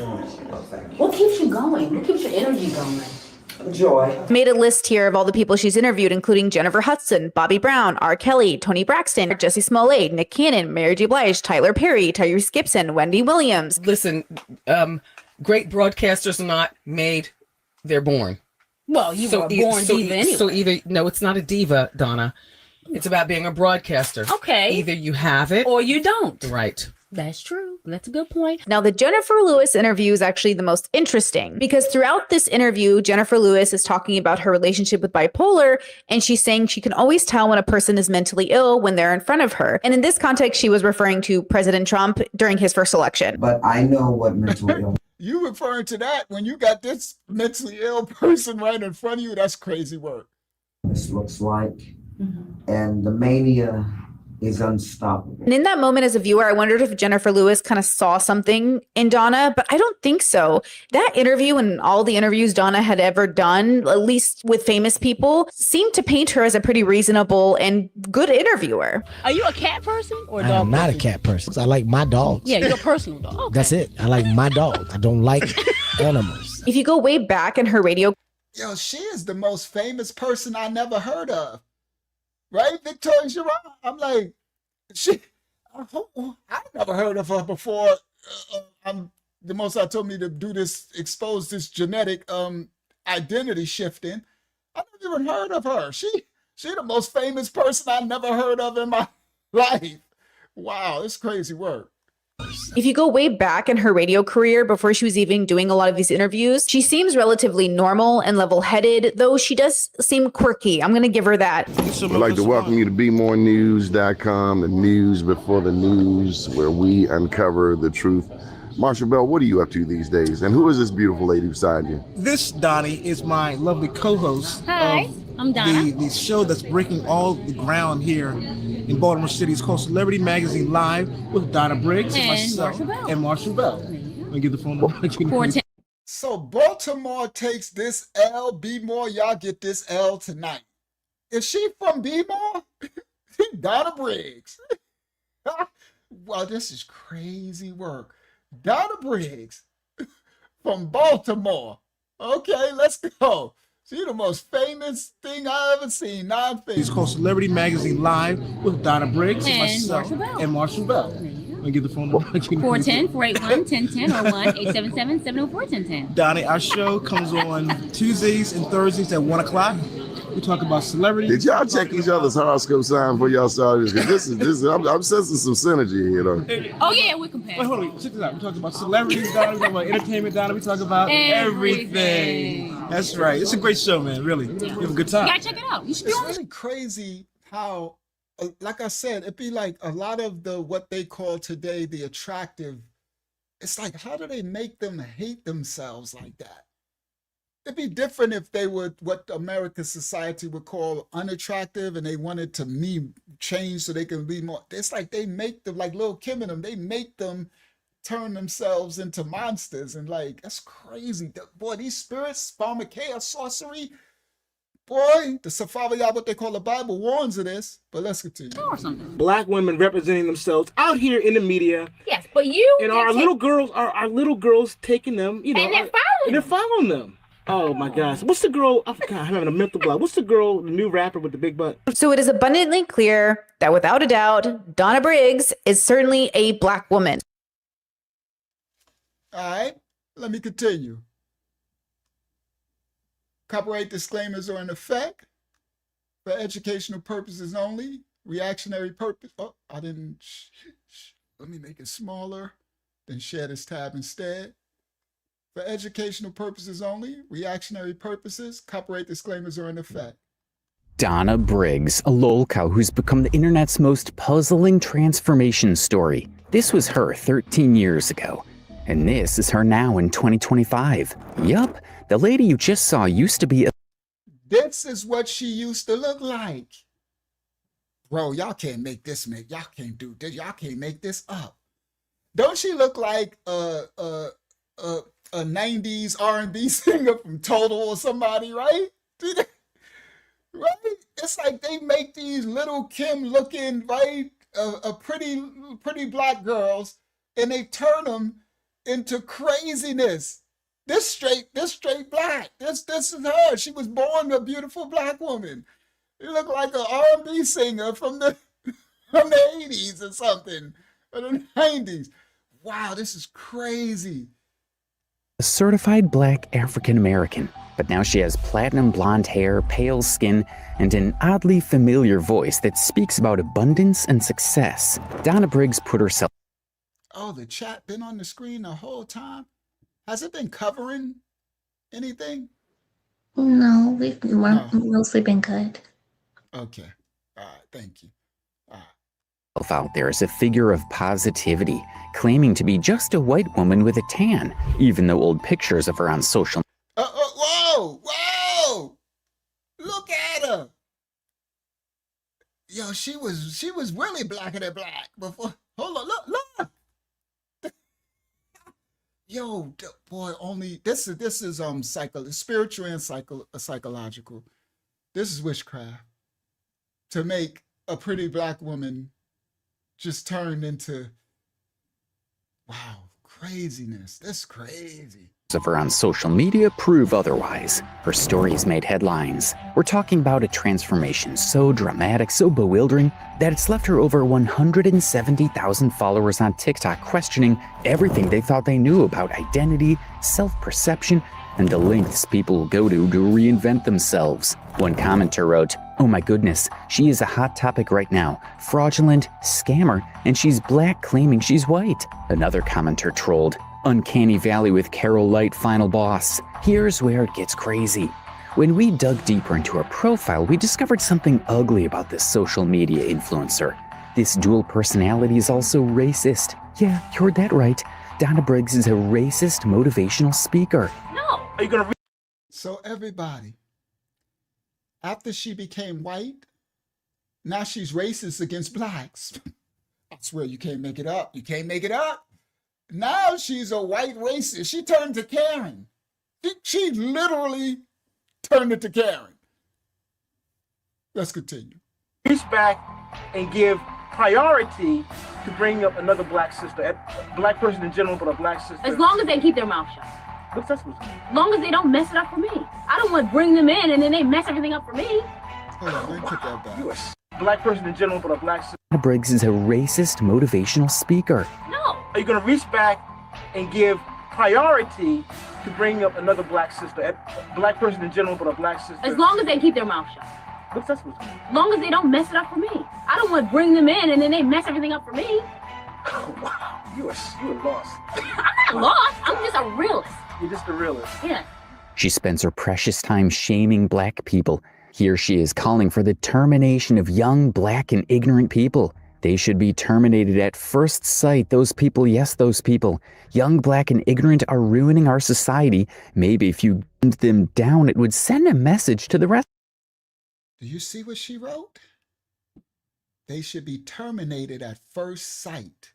What keeps you going? What keeps your energy going? Joy. Made a list here of all the people she's interviewed, including Jennifer Hudson, Bobby Brown, R. Kelly, Toni Braxton, Jussie Smollett, Nick Cannon, Mary J. Blige, Tyler Perry, Tyrese Gibson, Wendy Williams. Listen, great broadcasters are not made, they're born. Well, you were a born diva anyway. So either, no, it's not a diva, Donna. It's about being a broadcaster. Okay. Either you have it or you don't. Right. That's true. That's a good point. Now, the Jennifer Lewis interview is actually the most interesting because throughout this interview, Jennifer Lewis is talking about her relationship with bipolar, and she's saying she can always tell when a person is mentally ill when they're in front of her. And in this context, she was referring to President Trump during his first election. But I know what mental illness. You referring to that when you got this mentally ill person right in front of you? That's crazy work. This looks like, and the mania is unstoppable. And in that moment as a viewer, I wondered if Jennifer Lewis kind of saw something in Donna, but I don't think so. That interview and all the interviews Donna had ever done, at least with famous people, seemed to paint her as a pretty reasonable and good interviewer. Are you a cat person or a I dog am not person? a cat person. I like my dogs. Yeah, you're a personal dog. Okay. That's it. I like my dogs. I don't like animals. If you go way back in her radio... Yo, she is the most famous person I never heard of. Right, Victoria Giron? I'm like, I never heard of her before. The most I told me to do this, expose this genetic identity shifting. I never even heard of her. She the most famous person I never heard of in my life. Wow, it's crazy work. If you go way back in her radio career before she was even doing a lot of these interviews, she seems relatively normal and level-headed, though she does seem quirky. I'm going to give her that. I'd like to welcome you to BeMoreNews.com, the news before the news, where we uncover the truth. Marshall Bell, what are you up to these days? And who is this beautiful lady beside you? This, Donnie, is my lovely co-host. Hi, I'm Donna. The show that's breaking all the ground here in Baltimore City. It's called Celebrity Magazine Live with Donna Briggs And myself, Marshall Bell. and Marshall Bell. Let me give the phone number. 410. So Baltimore takes this L. B-more, y'all get this L tonight. Is she from B-more? Donna Briggs. Wow, this is crazy work. Donna Briggs from Baltimore. Okay, let's go. She's the most famous thing I ever seen, non-famous. It's called Celebrity Magazine Live with Donna Briggs And myself, Marshall Bell. and Marshall Bell. Let me give the phone number. 410-481-1010 or 1-877-704-1010. Donnie, our show comes on Tuesdays and Thursdays at 1 o'clock. We talk about celebrities. Did y'all check each other's horoscope sign before y'all started this? I'm sensing some synergy, you know. Oh, yeah, we compare. Wait, hold on. Check this out. We talk about celebrities, Donna. We talk about entertainment, Donna. We talk about everything. That's right. It's a great show, man. Really. You have a good time. You gotta check it out. You should be It's on really crazy how, like I said, it'd be like a lot of what they call today the attractive. It's like, how do they make them hate themselves like that? It'd be different if they were what American society would call unattractive and they wanted to change so they can be more. It's like they make them, like Lil' Kim and them, they make them turn themselves into monsters. And like, that's crazy. Boy, these spirits, pharmakeia, sorcery, boy, the Safaviah, what they call the Bible, warns of this. But let's continue. or something. Black women representing themselves out here in the media. Yes, but you... And our little girls taking them, you know. And they're they're following them. Oh my gosh. What's the girl? I forgot. I'm having a mental block. What's the girl, the new rapper with the big butt? So it is abundantly clear that without a doubt, Donna Briggs is certainly a Black woman. All right, let me continue. Copyright disclaimers are in effect for educational purposes only. Reactionary purpose. Oh, I didn't. Let me make it smaller. Then share this tab instead. For educational purposes only, reactionary purposes, copyright disclaimers are in effect. Donna Briggs, a lol cow who's become the internet's most puzzling transformation story. This was her 13 years ago, and this is her now in 2025. Yup, the lady you just saw used to be a This is what she used to look like. Bro, y'all can't make this, man. Y'all can't do this. Y'all can't make this up. Don't she look like a 90s R&B singer from Total or somebody, right? Right? It's like they make these little Kim looking, right, pretty black girls, and they turn them into craziness. This straight black. This is her. She was born a beautiful black woman. You look like an R&B singer from the 80s or something, or the 90s. Wow, this is crazy. certified black African American, but now she has platinum blonde hair, pale skin, and an oddly familiar voice that speaks about abundance and success. Donna Briggs put herself. Oh, the chat been on the screen the whole time? Has it been covering anything? No, we've mostly been good. Okay. All right, thank you. Out there as a figure of positivity, claiming to be just a white woman with a tan, even though old pictures of her on social. Whoa! Look at her. Yo, she was really blacker than black before. Hold on, look. Yo, boy, only this is spiritual and psychological. This is witchcraft. To make a pretty black woman just turned into, wow, craziness. That's crazy. Of her on social media prove otherwise. Her stories made headlines. We're talking about a transformation so dramatic, so bewildering, that it's left her over 170,000 followers on TikTok questioning everything they thought they knew about identity, self-perception, and the lengths people will go to reinvent themselves. One commenter wrote, "Oh my goodness, she is a hot topic right now. Fraudulent, scammer, and she's black claiming she's white." Another commenter trolled, "Uncanny Valley with Carol Light final boss." Here's where it gets crazy. When we dug deeper into her profile, we discovered something ugly about this social media influencer. This dual personality is also racist. Yeah, you heard that right. Donna Briggs is a racist motivational speaker. No. Are you gonna read? So everybody, after she became white, now she's racist against blacks. I swear you can't make it up. You can't make it up. Now she's a white racist. She turned to Karen. She literally turned it to Karen. Let's continue. Reach back and give priority to bring up another black sister, a black person in general, but a black sister. As long as they keep their mouth shut. What's that supposed to As long as they don't mess it up for me. I don't want to bring them in and then they mess everything up for me. Hold on, let me put that back. You a black person in general, but a black sister. Donna Briggs is a racist motivational speaker. No. Are you going to reach back and give priority to bring up another black sister, a black person in general, but a black sister? As long as they keep their mouth shut. What's that supposed to As long as they don't mess it up for me. I don't want to bring them in and then they mess everything up for me. Oh, wow. You are lost. I'm not lost. I'm just a realist. You're just a realist. Yeah. She spends her precious time shaming black people. Here she is calling for the termination of young, black, and ignorant people. They should be terminated at first sight. Those people, yes, those people. Young, black, and ignorant are ruining our society. Maybe if you gunned them down, it would send a message to the rest. Do you see what she wrote? They should be terminated at first sight.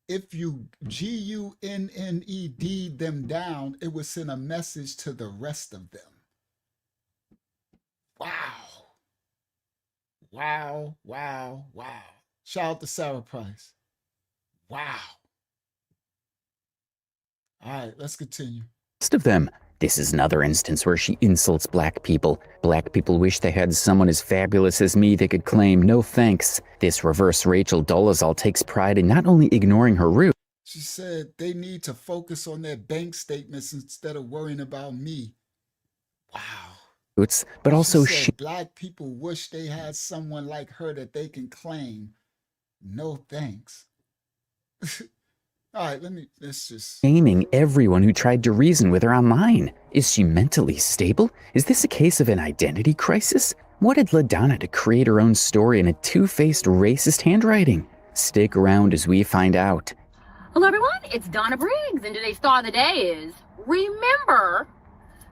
If you GUNNED them down, it would send a message to the rest of them. Wow. Shout out to Sarah Price. Wow. All right, let's continue. Of them. This is another instance where she insults black people. Black people wish they had someone as fabulous as me they could claim. No thanks. This reverse Rachel Dolezal takes pride in not only ignoring her roots. She said they need to focus on their bank statements instead of worrying about me. Wow. But also she said black people wish they had someone like her that they can claim. No thanks. All right, let's just... shaming everyone who tried to reason with her online. Is she mentally stable? Is this a case of an identity crisis? What had led Donna to create her own story in a two-faced racist handwriting? Stick around as we find out. Hello, everyone. It's Donna Briggs, and today's star of the day is remember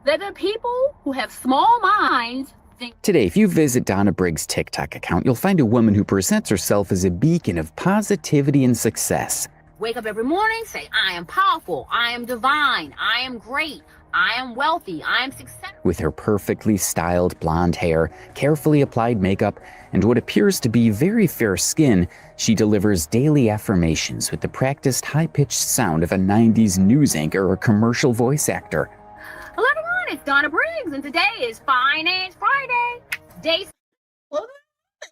that the people who have small minds think. Today, if you visit Donna Briggs' TikTok account, you'll find a woman who presents herself as a beacon of positivity and success. Wake up every morning, say, I am powerful, I am divine, I am great, I am wealthy, I am successful. With her perfectly styled blonde hair, carefully applied makeup, and what appears to be very fair skin, she delivers daily affirmations with the practiced high-pitched sound of a 90s news anchor or commercial voice actor. Hello, everyone. It's Donna Briggs, and today is Finance Friday. Day. Well,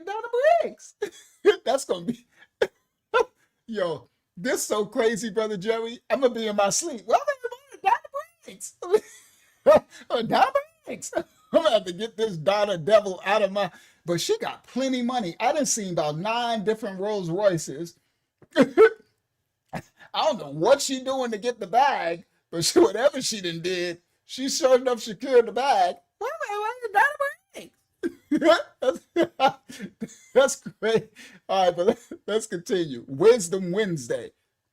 Donna Briggs. That's going to be... Yo, this so crazy, Brother Joey. I'm going to be in my sleep. Well, Donna Briggs. Donna Briggs. I'm going to have to get this Donna devil out of my... But she got plenty money. I done seen about 9 different Rolls Royces. I don't know what she doing to get the bag, but whatever she done did, she sure enough secured the bag. That's great. All right, but let's continue. Wisdom Wednesday.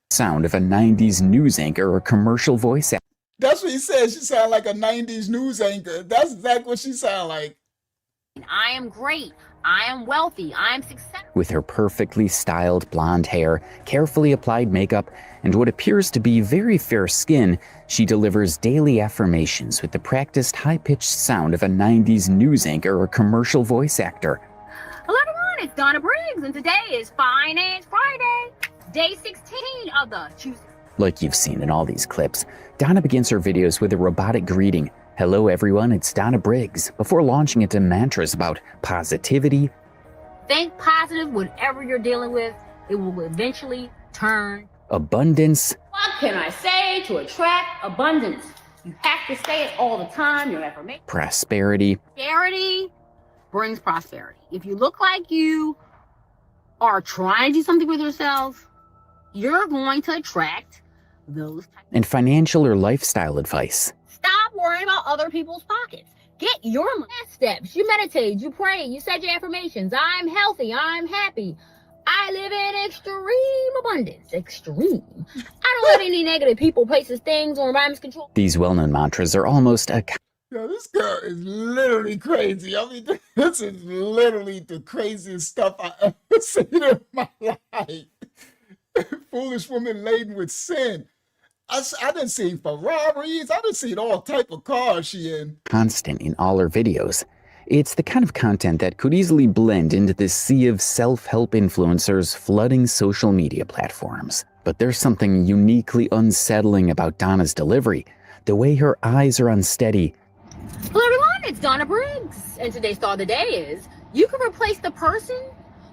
Sound of a 90s news anchor or commercial voice actor. That's what he said. She sound like a 90s news anchor. That's exactly what she sound like. I am great. I am wealthy. I am successful. With her perfectly styled blonde hair, carefully applied makeup, and what appears to be very fair skin, she delivers daily affirmations with the practiced high-pitched sound of a 90s news anchor or commercial voice actor. Hello, everyone. It's Donna Briggs, and today is Finance Friday, day 16 of the Choose. Like you've seen in all these clips, Donna begins her videos with a robotic greeting. Hello everyone, it's Donna Briggs, before launching into mantras about positivity. Think positive whatever you're dealing with. It will eventually turn. Abundance. What can I say to attract abundance? You have to say it all the time. Your affirmation. Prosperity. Prosperity brings prosperity. If you look like you are trying to do something with yourself, you're going to attract those types. And financial or lifestyle advice. Stop worrying about other people's pockets. Get your last steps. You meditate, you pray, you said your affirmations. I'm healthy, I'm happy. I live in extreme abundance. Extreme. I don't let any negative people, places, things, or environments control. These well-known mantras are almost a... Yo, this girl is literally crazy. I mean, this is literally the craziest stuff I ever seen in my life. Foolish woman laden with sin. I done seen Ferraris. I done seen all type of cars she in. constant in all her videos. It's the kind of content that could easily blend into the sea of self-help influencers flooding social media platforms. But there's something uniquely unsettling about Donna's delivery. The way her eyes are unsteady. Hello, everyone. It's Donna Briggs. And today's star of the day is you can replace the person,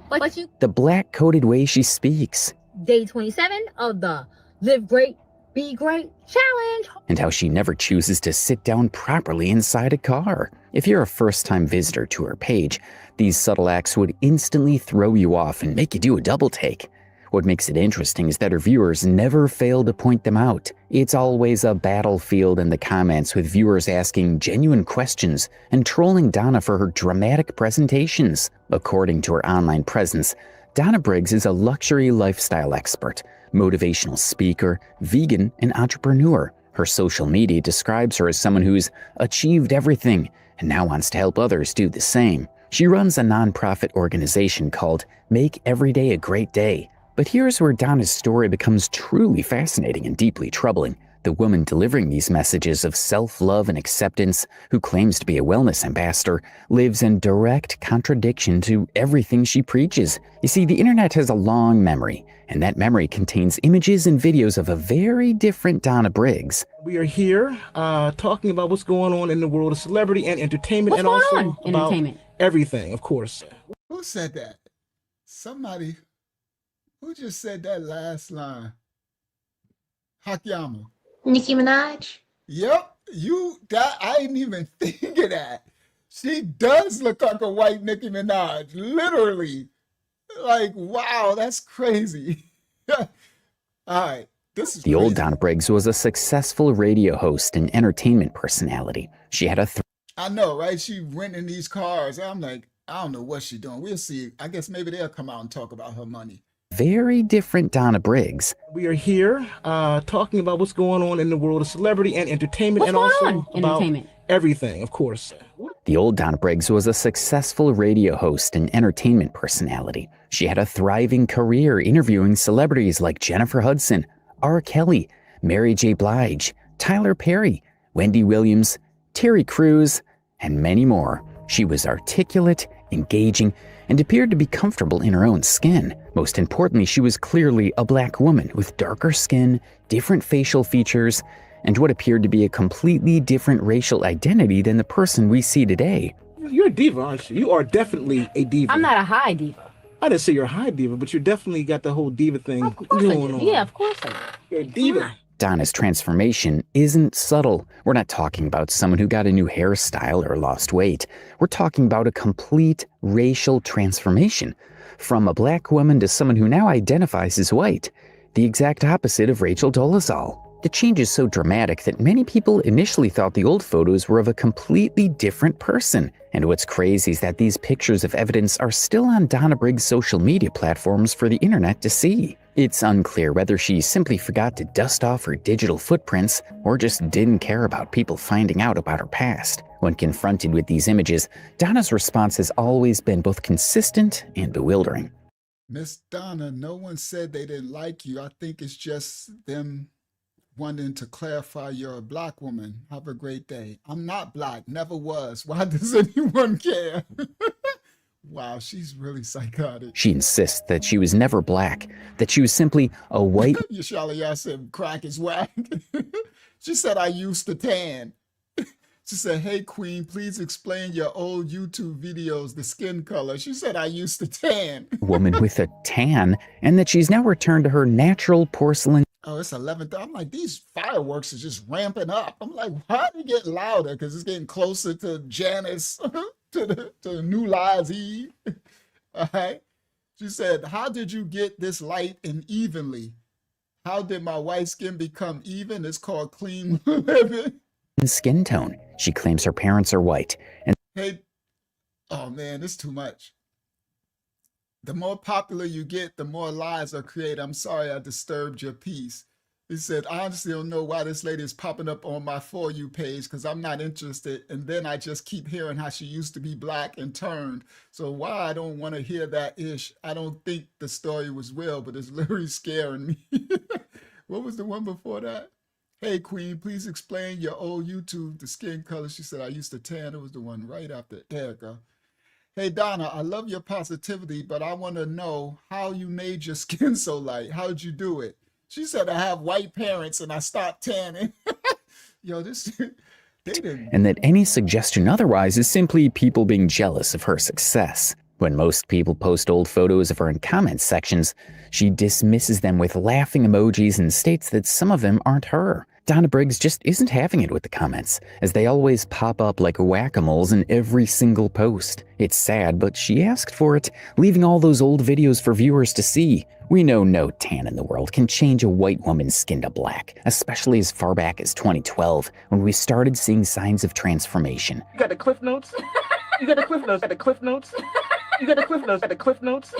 but you... The black-coded way she speaks. Day 27 of the Live Great, Be Great Challenge. And how she never chooses to sit down properly inside a car. If you're a first-time visitor to her page, these subtle acts would instantly throw you off and make you do a double take. What makes it interesting is that her viewers never fail to point them out. It's always a battlefield in the comments with viewers asking genuine questions and trolling Donna for her dramatic presentations. According to her online presence, Donna Briggs is a luxury lifestyle expert, motivational speaker, vegan, and entrepreneur. Her social media describes her as someone who's achieved everything and now wants to help others do the same. She runs a nonprofit organization called Make Every Day a Great Day. But here's where Donna's story becomes truly fascinating and deeply troubling. The woman delivering these messages of self-love and acceptance, who claims to be a wellness ambassador, lives in direct contradiction to everything she preaches. You see, the internet has a long memory, and that memory contains images and videos of a very different Donna Briggs. We are here talking about what's going on in the world of celebrity and entertainment, What's and going also on in about entertainment? everything, of course. Who said that? Somebody. Who just said that last line? Hakyama. Nicki Minaj. Yep, I didn't even think of that. She does look like a white Nicki Minaj, literally. Like, wow, that's crazy. All right, this is The old Donna Briggs was a successful radio host and entertainment personality. She had a I know, right? She renting these cars. I'm like, I don't know what she's doing. We'll see. I guess maybe they'll come out and talk about her money. Very different Donna Briggs. We are here talking about what's going on in the world of celebrity and entertainment, and also about everything, of course. The old Donna Briggs was a successful radio host and entertainment personality. She had a thriving career interviewing celebrities like Jennifer Hudson, R. Kelly, Mary J. Blige, Tyler Perry, Wendy Williams, Terry Crews, and many more. She was articulate, engaging, and appeared to be comfortable in her own skin. Most importantly, she was clearly a black woman with darker skin, different facial features, and what appeared to be a completely different racial identity than the person we see today. You're a diva, aren't you? You are definitely a diva. I'm not a high diva. I didn't say you're a high diva, but you definitely got the whole diva thing going on. Yeah, of course I do. You're a diva. Donna's transformation isn't subtle. We're not talking about someone who got a new hairstyle or lost weight. We're talking about a complete racial transformation. From a black woman to someone who now identifies as white. The exact opposite of Rachel Dolezal. The change is so dramatic that many people initially thought the old photos were of a completely different person. And what's crazy is that these pictures of evidence are still on Donna Briggs' social media platforms for the internet to see. It's unclear whether she simply forgot to dust off her digital footprints or just didn't care about people finding out about her past. When confronted with these images, Donna's response has always been both consistent and bewildering. Miss Donna, no one said they didn't like you. I think it's just them wanting to clarify you're a black woman. Have a great day. I'm not black, never was. Why does anyone care? Wow, she's really psychotic. She insists that she was never black, that she was simply a white... Yashala said crack is whack. She said, I used to tan. She said, hey, queen, please explain your old YouTube videos, the skin color. She said, I used to tan. woman with a tan, and that she's now returned to her natural porcelain... Oh, it's 11th. I'm like, these fireworks are just ramping up. I'm like, why are they getting louder? Because it's getting closer to Janice, to the New Lies Eve. All right. She said, how did you get this light and evenly? How did my white skin become even? It's called clean living. Skin tone. She claims her parents are white. And hey, oh man, it's too much. The more popular you get, the more lies are created. I'm sorry I disturbed your peace. He said, I honestly don't know why this lady is popping up on my For You page because I'm not interested. And then I just keep hearing how she used to be black and turned. So why I don't want to hear that ish. I don't think the story was real, but it's literally scaring me. What was the one before that? Hey, queen, please explain your old YouTube, the skin color. She said, I used to tan. It was the one right after Erica. Hey, Donna, I love your positivity, but I want to know how you made your skin so light. How'd you do it? She said, I have white parents and I stopped tanning. Yo, this, they didn't. And that any suggestion otherwise is simply people being jealous of her success. When most people post old photos of her in comment sections, she dismisses them with laughing emojis and states that some of them aren't her. Donna Briggs just isn't having it with the comments, as they always pop up like whack-a-moles in every single post. It's sad, but she asked for it, leaving all those old videos for viewers to see. We know no tan in the world can change a white woman's skin to black, especially as far back as 2012, when we started seeing signs of transformation. You got the cliff notes? You got the cliff notes? Got the cliff notes? You got the cliff notes? Got the cliff notes?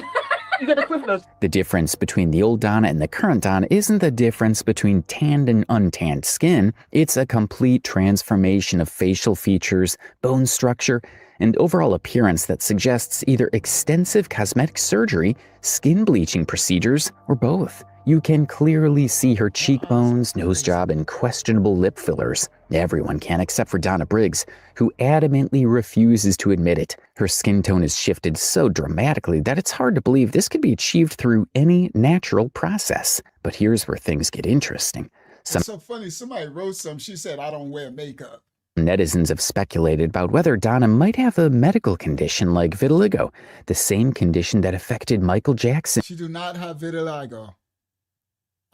You got the cliff notes? The difference between the old Donna and the current Donna isn't the difference between tanned and untanned skin. It's a complete transformation of facial features, bone structure, and overall appearance that suggests either extensive cosmetic surgery, skin bleaching procedures, or both. You can clearly see her cheekbones, nose job, and questionable lip fillers. Everyone can except for Donna Briggs, who adamantly refuses to admit it. Her skin tone has shifted so dramatically that it's hard to believe this could be achieved through any natural process. But here's where things get interesting. It's so funny. Somebody wrote some. She said, I don't wear makeup. Netizens have speculated about whether Donna might have a medical condition like vitiligo, the same condition that affected Michael Jackson. She do not have vitiligo.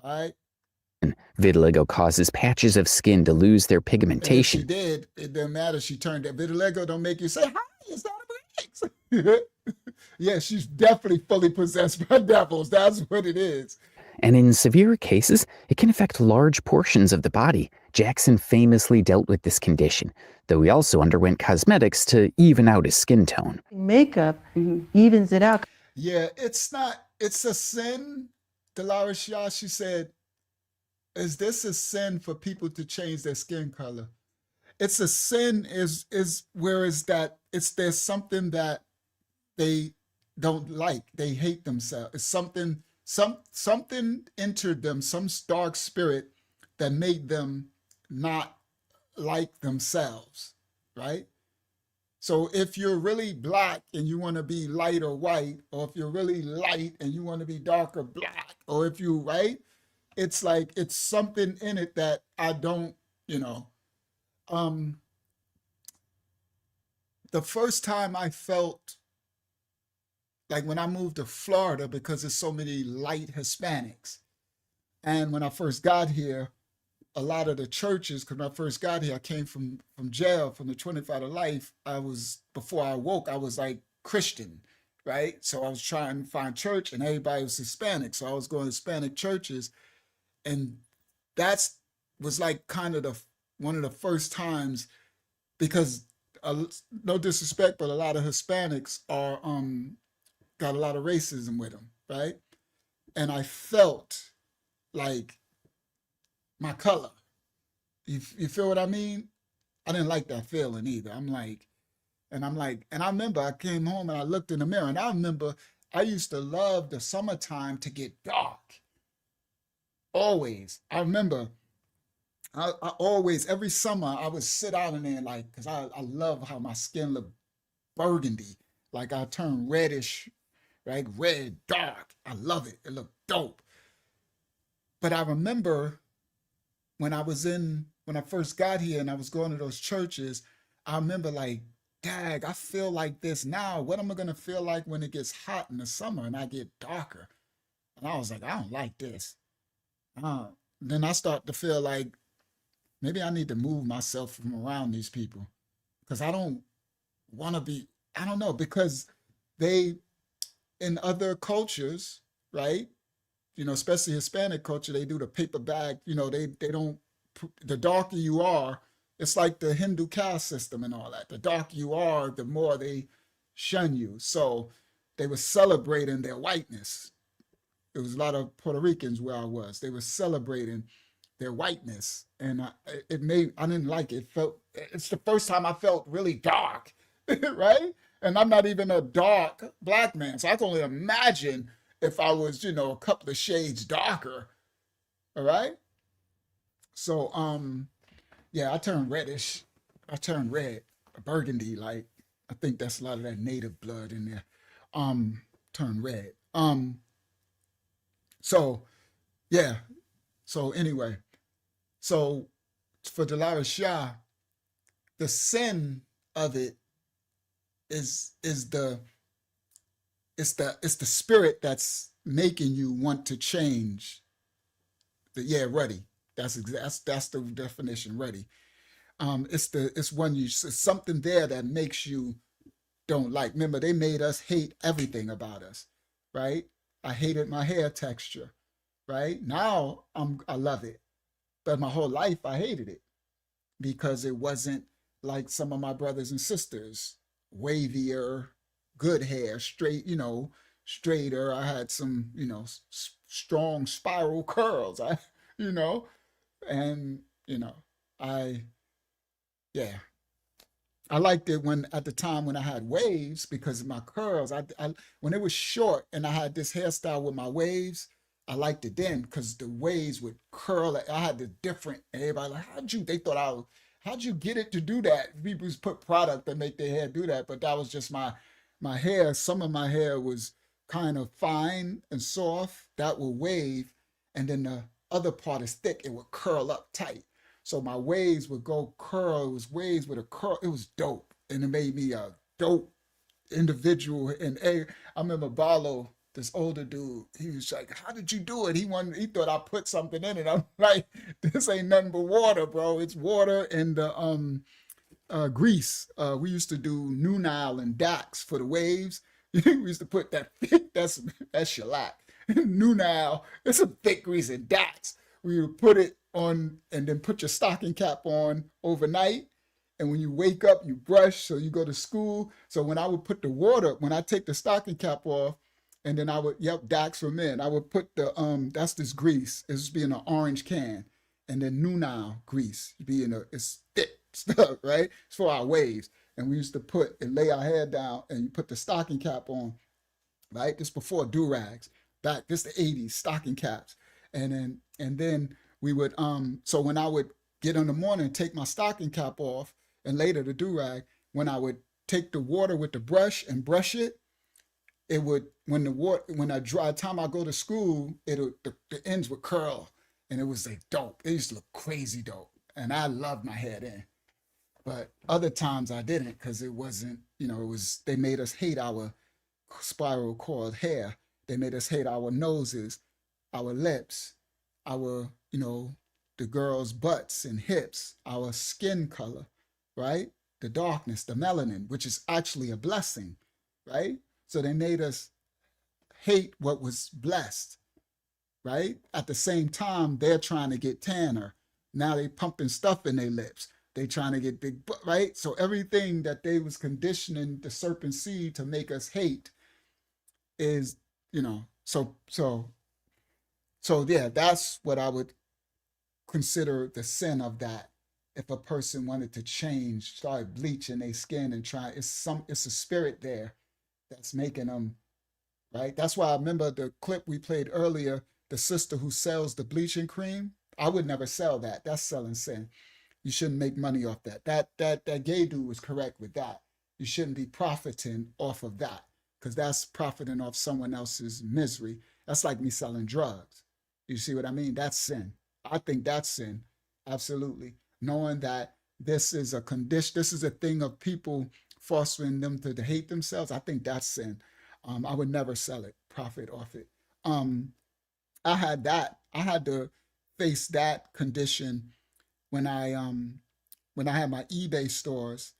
All right. Vitiligo causes patches of skin to lose their pigmentation. And if she did, it doesn't matter. She turned it. Vitiligo don't make you say, hi, it's Donna Briggs. Yeah, she's definitely fully possessed by devils. That's what it is. And in severe cases, it can affect large portions of the body, Jackson famously dealt with this condition, though he also underwent cosmetics to even out his skin tone. Makeup evens it out. Yeah, it's not, it's a sin. Dolores Shaw, she said, is this a sin for people to change their skin color? It's a sin is where is that there's something that they don't like. They hate themselves. It's something entered them, some dark spirit that made them not like themselves, right? So if you're really black and you want to be light or white, or if you're really light and you want to be dark or black, or if you, right? It's like, it's something in it that I don't, the first time I felt like when I moved to Florida, because there's so many light Hispanics. And when I first got here, a lot of the churches, because when I first got here, I came from jail, from the 25 to life. Before I woke, I was like Christian, right? So I was trying to find church and everybody was Hispanic. So I was going to Hispanic churches. And that's was like kind of one of the first times, because no disrespect, but a lot of Hispanics are got a lot of racism with them, right? And I felt like my color. You feel what I mean? I didn't like that feeling either. And I remember I came home and I looked in the mirror, and I remember I used to love the summertime to get dark. Always. I remember I always, every summer, I would sit out in there like, because I love how my skin looked burgundy. Like I turned reddish, right? Red, dark. I love it. It looked dope. But I remember when I first got here and I was going to those churches, I remember like, dag, I feel like this now. What am I going to feel like when it gets hot in the summer and I get darker? And I was like, I don't like this. Then I start to feel like maybe I need to move myself from around these people, because I don't want to be, I don't know, because they, in other cultures, right? Especially Hispanic culture, they do the paper bag, they don't, the darker you are, it's like the Hindu caste system and all that. The darker you are, the more they shun you. So they were celebrating their whiteness. There was a lot of Puerto Ricans where I was. They were celebrating their whiteness. And I didn't like it. It's the first time I felt really dark, right? And I'm not even a dark black man. So I can only imagine if I was, a couple of shades darker. All right. So, yeah, I turned reddish. I turned red, burgundy. Like, I think that's a lot of that native blood in there. Turned red. So, yeah. So anyway, so for Dolores Shaw, the sin of it is the spirit that's making you want to change. Ready. That's the definition. Ready. It's something there that makes you don't like. Remember, they made us hate everything about us, right? I hated my hair texture, right? Now I love it, but my whole life I hated it because it wasn't like some of my brothers and sisters, wavier, good hair, straight, straighter. I had some, strong spiral curls. I liked it at the time when I had waves, because of my curls. When it was short and I had this hairstyle with my waves, I liked it then because the waves would curl. I had the different, everybody like, how'd you get it to do that? People just put product that make their hair do that, but that was just my hair. Some of my hair was kind of fine and soft, that would wave, and then the other part is thick, it would curl up tight. So my waves would go curl. It was waves with a curl. It was dope. And it made me a dope individual. And I remember Barlow, this older dude, he was like, how did you do it? He thought I put something in it. I'm like, this ain't nothing but water, bro. It's water and the grease. We used to do Nunal and Dax for the waves. We used to put that thick, that's shellac. Nunal, it's a thick grease, and Dax. We would put it on, and then put your stocking cap on overnight. And when you wake up, you brush, so you go to school. So when I would put the water, when I take the stocking cap off, and then I would, yep, Dax for men. I would put the that's this grease. It's be in an orange can, and then Nunal grease be in it's thick stuff, right? It's for our waves. And we used to put and lay our head down, and you put the stocking cap on, right? This before do rags. Back this the '80s stocking caps, and then we would so when I would get in the morning and take my stocking cap off, and later the do rag, when I would take the water with the brush and brush it, it would when I dry time I go to school, the ends would curl, and it was like dope. It used to look crazy dope, and I loved my head in. But other times I didn't, because it wasn't, it was, they made us hate our spiral cord hair. They made us hate our noses, our lips, our, the girls' butts and hips, our skin color, right? The darkness, the melanin, which is actually a blessing, right? So they made us hate what was blessed, right? At the same time, they're trying to get tanner. Now they pumping stuff in their lips. They trying to get big, right? So everything that they was conditioning the serpent seed to make us hate is, so yeah, that's what I would consider the sin of that. If a person wanted to change, start bleaching their skin and try, it's a spirit there that's making them, right? That's why I remember the clip we played earlier, the sister who sells the bleaching cream. I would never sell that. That's selling sin. You shouldn't make money off that. That gay dude was correct with that. You shouldn't be profiting off of that, because that's profiting off someone else's misery. That's like me selling drugs. You see what I mean? That's sin. I think that's sin. Absolutely. Knowing that this is a condition, this is a thing of people fostering them to hate themselves. I think that's sin. I would never sell it, profit off it. I had to face that condition when I had my eBay stores.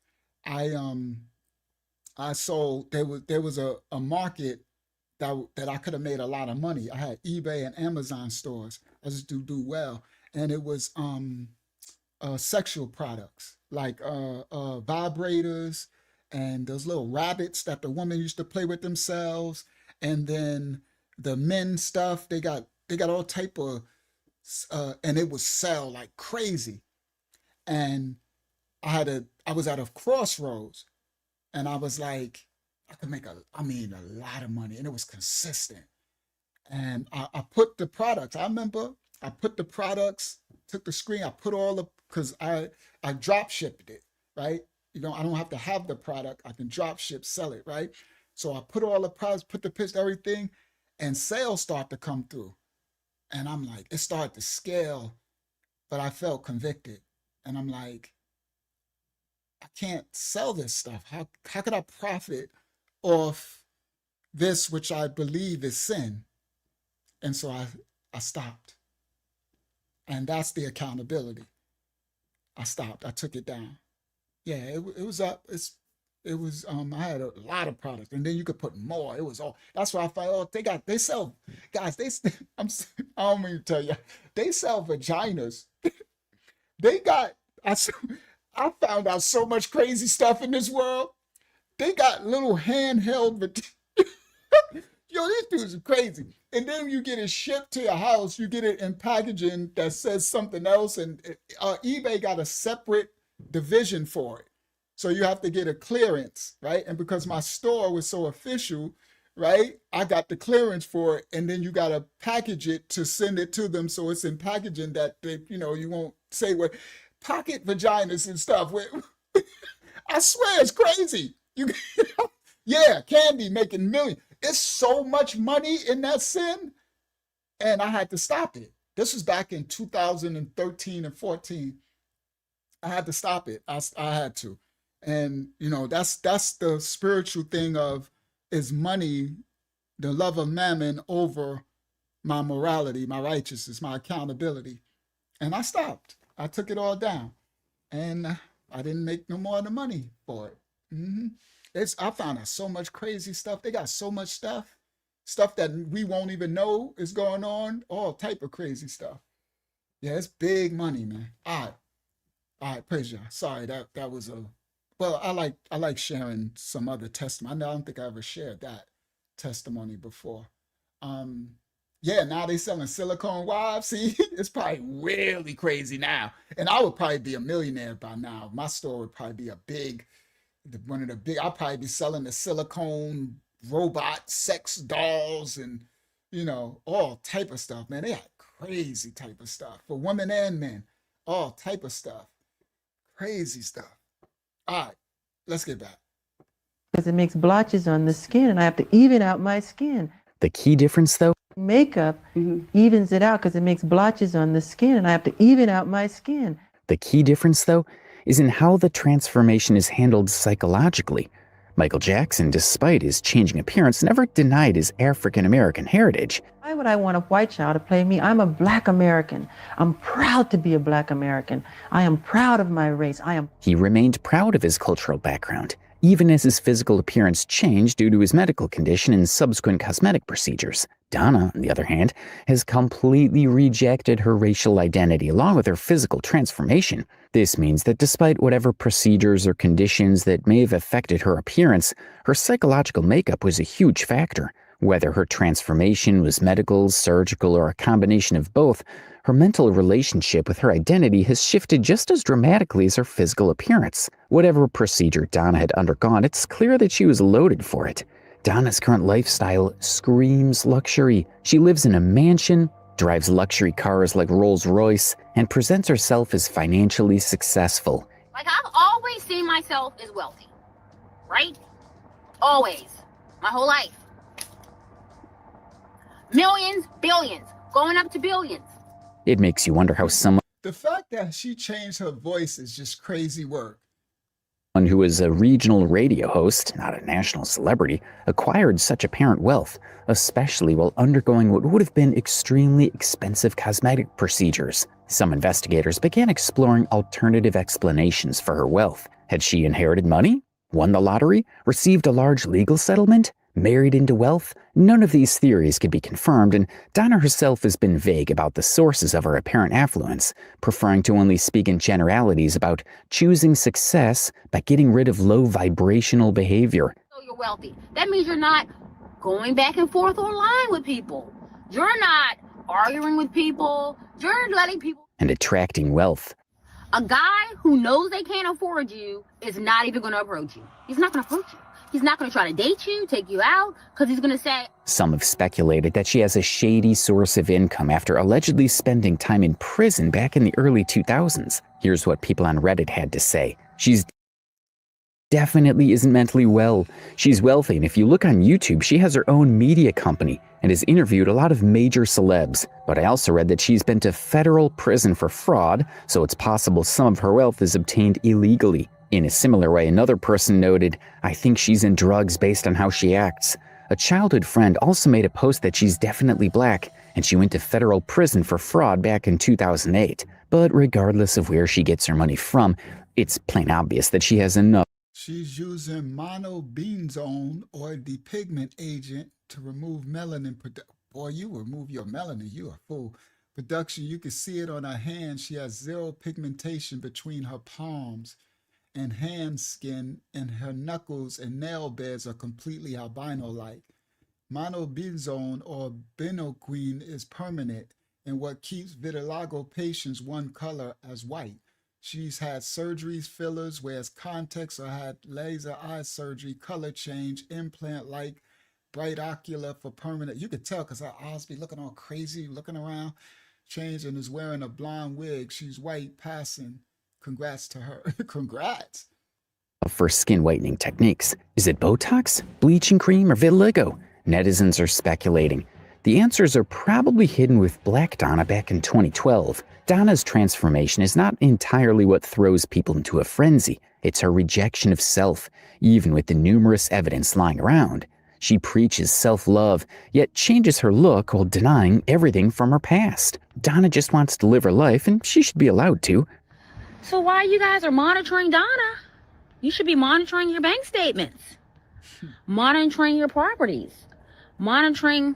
I sold, there was a market that I could have made a lot of money. I had eBay and Amazon stores. I just do well. And it was sexual products like vibrators and those little rabbits that the women used to play with themselves. And then the men stuff, they got all type of, and it would sell like crazy. And I was at a crossroads, and I was like, I could make a lot of money, and it was consistent. And I put the products, I remember I put the products, took the screen, I put all the, because I drop shipped it, right? I don't have to have the product. I can drop ship, sell it, right? So I put all the products, put the pitch, everything, and sales start to come through. And I'm like, it started to scale, but I felt convicted. And I'm like, I can't sell this stuff. How could I profit off this, which I believe is sin? And so I stopped. And that's the accountability. I stopped. I took it down. Yeah, it was up. It was I had a lot of products, and then you could put more. It was all. That's why I thought, oh, they sell, guys. I don't mean to tell you, they sell vaginas. They got. I found out so much crazy stuff in this world. They got little handheld. Yo, these dudes are crazy. And then you get it shipped to your house. You get it in packaging that says something else, and eBay got a separate division for it. So you have to get a clearance, right? And because my store was so official, right, I got the clearance for it, and then you got to package it to send it to them, so it's in packaging that they, you won't say what pocket vaginas and stuff. I swear it's crazy. Yeah, Candy making millions. It's so much money in that sin, and I had to stop it. This was back in 2013 and 14. I had to stop it. I had to. And that's the spiritual thing of, is money, the love of mammon over my morality, my righteousness, my accountability. And I stopped. I took it all down, and I didn't make no more of the money for it. I found out so much crazy stuff. They got so much stuff that we won't even know is going on. All type of crazy stuff. Yeah, it's big money, man. All right, praise y'all. Sorry, that was a well, I like sharing some other testimony. I don't think I ever shared that testimony before. Um, yeah, now they selling silicone wives. See, it's probably really crazy now. And I would probably be a millionaire by now. My store would probably be a big, one of the big. I'd probably be selling the silicone robot sex dolls and all type of stuff. Man, they got crazy type of stuff for women and men. All type of stuff. Crazy stuff. All right, let's get back. Because it makes blotches on the skin and I have to even out my skin. The key difference, though, Makeup evens it out because it makes blotches on the skin and I have to even out my skin. the key difference, though, is in how the transformation is handled psychologically. Michael Jackson, despite his changing appearance, never denied his African American heritage. Why would I want a white child to play me? I'm a black American. I'm proud to be a black American. I am proud of my race. He remained proud of his cultural background, even as his physical appearance changed due to his medical condition and subsequent cosmetic procedures. Donna, on the other hand, has completely rejected her racial identity along with her physical transformation. This means that despite whatever procedures or conditions that may have affected her appearance, her psychological makeup was a huge factor. Whether her transformation was medical, surgical, or a combination of both, her mental relationship with her identity has shifted just as dramatically as her physical appearance. Whatever procedure Donna had undergone, it's clear that she was loaded for it. Donna's current lifestyle screams luxury. She lives in a mansion, drives luxury cars like Rolls-Royce, and presents herself as financially successful. Like, I've always seen myself as wealthy, right? Always. My whole life. Millions, billions, going up to billions. It makes you wonder how someone The fact that she changed her voice is just crazy work. who was a regional radio host, not a national celebrity, acquired such apparent wealth, especially while undergoing what would have been extremely expensive cosmetic procedures. Some investigators began exploring alternative explanations for her wealth. Had she inherited money? Won the lottery? Received a large legal settlement? Married into wealth? None of these theories could be confirmed, and Donna herself has been vague about the sources of her apparent affluence, preferring to only speak in generalities about choosing success by getting rid of low vibrational behavior. So you're wealthy. That means you're not going back and forth online with people. You're not arguing with people. You're letting people. And attracting wealth. A guy who knows they can't afford you is not even going to approach you. He's not going to approach you. He's not going to try to date you, take you out, because he's going to say. Some have speculated that she has a shady source of income after allegedly spending time in prison back in the early 2000s. Here's what people on Reddit had to say. She's definitely isn't mentally well. She's wealthy, and if you look on YouTube, she has her own media company and has interviewed a lot of major celebs. But I also read that she's been to federal prison for fraud, so it's possible some of her wealth is obtained illegally. In a similar way, another person noted, "I think she's in drugs based on how she acts." A childhood friend also made a post that she's definitely black, and she went to federal prison for fraud back in 2008. But regardless of where she gets her money from, it's plain obvious that she has enough. She's using monobenzone or depigment agent to remove melanin. Boy, you remove your melanin, you a fool. Production, you can see it on her hands. She has zero pigmentation between her palms and hand skin, and her knuckles and nail beds are completely albino-like. Monobenzone or benoquine is permanent and what keeps vitiligo patients one color as white. She's had surgeries, fillers, wears contacts, or had laser eye surgery, color change, implant-like, bright ocular for permanent. You could tell because her eyes be looking all crazy, looking around, change, and is wearing a blonde wig. She's white, passing. Congrats to her. Congrats. For skin whitening techniques. Is it Botox, bleaching cream, or vitiligo? Netizens are speculating. The answers are probably hidden with Black Donna back in 2012. Donna's transformation is not entirely what throws people into a frenzy. It's her rejection of self, even with the numerous evidence lying around. She preaches self-love, yet changes her look while denying everything from her past. Donna just wants to live her life, and she should be allowed to. So while you guys are monitoring Donna, you should be monitoring your bank statements, monitoring your properties, monitoring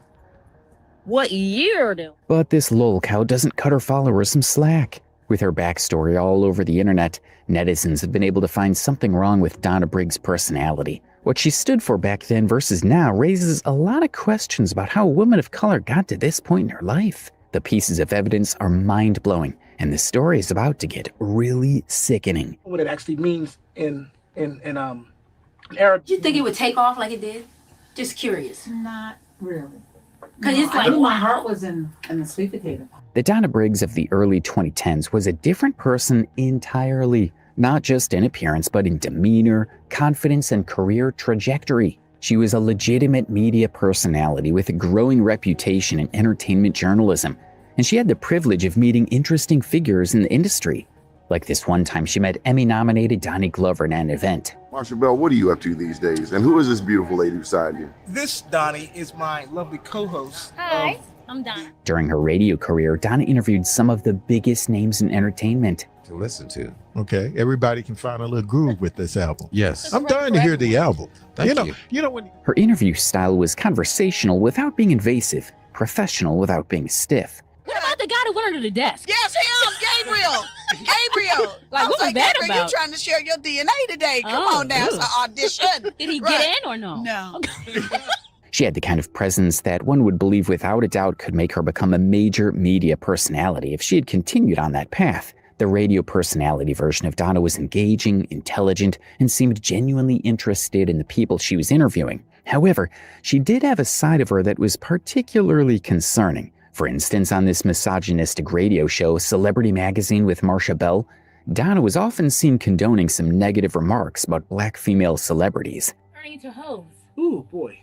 what you're doing. But this lol cow doesn't cut her followers some slack. With her backstory all over the internet, netizens have been able to find something wrong with Donna Briggs' personality. What she stood for back then versus now raises a lot of questions about how a woman of color got to this point in her life. The pieces of evidence are mind-blowing, and the story is about to get really sickening. What it actually means in Arab. Did you think it would take off like it did? Just curious. Not really. Because it's I like, knew my heart was in the sweet potato. The Donna Briggs of the early 2010s was a different person entirely, not just in appearance, but in demeanor, confidence, and career trajectory. She was a legitimate media personality with a growing reputation in entertainment journalism, and she had the privilege of meeting interesting figures in the industry. Like this one time she met Emmy-nominated Donnie Glover at an event. Marshall Bell, what are you up to these days? And who is this beautiful lady beside you? This, Donnie, is my lovely co-host. Hi, I'm Donna. During her radio career, Donna interviewed some of the biggest names in entertainment. To listen to. Okay, everybody can find a little groove with this album. Yes. I'm dying to hear the album. Thank You know when Her interview style was conversational without being invasive, professional without being stiff. What about the guy that went under the desk? Yes, him, Gabriel. Gabriel. Like, I what was like, that Gabriel, about? you trying to share your DNA today. Come Oh, on now, it's an audition. Did he Right. get in or no? No. She had the kind of presence that one would believe without a doubt could make her become a major media personality if she had continued on that path. The radio personality version of Donna was engaging, intelligent, and seemed genuinely interested in the people she was interviewing. However, she did have a side of her that was particularly concerning. For instance, on this misogynistic radio show, Celebrity Magazine with Marsha Bell, Donna was often seen condoning some negative remarks about black female celebrities. Turning to hoes. Ooh, boy.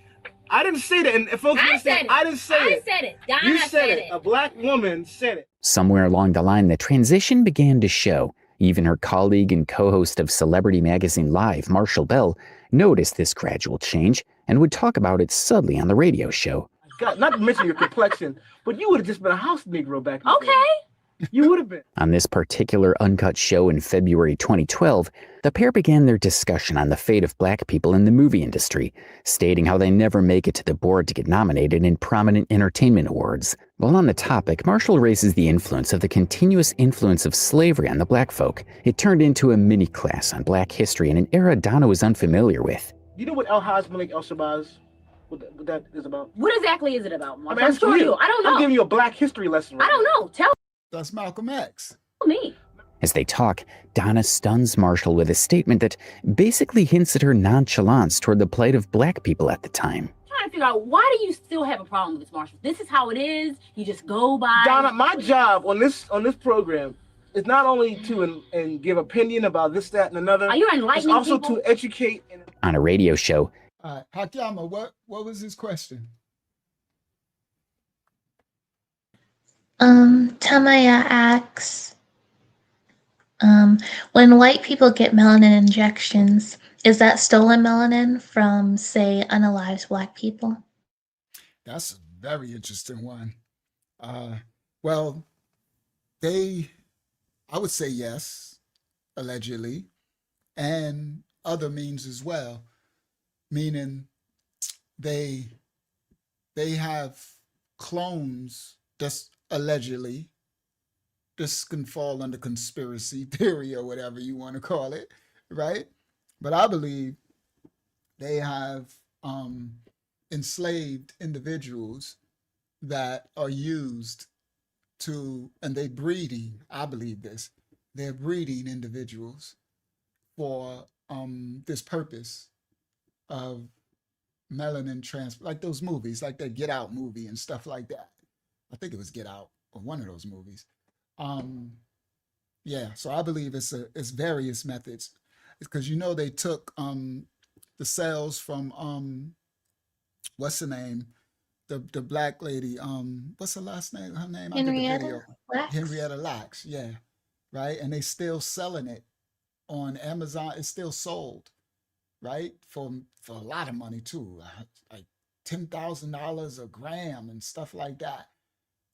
I didn't say that, and folks I understand, said it. I didn't say I it. said it. Donna You said it. it. A black woman said it. Somewhere along the line, the transition began to show. Even her colleague and co-host of Celebrity Magazine Live, Marshall Bell, noticed this gradual change and would talk about it subtly on the radio show. God, not to mention your complexion, but you would have just been a house Negro back in the day. Okay. You would have been. On this particular uncut show in February 2012, the pair began their discussion on the fate of black people in the movie industry, stating how they never make it to the board to get nominated in prominent entertainment awards. While on the topic, Marshall raises the influence of the continuous influence of slavery on the black folk. It turned into a mini class on black history in an era Donna was unfamiliar with. You know what El Haj Malik El Shabazz, what that is about? what exactly is it about, Mark? I'm I'm asking sure you. I don't know. I'm giving you a black history lesson right I don't know. Tell That's Malcolm X. me. As they talk, Donna stuns Marshall with a statement that basically hints at her nonchalance toward the plight of black people at the time. Trying to figure out, why do you still have a problem with this, Marshall? This is how it is. You just go by. Donna, my job on this program is not only to give opinion about this, that, and another. Are you It's enlightening also people? to educate. And On a radio show, Hakyama, what was his question? Tamaya asks, when white people get melanin injections, is that stolen melanin from, say, unalived black people? That's a very interesting one. Well, I would say yes, allegedly, and other means as well, meaning they have clones that's allegedly. This can fall under conspiracy theory or whatever you want to call it, right? But I believe they have enslaved individuals that are used and they're breeding, I believe this, they're breeding individuals for this purpose of melanin like those movies, like the Get Out movie and stuff like that. I think it was Get Out or one of those movies. Yeah, so I believe it's various methods, because they took the cells from what's her name, the black lady, what's her last name? Her name? I did the video. Henrietta Lacks, yeah, right, and they still selling it on Amazon. It's still sold, right, for a lot of money too, like $10,000 a gram and stuff like that.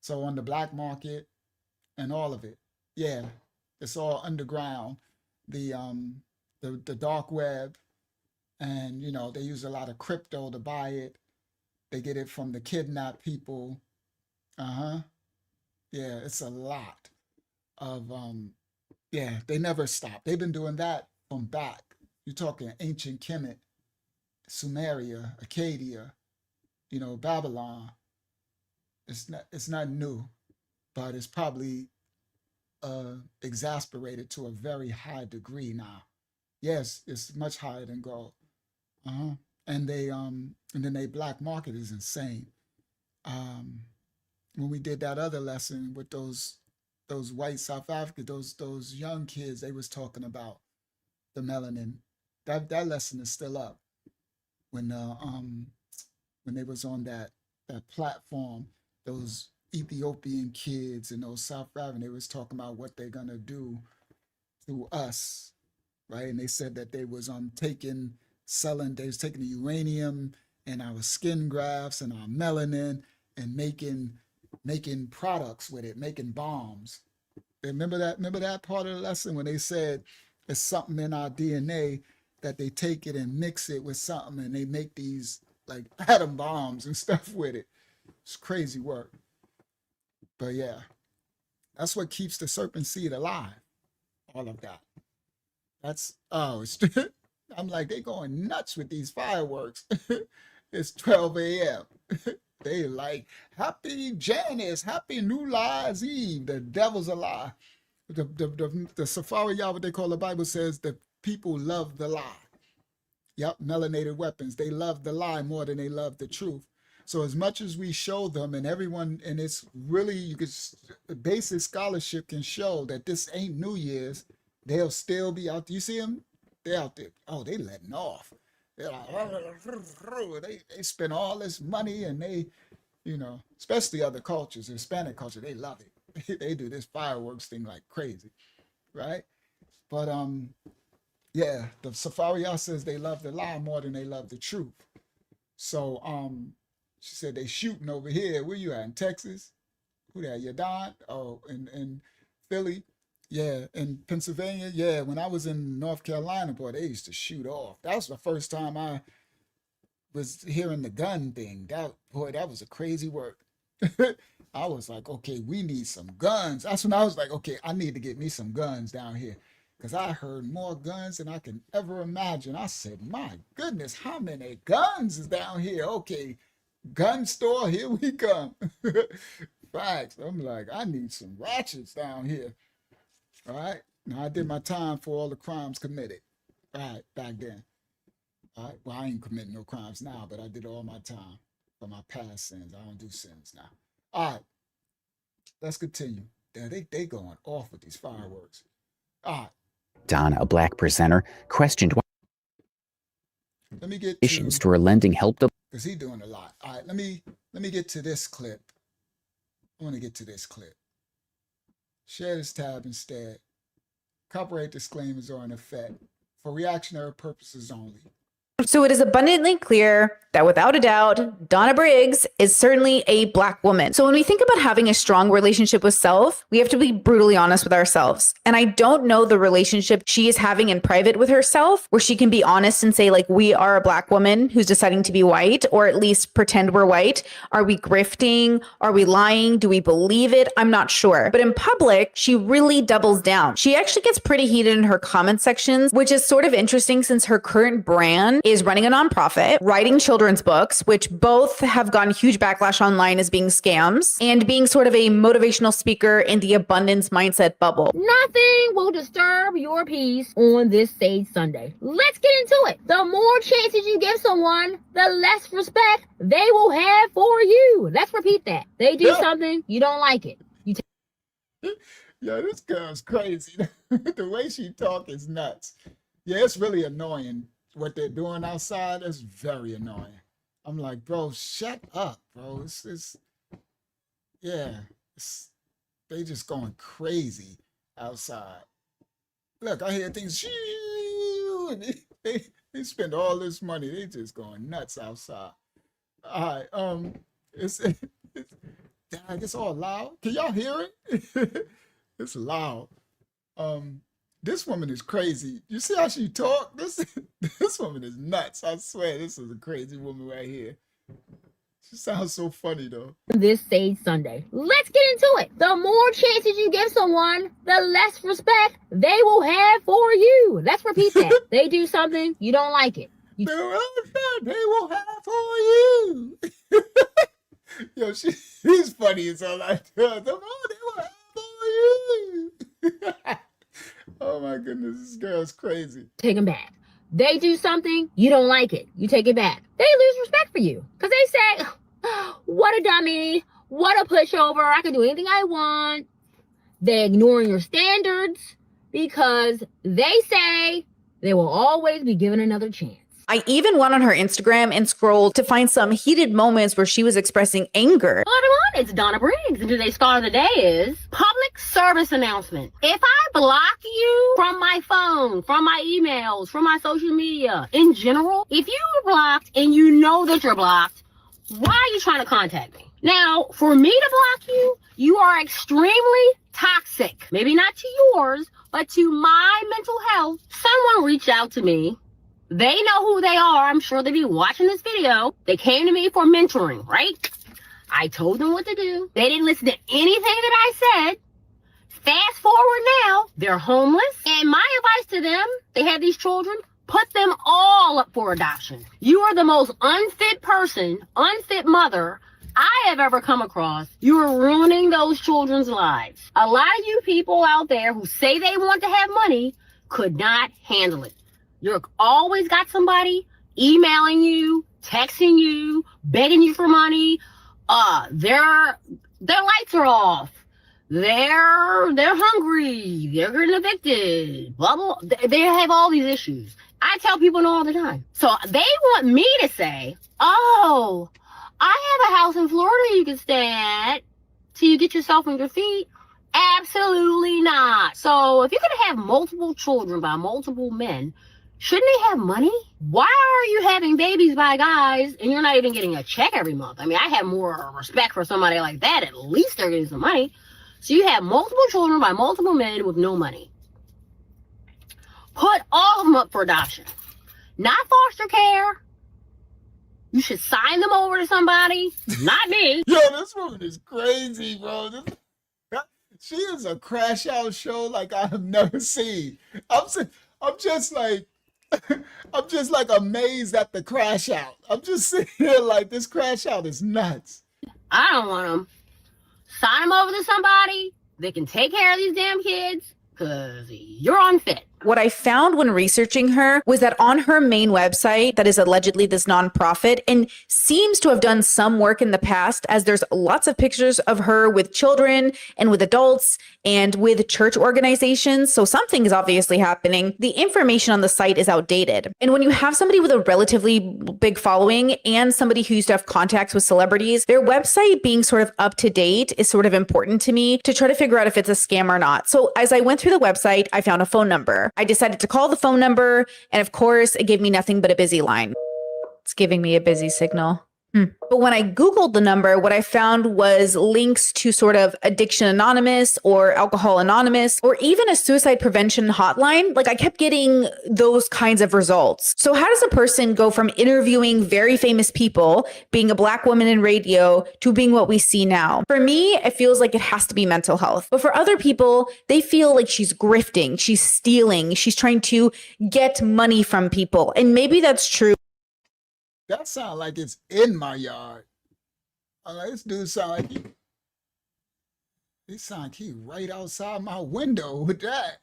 So on the black market and all of it. Yeah, it's all underground, the dark web, and they use a lot of crypto to buy it. They get it from the kidnapped people, Uh-huh. Yeah, it's a lot of yeah, they never stop. They've been doing that from back. You're talking ancient Kemet, Sumeria, Acadia, Babylon. It's not new, but it's probably exasperated to a very high degree now. Yes, it's much higher than gold. Uh-huh. And then they black market is insane. Um, when we did that other lesson with those white South Africans, those young kids, they was talking about the melanin. That lesson is still up. When they was on that platform, those Ethiopian kids and those South African, they was talking about what they're gonna do to us, right? And they said that they was they was taking the uranium and our skin grafts and our melanin and making products with it, making bombs. Remember that part of the lesson when they said it's something in our DNA that they take it and mix it with something and they make these like atom bombs and stuff with it. It's crazy work. But yeah, that's what keeps the serpent seed alive. All of that. I'm like, they going nuts with these fireworks. It's 12 a.m. They like, happy Janus, happy New Lies Eve. The devil's a lie. The Safari Yah, what they call the Bible says, the people love the lie. Yep, melanated weapons. They love the lie more than they love the truth. So as much as we show them, and everyone, and it's really, basic scholarship can show that this ain't New Year's, they'll still be out there. You see them? They're out there. Oh, they letting off. They're like, they spend all this money and they, especially other cultures, Hispanic culture, they love it. They do this fireworks thing like crazy, right? But yeah, the Safari says they love the lie more than they love the truth. So she said they shooting over here. Where you at, in Texas? Who that? Yadon? Oh, in Philly. Yeah, in Pennsylvania. Yeah, when I was in North Carolina, boy, they used to shoot off. That was the first time I was hearing the gun thing. That was a crazy work. I was like, okay, we need some guns. That's when I was like, okay, I need to get me some guns down here. Because I heard more guns than I can ever imagine. I said, my goodness, how many guns is down here? Okay, gun store, here we come. Facts. I'm like, I need some ratchets down here. All right. Now I did my time for all the crimes committed. All right, back then. All right. Well, I ain't committing no crimes now, but I did all my time for my past sins. I don't do sins now. All right. Let's continue. They going off with these fireworks. All right. Donna, a black presenter, questioned why Let me get to her lending help to because he's doing a lot. All right, let me get to this clip. I want to get to this clip. Share this tab instead. Copyright disclaimers are in effect for reactionary purposes only. So it is abundantly clear that without a doubt, Donna Briggs is certainly a black woman. So when we think about having a strong relationship with self, we have to be brutally honest with ourselves. And I don't know the relationship she is having in private with herself, where she can be honest and say, like, we are a black woman who's deciding to be white, or at least pretend we're white. Are we grifting? Are we lying? Do we believe it? I'm not sure. But in public, she really doubles down. She actually gets pretty heated in her comment sections, which is sort of interesting since her current brand is running a nonprofit, writing children's books, which both have gotten huge backlash online as being scams, and being sort of a motivational speaker in the abundance mindset bubble. Nothing will disturb your peace on this Sage Sunday. Let's get into it. The more chances you give someone, the less respect they will have for you. Let's repeat that. They do something, you don't like it. Yeah, this girl's crazy. The way she talk is nuts. Yeah, it's really annoying. What they're doing outside is very annoying. I'm like, bro, shut up, bro. They just going crazy outside. Look, I hear things, they spend all this money. They just going nuts outside. All right, it's all loud. Can y'all hear it? It's loud. This woman is crazy. You see how she talk? This woman is nuts. I swear, this is a crazy woman right here. She sounds so funny though. This Sage Sunday. Let's get into it. The more chances you give someone, the less respect they will have for you. Let's repeat that. They do something, you don't like it. The respect they will have for you. Yo, he's funny as all I do. The more they will have for you. Oh my goodness, this girl's crazy. Take them back. They do something, you don't like it. You take it back. They lose respect for you. Because they say, what a dummy. What a pushover. I can do anything I want. They're ignoring your standards because they say they will always be given another chance. I even went on her Instagram and scrolled to find some heated moments where she was expressing anger. Hello everyone, it's Donna Briggs, and today's star of the day is public service announcement. If I block you from my phone, from my emails, from my social media, in general, if you are blocked and you know that you're blocked, why are you trying to contact me? Now, for me to block you, you are extremely toxic. Maybe not to yours, but to my mental health. Someone reached out to me. They know who they are. I'm sure they'll be watching this video. They came to me for mentoring, right? I told them what to do. They didn't listen to anything that I said. Fast forward now, they're homeless. And my advice to them, they have these children, put them all up for adoption. You are the most unfit person, unfit mother I have ever come across. You are ruining those children's lives. A lot of you people out there who say they want to have money could not handle it. You're always got somebody emailing you, texting you, begging you for money. Their lights are off. They're hungry. They're getting evicted. Blah, blah. They have all these issues. I tell people no all the time. So they want me to say, oh, I have a house in Florida you can stay at till you get yourself on your feet. Absolutely not. So if you're going to have multiple children by multiple men, shouldn't they have money? Why are you having babies by guys and you're not even getting a check every month? I mean, I have more respect for somebody like that. At least they're getting some money. So you have multiple children by multiple men with no money. Put all of them up for adoption. Not foster care. You should sign them over to somebody. Not me. Yo, this woman is crazy, bro. She is a crash out show like I have never seen. I'm just like amazed at the crash out. I'm just sitting here like this crash out is nuts. I don't want them. Sign them over to somebody. They can take care of these damn kids because you're unfit. What I found when researching her was that on her main website, that is allegedly this nonprofit, and seems to have done some work in the past, as there's lots of pictures of her with children and with adults and with church organizations. So something is obviously happening. The information on the site is outdated. And when you have somebody with a relatively big following and somebody who used to have contacts with celebrities, their website being sort of up to date is sort of important to me to try to figure out if it's a scam or not. So as I went through the website, I found a phone number. I decided to call the phone number, and of course, it gave me nothing but a busy line. It's giving me a busy signal. But when I Googled the number, what I found was links to sort of Addiction Anonymous or Alcohol Anonymous, or even a suicide prevention hotline. Like I kept getting those kinds of results. So how does a person go from interviewing very famous people, being a Black woman in radio, to being what we see now? For me, it feels like it has to be mental health. But for other people, they feel like she's grifting, she's stealing, she's trying to get money from people. And maybe that's true. That sound like it's in my yard. This dude sound like he right outside my window with that.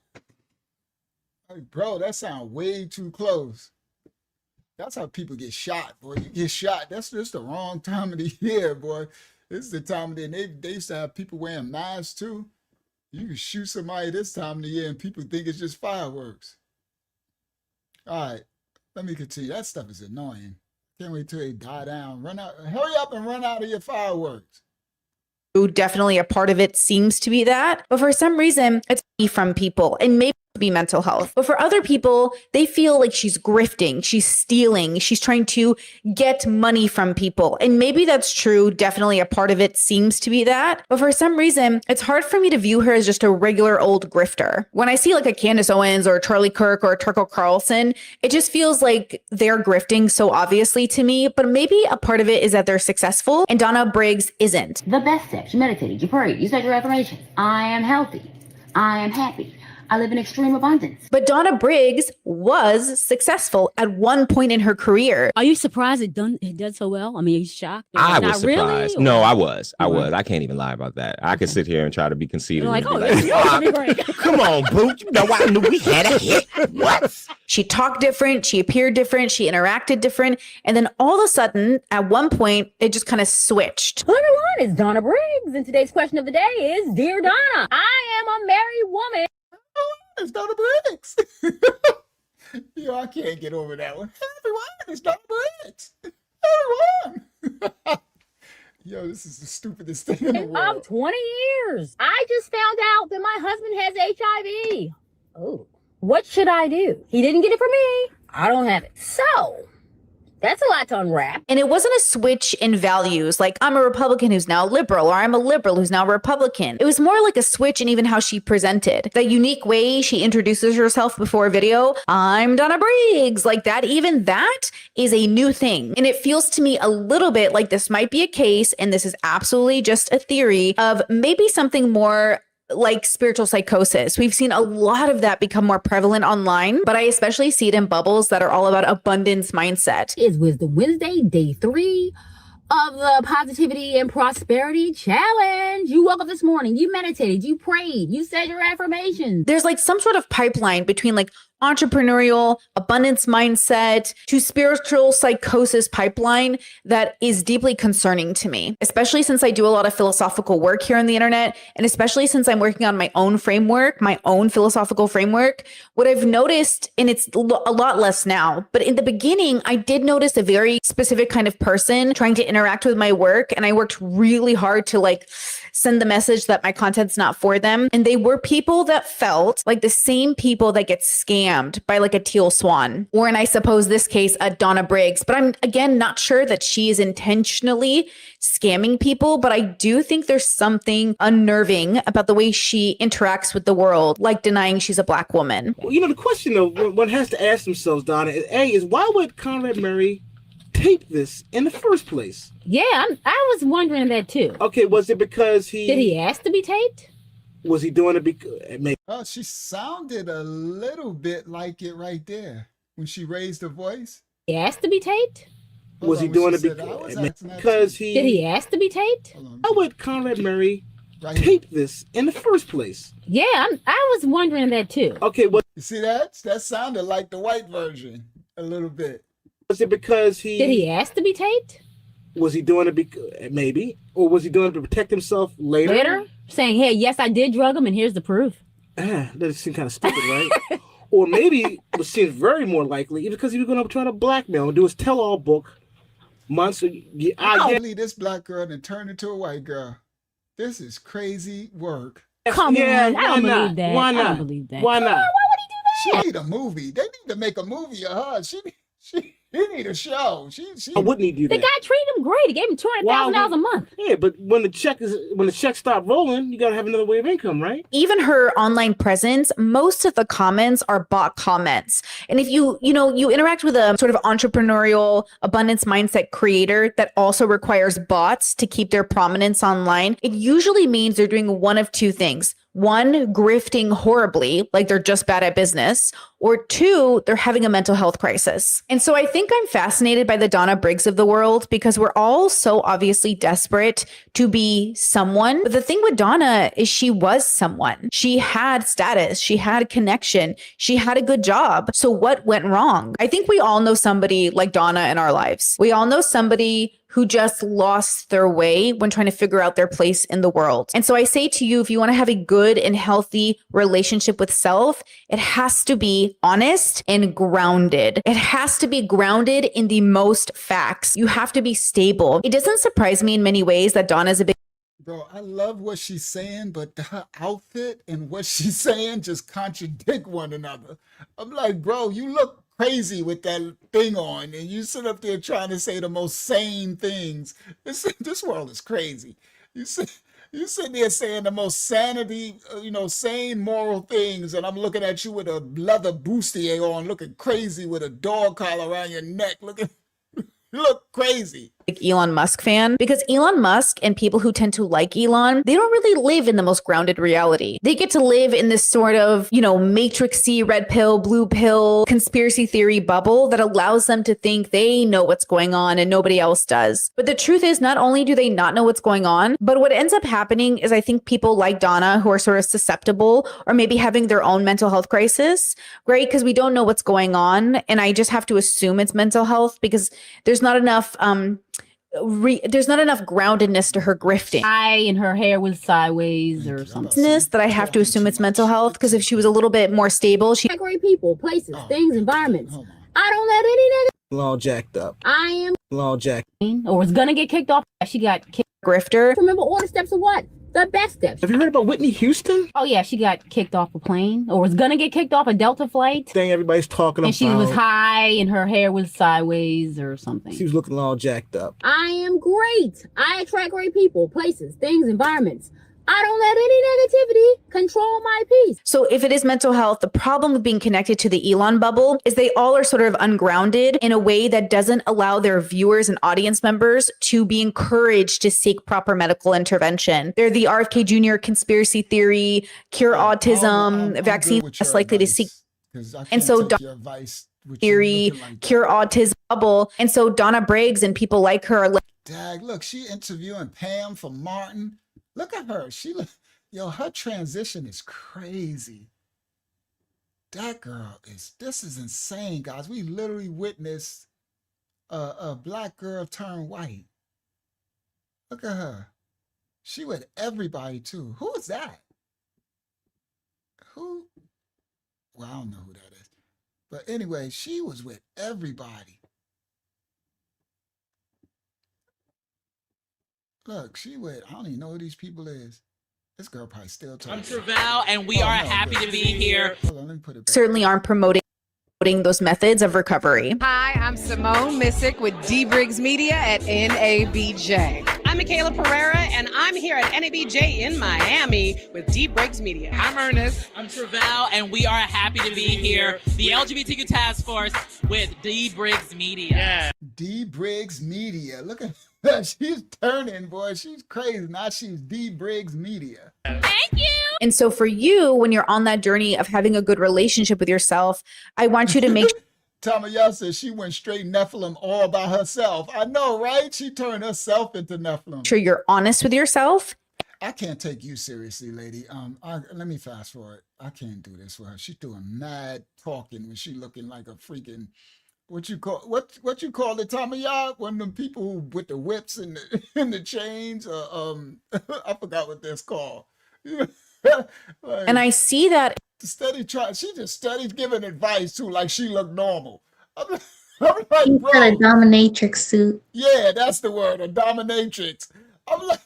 Like, bro, that sound way too close. That's how people get shot, boy. You get shot. That's just the wrong time of the year, boy. This is the time of the year. They used to have people wearing masks too. You can shoot somebody this time of the year and people think it's just fireworks. All right, let me continue. That stuff is annoying. Can't wait till they die down. Run out. Hurry up and run out of your fireworks. Definitely a part of it seems to be that. But for some reason, it's from people. And maybe to be mental health. But for other people, they feel like she's grifting, she's stealing, she's trying to get money from people. And maybe that's true. Definitely a part of it seems to be that. But for some reason, it's hard for me to view her as just a regular old grifter. When I see like a Candace Owens or a Charlie Kirk or a Tucker Carlson, it just feels like they're grifting so obviously to me. But maybe a part of it is that they're successful and Donna Briggs isn't. The best steps. You meditated, you prayed, you said your affirmations. I am healthy. I am happy. I live in extreme abundance. But Donna Briggs was successful at one point in her career. Are you surprised it did so well? I mean, are you shocked? I Not was surprised. Really, no, I was. I can't even lie about that. I could sit here and try to be conceited. Like, and oh, be yeah, you're great. come on, boo. You know I knew we had a hit. What? She talked different. She appeared different. She interacted different. And then all of a sudden, at one point, it just kind of switched. Hello everyone, it's Donna Briggs, and today's question of the day is, Dear Donna, I am a married woman. It's Donna Briggs. Yo, I can't get over that one. Everyone, it's Donna Briggs. Everyone. Yo, this is the stupidest thing in the world. Of 20 years. I just found out that my husband has HIV. Oh, what should I do? He didn't get it from me. I don't have it. So, that's a lot to unwrap. And it wasn't a switch in values, like I'm a Republican who's now liberal, or I'm a liberal who's now Republican. It was more like a switch in even how she presented. That unique way she introduces herself before a video, I'm Donna Briggs, like that, even that is a new thing. And it feels to me a little bit like this might be a case, and this is absolutely just a theory, of maybe something more like spiritual psychosis. We've seen a lot of that become more prevalent online, but I especially see it in bubbles that are all about abundance mindset. It's Wisdom Wednesday, day 3 of the Positivity and Prosperity Challenge. You woke up this morning, you meditated, you prayed, you said your affirmations. There's like some sort of pipeline between like entrepreneurial, abundance mindset to spiritual psychosis pipeline that is deeply concerning to me, especially since I do a lot of philosophical work here on the internet. And especially since I'm working on my own framework, my own philosophical framework, what I've noticed, and it's a lot less now, but in the beginning, I did notice a very specific kind of person trying to interact with my work. And I worked really hard to like send the message that my content's not for them. And they were people that felt like the same people that get scammed by like a teal swan, or in I suppose this case, a Donna Briggs. But I'm again not sure that she is intentionally scamming people, but I do think there's something unnerving about the way she interacts with the world, like denying she's a black woman. Well, you know, the question though, one has to ask themselves, Donna, is why would Conrad Murray tape this in the first place? Yeah, I was wondering that too. Okay, was it because Did he ask to be taped? Was he doing it because maybe? She sounded a little bit like it right there when she raised her voice. He asked to be taped? Was he doing it because he? Did he ask to be taped? Why would Conrad Murray tape this in the first place? Yeah, I was wondering that too. Okay, well, you see that? That sounded like the white version a little bit. Was it because he? Did he ask to be taped? Was he doing it maybe, or was he doing it to protect himself later? Later, saying, "Hey, yes, I did drug him, and here's the proof." That seems kind of stupid, right? Or maybe what seems very more likely is because he was going to try to blackmail and do his tell-all book. Months. I believe this black girl and turn into a white girl. This is crazy work. Come on, I don't believe that. Why not? I don't believe that. Why not? Why would he do that? She need a movie. They need to make a movie of her. He need a show. Why wouldn't he do that? The guy treated him great. He gave him $200,000 a month. Yeah, but when the check stopped rolling, you gotta have another way of income, right? Even her online presence, most of the comments are bot comments. And if you interact with a sort of entrepreneurial abundance mindset creator that also requires bots to keep their prominence online, it usually means they're doing one of two things. One, grifting horribly, like they're just bad at business, or two, they're having a mental health crisis. And so I think I'm fascinated by the Donna Briggs of the world because we're all so obviously desperate to be someone. But the thing with Donna is she was someone. She had status, she had connection, she had a good job. So what went wrong? I think we all know somebody like Donna in our lives. We all know somebody who just lost their way when trying to figure out their place in the world. And so I say to you, if you want to have a good and healthy relationship with self, it has to be honest and grounded. It has to be grounded in the most facts. You have to be stable. It doesn't surprise me in many ways that Donna's a big Bro, I love what she's saying, but her outfit and what she's saying just contradict one another. I'm like, bro, you look crazy with that thing on, and you sit up there trying to say the most sane things. This world is crazy. You sit, you sitting there saying the most sanity, sane moral things, and I'm looking at you with a leather bustier on, looking crazy with a dog collar around your neck, looking, you look crazy. Like Elon Musk fan, because Elon Musk and people who tend to like Elon, they don't really live in the most grounded reality. They get to live in this sort of, matrixy red pill, blue pill conspiracy theory bubble that allows them to think they know what's going on and nobody else does. But the truth is, not only do they not know what's going on, but what ends up happening is I think people like Donna who are sort of susceptible or maybe having their own mental health crisis, right? Because we don't know what's going on. And I just have to assume it's mental health because there's not enough there's not enough groundedness to her grifting. And her hair was sideways or something. That I have to assume it's mental health because if she was a little bit more stable, she Great people, places, things, environments. I don't let any nigga All jacked up. I am All jacked. Or was gonna get kicked off. She got kicked. grifter. remember all the steps of what? The best steps. Have you heard about Whitney Houston? Oh yeah, she got kicked off a plane, or was gonna get kicked off a Delta flight. Thing everybody's talking And about. she was high, and her hair was sideways or something. She was looking all jacked up. I am great. I attract great people, places, things, environments. I don't let any negativity control my peace. So if it is mental health, the problem with being connected to the Elon bubble is they all are sort of ungrounded in a way that doesn't allow their viewers and audience members to be encouraged to seek proper medical intervention. They're the RFK Jr. conspiracy theory, cure autism, vaccine less likely to seek. And so theory, cure autism bubble. And so Donna Briggs and people like her are like, Dag, look, she interviewing Pam for Martin. Look at her. Her transition is crazy. That girl this is insane, guys. We literally witnessed a black girl turn white. Look at her. She with everybody too. Who is that? Who? Well, I don't know who that is. But anyway, she was with everybody. Look, I don't even know who these people is. This girl probably still talking. I'm Trevel, and we are happy to be here. Hold on, let me put it back. certainly aren't promoting those methods of recovery. Hi, I'm Simone Missick with D Briggs Media at NABJ. I'm Michaela Pereira, and I'm here at NABJ in Miami with D Briggs Media. I'm Ernest. I'm Trevel, and we are happy to be here. The LGBTQ Task Force with D Briggs Media. Yeah. D Briggs Media. Look at her. She's turning, boy. She's crazy. Now she's D Briggs Media. Thank you. And so for you, when you're on that journey of having a good relationship with yourself, I want you to make Tamaya said she went straight Nephilim all by herself. I know, right? She turned herself into Nephilim. sure you're honest with yourself. I can't take you seriously, lady. Let me fast forward. I can't do this for her. She's doing mad talking when she looking like a freaking what you call it, Tamaya? One of them people with the whips and the chains. I forgot what that's called. Like, And I see that she just studied giving advice too, like she looked normal. I'm like, She's bro. got a dominatrix suit. Yeah, that's the word, a dominatrix. I'm like,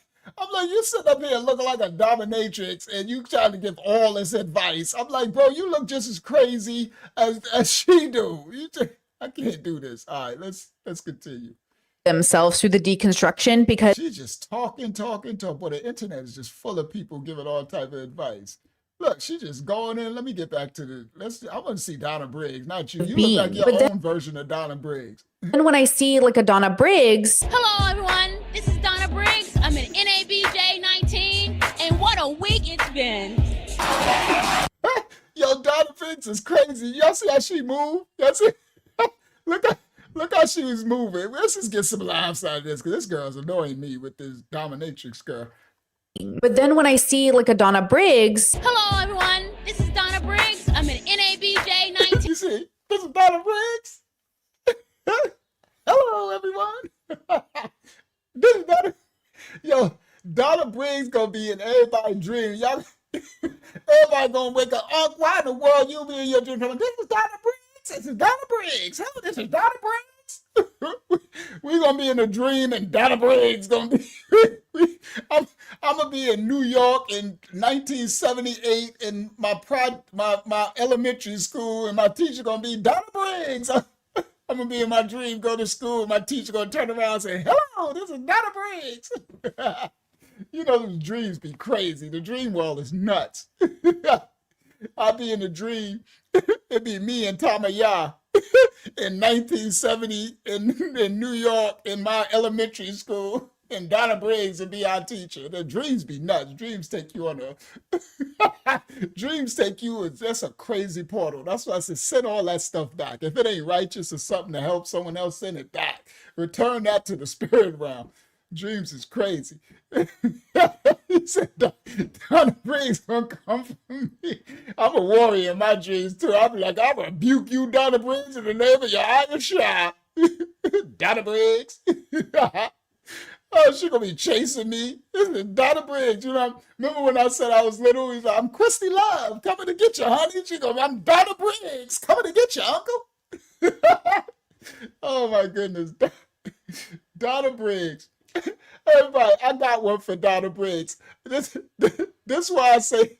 you sit up here looking like a dominatrix and you trying to give all this advice. I'm like, bro, you look just as crazy as she do. I can't do this. All right, let's continue. themselves through the deconstruction because She's just talking. Boy, the internet is just full of people giving all type of advice. Look, she just going in. Let me get back to I want to see Donna Briggs, not you. You look like your own version of Donna Briggs. and when I see like a Donna Briggs, Hello, everyone. This is Donna Briggs. I'm in NABJ 19, and what a week it's been. Yo, Donna Briggs is crazy. Y'all see how she moved? That's it. Look how she was moving. Let's just get some laughs out of this because this girl's annoying me with this dominatrix girl. but then when I see like a Donna Briggs, Hello, everyone. This is Donna Briggs. I'm in NABJ 19. You see, this is Donna Briggs. Hello, everyone. This is Donna. Yo, Donna Briggs gonna be in everybody's dream. Y'all, everybody gonna wake up. Oh, why in the world you be in your dream? This is Donna Briggs. This is Donna Briggs. Hello, this is Donna Briggs. We're gonna be in a dream, and Donna Briggs gonna be. I'm gonna be in New York in 1978 in my elementary school, and my teacher gonna be Donna Briggs. I'm gonna be in my dream, go to school, and my teacher gonna turn around and say, "Hello, this is Donna Briggs." You know, the dreams be crazy. The dream world is nuts. I'll be in a dream. It'd be me and Tamaya in 1970 in New York in my elementary school, and Donna Briggs would be our teacher. The dreams be nuts. Dreams take you on a dreams take you. That's a crazy portal. That's why I said send all that stuff back. If it ain't righteous or something to help someone else, send it back. Return that to the spirit realm. Dreams is crazy. He said, Donna Briggs gonna come from me. I'm a warrior in my dreams too. I'll be like, I'll rebuke you, Donna Briggs, in the name of your iron shop. Donna Briggs. Oh, she gonna be chasing me. This is Donna Briggs. You know, remember when I said I was little? He's like, I'm Christy Love, coming to get you, honey. She goes, I'm Donna Briggs, coming to get you, uncle. Oh my goodness. Donna Briggs. Everybody, I got one for Donna Briggs. This why I say,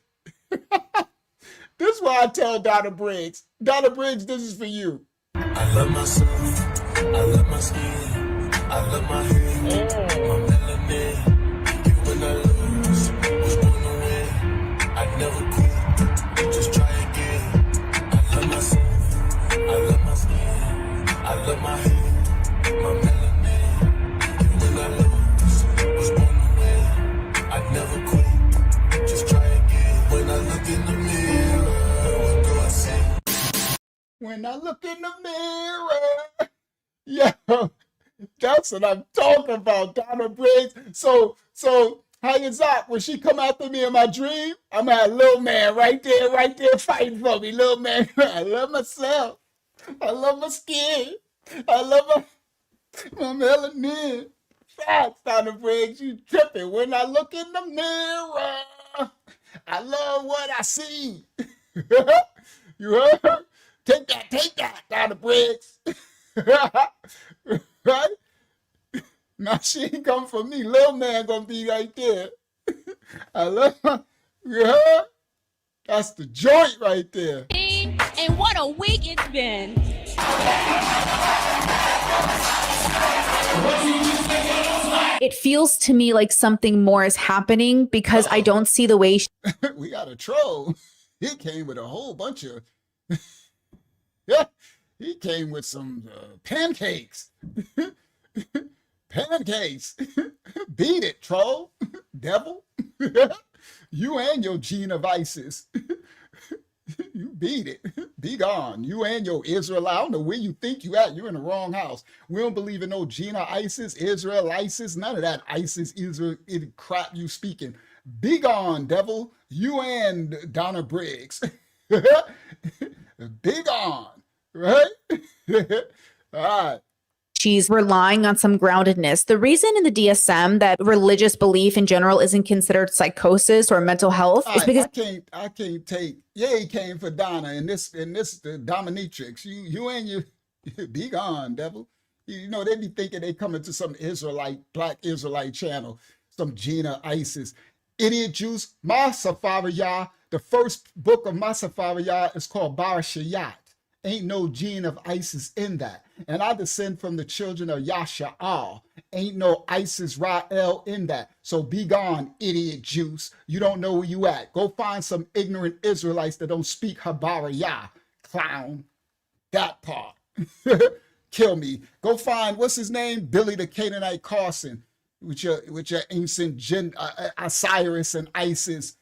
this why I tell Donna Briggs, this is for you. I love myself, I love my skin, I love my hair, my melanin. Even when I lose, was born to win. I never quit, just try again. I love myself, I love my skin, I love my hair, my melanin. Never quit, just try again. When I look in the mirror, what do I see? When I look in the mirror, yeah, that's what I'm talking about, Donna Briggs. So how is that? When she come after me in my dream, I'm at little man right there fighting for me, little man. I love myself. I love my skin. I love my melanin. Facts, Donna Briggs, you tripping. When I look in the mirror, I love what I see. You heard? Take that, Donna Briggs. Right? Now she ain't come for me. Little man gonna be right there. I love her. You heard? That's the joint right there. And what a week it's been. It feels to me like something more is happening because I don't see the way. We got a troll. He came with a whole bunch of. Yeah, he came with some pancakes. Pancakes. Beat it, troll. Devil. You and your gene of ISIS. You beat it. Be gone. You and your Israel. I don't know where you think you at. You're in the wrong house. We don't believe in no Gina ISIS, Israel ISIS, none of that ISIS, Israel, crap you speaking. Be gone, devil. You and Donna Briggs. Be gone. Right? All right. She's relying on some groundedness. The reason in the DSM that religious belief in general isn't considered psychosis or mental health is because I can't take. Yeah, he came for Donna and this the dominatrix. You and you be gone, devil. You know they be thinking they coming to some black Israelite channel, some Gina ISIS, idiot Jews. Masafariyah. The first book of Masafariyah is called Barashayat. Ain't no gene of ISIS in that. And I descend from the children of Yasha'al. Ain't no ISIS Ra'el in that. So be gone, idiot Jews. You don't know where you at. Go find some ignorant Israelites that don't speak Habariyah. Clown. That part. Kill me. Go find, what's his name? Billy the Canaanite Carson. With your ancient Osiris and Isis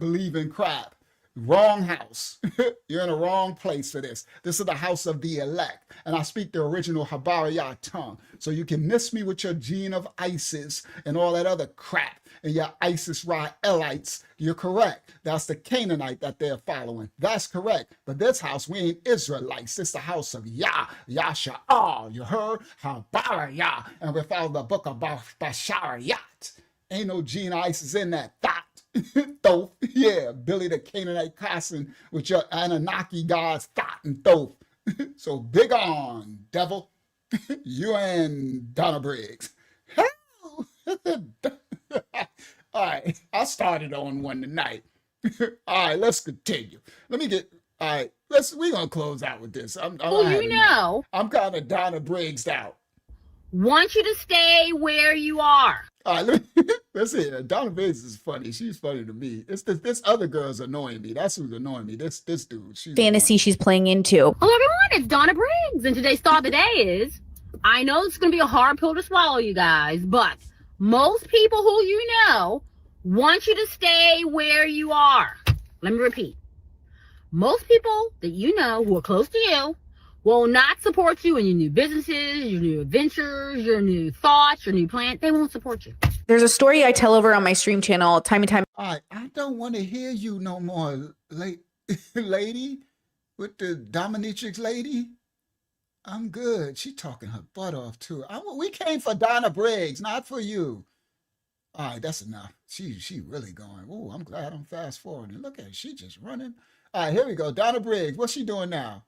believing crap. Wrong house. You're in the wrong place for this. This is the house of the elect. And I speak the original Habariyah tongue. So you can miss me with your gene of ISIS and all that other crap and your ISIS Raelites. You're correct. That's the Canaanite that they're following. That's correct. But this house, we ain't Israelites. It's the house of Yasha'al. You heard? Habariyah. And we follow the book of Bashariyat. Ain't no gene of ISIS in that thought. Thoth, yeah, Billy the Canaanite Carson with your Anunnaki gods, Thot and Thoth. So big on, devil. You and Donna Briggs. All right, I started on one tonight. All right, let's continue. Let me get. All right, we're gonna close out with this. I'm Who I had you enough. know I'm kind of Donna Briggs out. want you to stay where you are. All right, let's see. Donna Briggs is funny. She's funny to me. It's this other girl's annoying me. That's who's annoying me. This dude. She's fantasy she's playing into. Hello, everyone. It's Donna Briggs, and today's star of the day is. I know it's going to be a hard pill to swallow, you guys, but most people who you know want you to stay where you are. Let me repeat. Most people that you know who are close to you will not support you in your new businesses, your new adventures, your new thoughts, your new plans. They won't support you. There's a story I tell over on my stream channel time and time. All right, I don't want to hear you no more, lady, with the dominatrix lady. I'm good. She talking her butt off too. We came for Donna Briggs, not for you. All right, that's enough. She really going. Oh, I'm glad I'm fast forwarding. Look at her. She just running. All right, here we go. Donna Briggs. What's she doing now?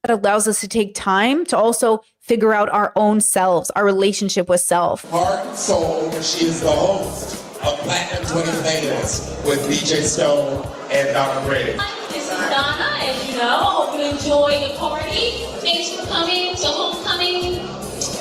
That allows us to take time to also figure out our own selves, our relationship with self. Heart and soul, she is the host of Platinum Twin Vegas with BJ Stone and Donna Briggs. This is Donna, and you know, I hope you enjoy the party. Thanks for coming to Homecoming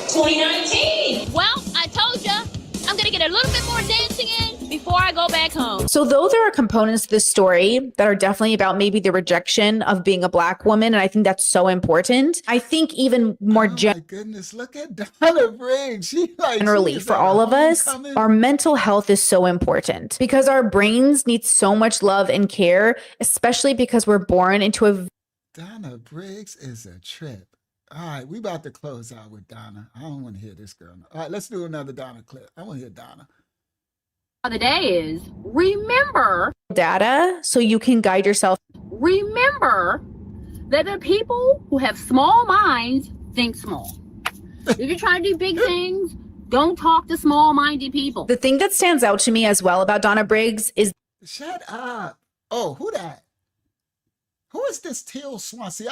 2019. Well, I told ya, I'm gonna get a little bit more dancing in before I go back home. So though there are components to this story that are definitely about maybe the rejection of being a Black woman, and I think that's so important, I think even more Goodness, look at Donna Briggs. Generally, for all of us, our mental health is so important because our brains need so much love and care, especially because we're born into a... Donna Briggs is a trip. All right, we about to close out with Donna. I don't want to hear this girl. All right, let's do another Donna clip. I want to hear Donna. The day is remember data so you can guide yourself. Remember that the people who have small minds think small. If you're trying to do big things, don't talk to small-minded people. The thing that stands out to me as well about Donna Briggs is... Shut up. Oh, who that? Who is this Teal Swan? See,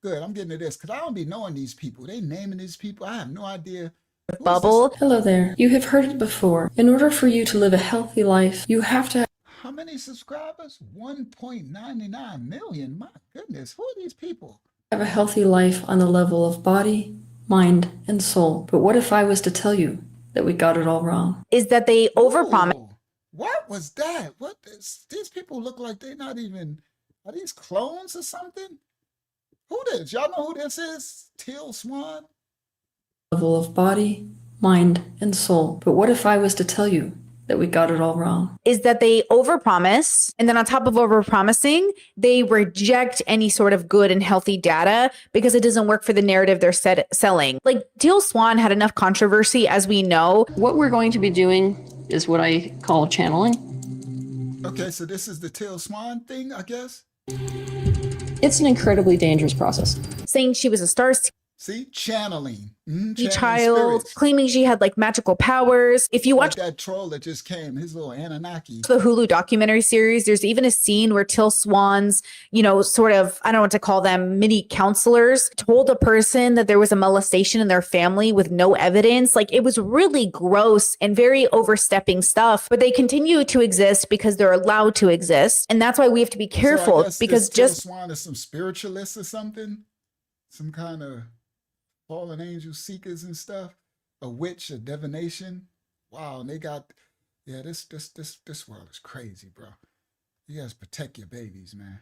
good, I'm getting to this because I don't be knowing these people. They naming these people. I have no idea. Bubble. Hello there. You have heard it before. In order for you to live a healthy life, you have to... How many subscribers? 1.99 million. My goodness, who are these people? Have a healthy life on the level of body, mind, and soul. But what if I was to tell you that we got it all wrong? Is that they overpromise. What was that? What these people look like they're not even... Are these clones or something? Who this? Y'all know who this is? Teal Swan? Level of body, mind, and soul. But what if I was to tell you that we got it all wrong? Is that they overpromise, and then on top of overpromising, they reject any sort of good and healthy data because it doesn't work for the narrative they're selling. Like Teal Swan had enough controversy, as we know. What we're going to be doing is what I call channeling. Okay, so this is the Teal Swan thing, I guess? It's an incredibly dangerous process. Saying she was a star See, channeling. child, claiming she had like magical powers. If you watch that troll that just came, his little Anunnaki. The Hulu documentary series, there's even a scene where Teal Swan's, sort of, I don't know what to call them, mini counselors told a person that there was a molestation in their family with no evidence. Like it was really gross and very overstepping stuff, but they continue to exist because they're allowed to exist. And that's why we have to be careful because Teal Swan is some spiritualist or something, some kind of fallen angel seekers and stuff, a witch, a divination. Wow, and they got, this world is crazy, bro. You guys protect your babies, man.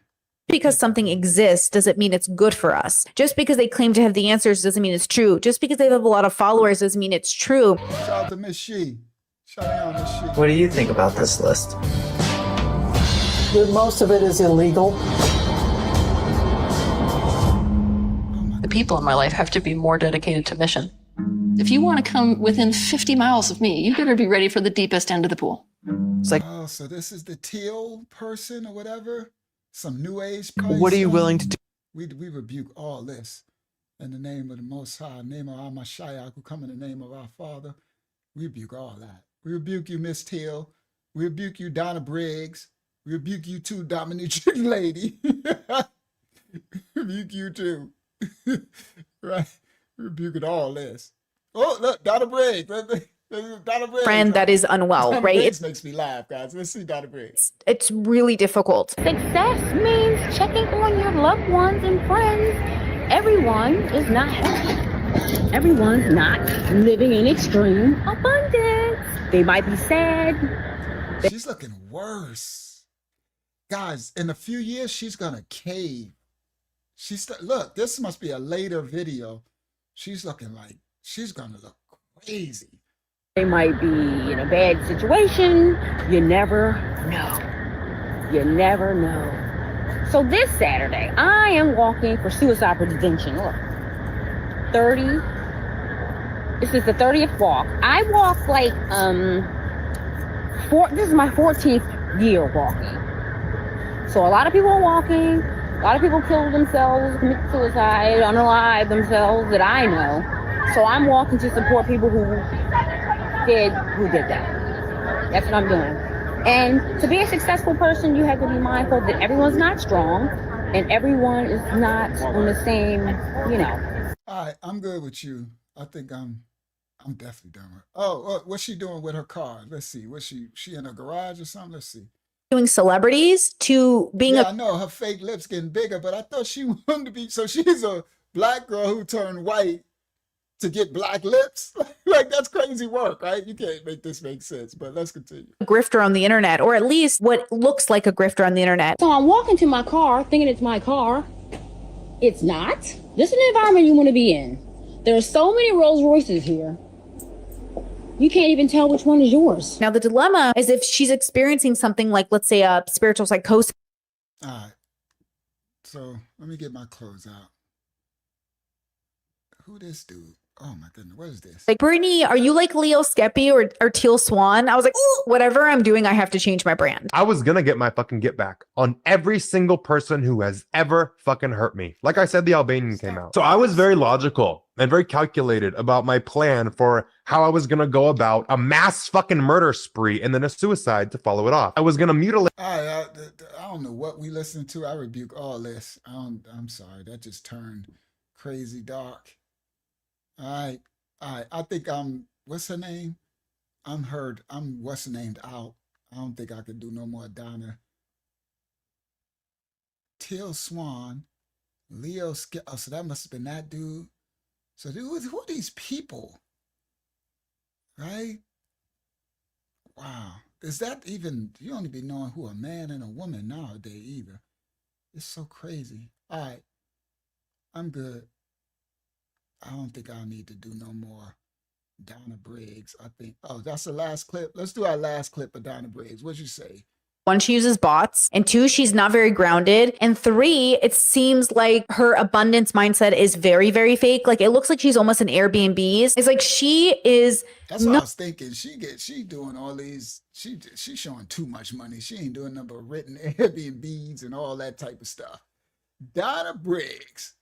Because something exists doesn't mean it's good for us. Just because they claim to have the answers doesn't mean it's true. Just because they have a lot of followers doesn't mean it's true. Shout out to Miss She. Shout out Miss She. What do you think about this list? Most of it is illegal. The people in my life have to be more dedicated to mission. If you want to come within 50 miles of me, you better be ready for the deepest end of the pool. It's like, oh, so this is the teal person or whatever? Some new age person? What are you willing to do? We rebuke all this in the name of the Most High, in the name of our Mashiach, who come in the name of our Father. We rebuke all that. We rebuke you, Miss Teal. We rebuke you, Donna Briggs. We rebuke you too, dominatrix lady. Rebuke you too. Right. Rebuking all this. Oh, look, Donna Briggs. Donna Briggs. Friend that is unwell, Donna right? Briggs makes me laugh, guys. Let's see Donna Briggs. It's really difficult. Success means checking on your loved ones and friends. Everyone is not happy. Everyone's not living in extreme abundance. They might be sad. She's looking worse. Guys, in a few years, she's going to cave. Look, this must be a later video. She's looking like she's going to look crazy. They might be in a bad situation. You never know. You never know. So this Saturday, I am walking for suicide prevention. Look, 30. This is the 30th walk. I walk like, this is my 14th year walking. So a lot of people are walking. A lot of people kill themselves, commit suicide, unalive themselves that I know. So I'm walking to support people who did that. That's what I'm doing. And to be a successful person, you have to be mindful that everyone's not strong and everyone is not on the same, you know. All right, I'm good with you. I think I'm definitely done with. Oh, what's she doing with her car? Let's see. Was she in a garage or something? Let's see. Doing celebrities to being I know her fake lips getting bigger, but I thought she wanted to be. So she's a black girl who turned white to get black lips. Like that's crazy work, right? You can't make this make sense. But let's continue. a grifter on the internet, or at least what looks like a grifter on the internet. So I'm walking to my car thinking it's my car. It's not. This is an environment you want to be in. There are so many Rolls Royces here. You can't even tell which one is yours. Now the dilemma is if she's experiencing something like, let's say, a spiritual psychosis. All right. So let me get my clothes out. Who this dude? Oh my goodness, what is this? Like, Brittany, are you like Leo Skeppy or Teal Swan? I was like, ooh, whatever I'm doing, I have to change my brand. I was gonna get my fucking get back on every single person who has ever fucking hurt me. Like I said, the Albanian came out. So I was very logical and very calculated about my plan for how I was gonna go about a mass fucking murder spree and then a suicide to follow it off. I was gonna mutilate. I don't know what we listen to. I rebuke all this. I'm sorry. That just turned crazy dark. All right. I think what's her name? I'm what's her named out. I don't think I could do no more Donna. Teal Swan, Leo oh, so that must have been that dude. So who are these people? Right? Wow. Is that even, you don't even be knowing who a man and a woman nowadays either. It's so crazy. All right. I'm good. I don't think I'll need to do no more Donna Briggs. I think, oh, that's the last clip. Let's do our last clip of Donna Briggs. What'd you say? 1, she uses bots, and 2, she's not very grounded, and 3, it seems like her abundance mindset is very, very fake. Like, it looks like she's almost an Airbnbs. It's like she is. That's what I was thinking. She doing all these. She's showing too much money. She ain't doing nothing but written Airbnbs and all that type of stuff. Donna Briggs,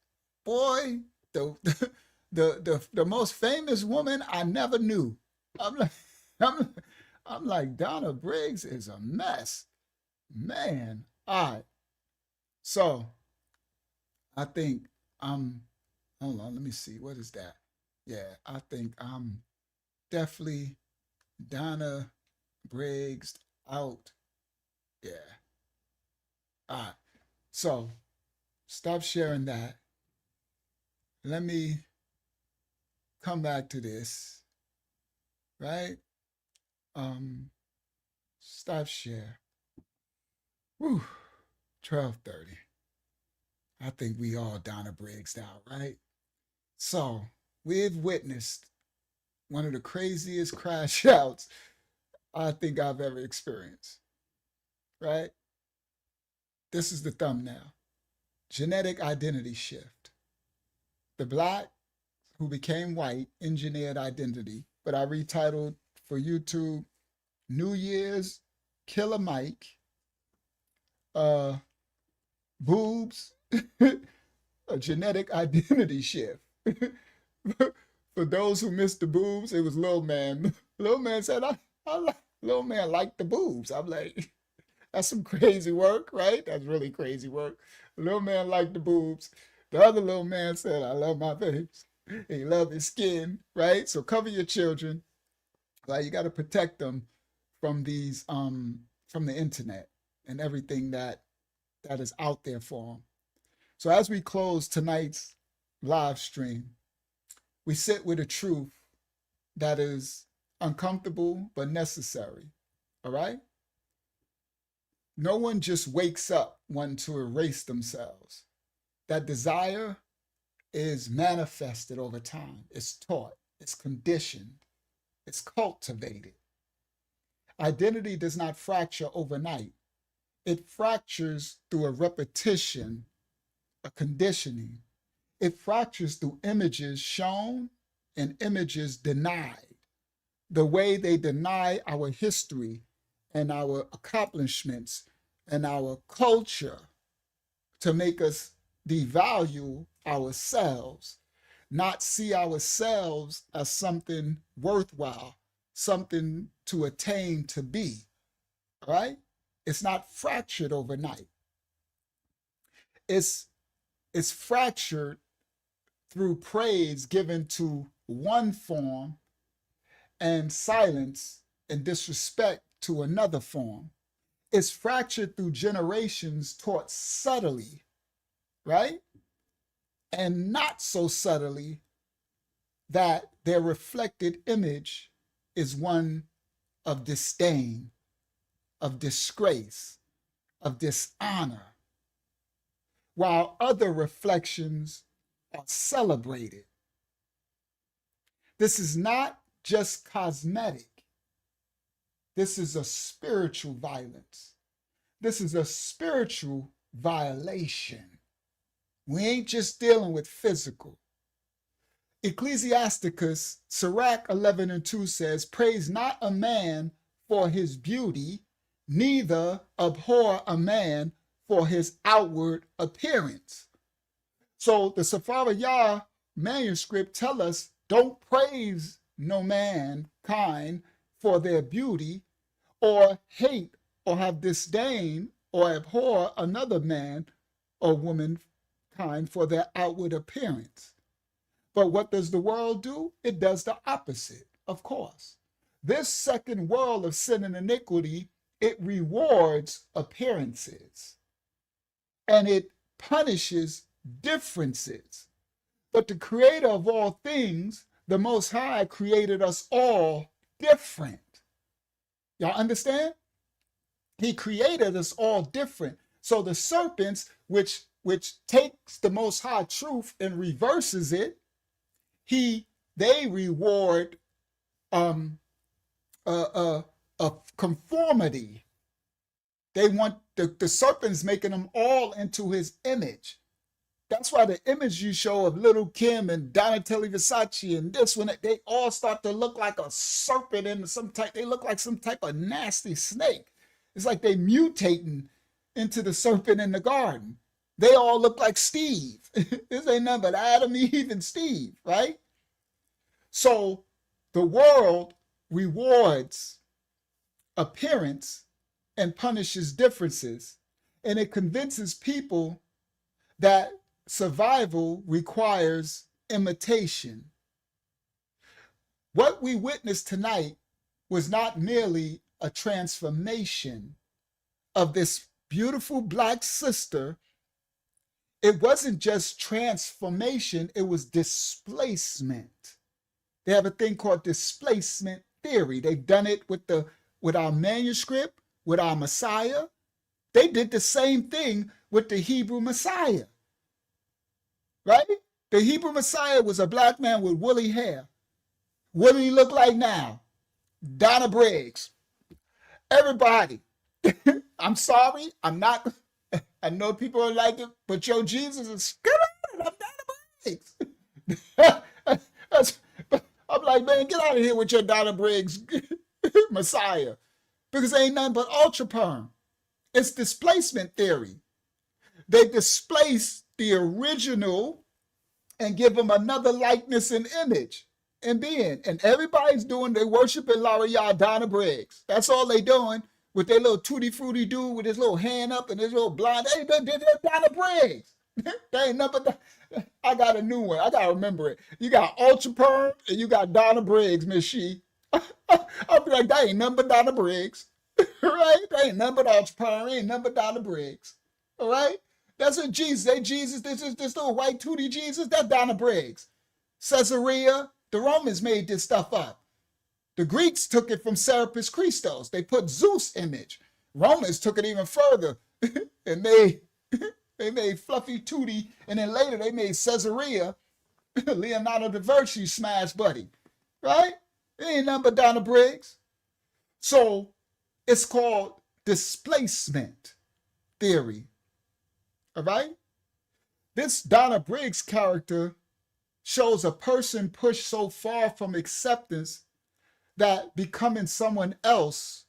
boy, the most famous woman I never knew. I'm like Donna Briggs is a mess, man. All right, so I think hold on, let me see, what is that? Yeah, I think I'm definitely Donna Briggs out. Yeah. All right, so stop sharing that. Let me come back to this, right? Stop share. Whew, 12:30. I think we all Donna Briggs'd out, right? So we've witnessed one of the craziest crash outs I think I've ever experienced, right? This is the thumbnail. Genetic identity shift. The black who became white engineered identity, but I retitled for YouTube, New Year's Killer Mike, boobs, a genetic identity shift. For those who missed the boobs, it was Lil Man. Lil Man said, Lil Man liked the boobs. I'm like, that's some crazy work, right? That's really crazy work. Lil Man liked the boobs. The other little man said, I love my babes. and you love your skin, right? So cover your children, right? You got to protect them from these from the internet and everything that is out there for them. So as we close tonight's live stream, we sit with a truth that is uncomfortable but necessary. All right? No one just wakes up wanting to erase themselves. That desire is manifested over time. It's taught, it's conditioned, it's cultivated. Identity does not fracture overnight. It fractures through a repetition, a conditioning. It fractures through images shown and images denied. The way they deny our history and our accomplishments and our culture to make us devalue ourselves, not see ourselves as something worthwhile, something to attain to be, right? It's not fractured overnight. It's fractured through praise given to one form and silence and disrespect to another form. It's fractured through generations taught subtly, right? And not so subtly that their reflected image is one of disdain, of disgrace, of dishonor, while other reflections are celebrated. This is not just cosmetic. This is a spiritual violence. This is a spiritual violation. We ain't just dealing with physical. Ecclesiasticus, Sirach 11:2 says, praise not a man for his beauty, neither abhor a man for his outward appearance. So the Sephara Yah manuscript tell us, don't praise no mankind for their beauty, or hate or have disdain or abhor another man or woman kind for their outward appearance. But what does the world do? It does the opposite, of course. This second world of sin and iniquity, it rewards appearances and it punishes differences. But the creator of all things, the Most High, created us all different. Y'all understand? He created us all different. So the serpents, which takes the Most High truth and reverses it, they reward a conformity. They want the serpents making them all into his image. That's why the image you show of Little Kim and Donatella Versace and this one, they all start to look like a serpent and they look like some type of nasty snake. It's like they mutating into the serpent in the garden. They all look like Steve. This ain't nothing but Adam, Eve, and Steve, right? So the world rewards appearance and punishes differences, and it convinces people that survival requires imitation. What we witnessed tonight was not merely a transformation of this beautiful Black sister. It wasn't just transformation, it was displacement. They have a thing called displacement theory. They've done it with our manuscript, with our Messiah. They did the same thing with the Hebrew Messiah. Right? The Hebrew Messiah was a Black man with woolly hair. What did he look like now? Donna Briggs. Everybody. I'm sorry. I'm not. I know people are like it, but yo, Jesus is good. I'm Donna Briggs. I'm like, man, get out of here with your Donna Briggs Messiah. Because it ain't nothing but ultra perm. It's displacement theory. They displace the original and give them another likeness and image and being. And everybody's doing, they worshiping L'Oreal Donna Briggs. That's all they doing with their little tutti frutti dude with his little hand up and his little blonde. Hey, they're Donna Briggs. They ain't nothing but I got a new one. I gotta remember it. You got Ultra Perm and you got Donna Briggs, Miss She. I'll be like, that ain't nothing but Donna Briggs. Right? That ain't nothing but Ultra Perm, ain't nothing but Donna Briggs. All right? That's what Jesus, they Jesus, this little white tootie Jesus, that's Donna Briggs. Caesarea, the Romans made this stuff up. The Greeks took it from Serapis Christos. They put Zeus image. Romans took it even further and they made Fluffy Tootie, and then later they made Caesarea, Leonardo da Vinci smash buddy, right? It ain't nothing but Donna Briggs. So it's called displacement theory, all right? This Donna Briggs character shows a person pushed so far from acceptance that becoming someone else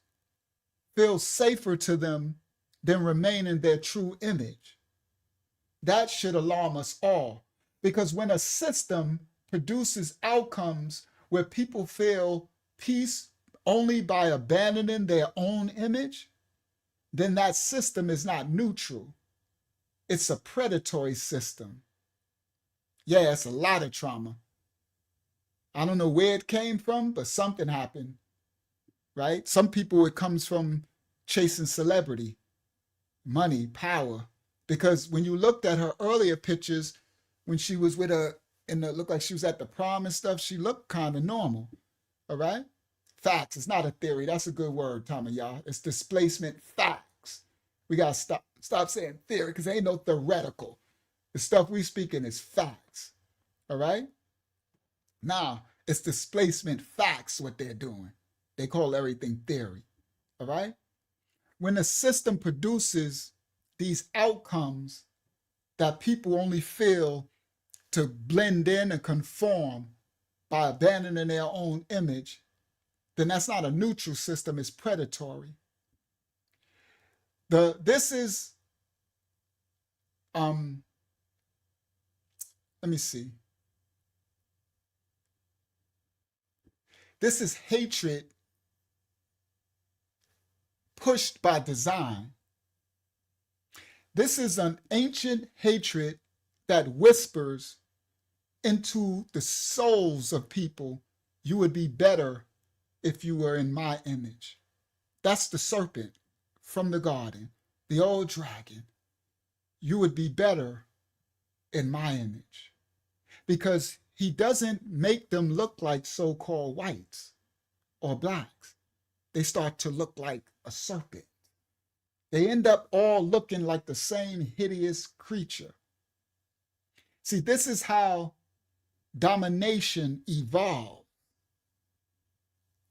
feels safer to them than remaining their true image. That should alarm us all, because when a system produces outcomes where people feel peace only by abandoning their own image, then that system is not neutral. It's a predatory system. Yeah, it's a lot of trauma. I don't know where it came from, but something happened, right? Some people, it comes from chasing celebrity, money, power. Because when you looked at her earlier pictures, when she was with her, and it looked like she was at the prom and stuff, she looked kind of normal, all right? Facts, it's not a theory. That's a good word, Tommy, y'all. It's displacement facts. We got to stop saying theory, because there ain't no theoretical. The stuff we speaking is facts, all right? Now, it's displacement facts what they're doing. They call everything theory, all right? When the system produces these outcomes that people only feel to blend in and conform by abandoning their own image, then that's not a neutral system, it's predatory. This is, let me see. This is hatred pushed by design. This is an ancient hatred that whispers into the souls of people, you would be better if you were in my image. That's the serpent from the garden, the old dragon. You would be better in my image, because he doesn't make them look like so-called whites or blacks. They start to look like a serpent. They end up all looking like the same hideous creature. See, this is how domination evolved.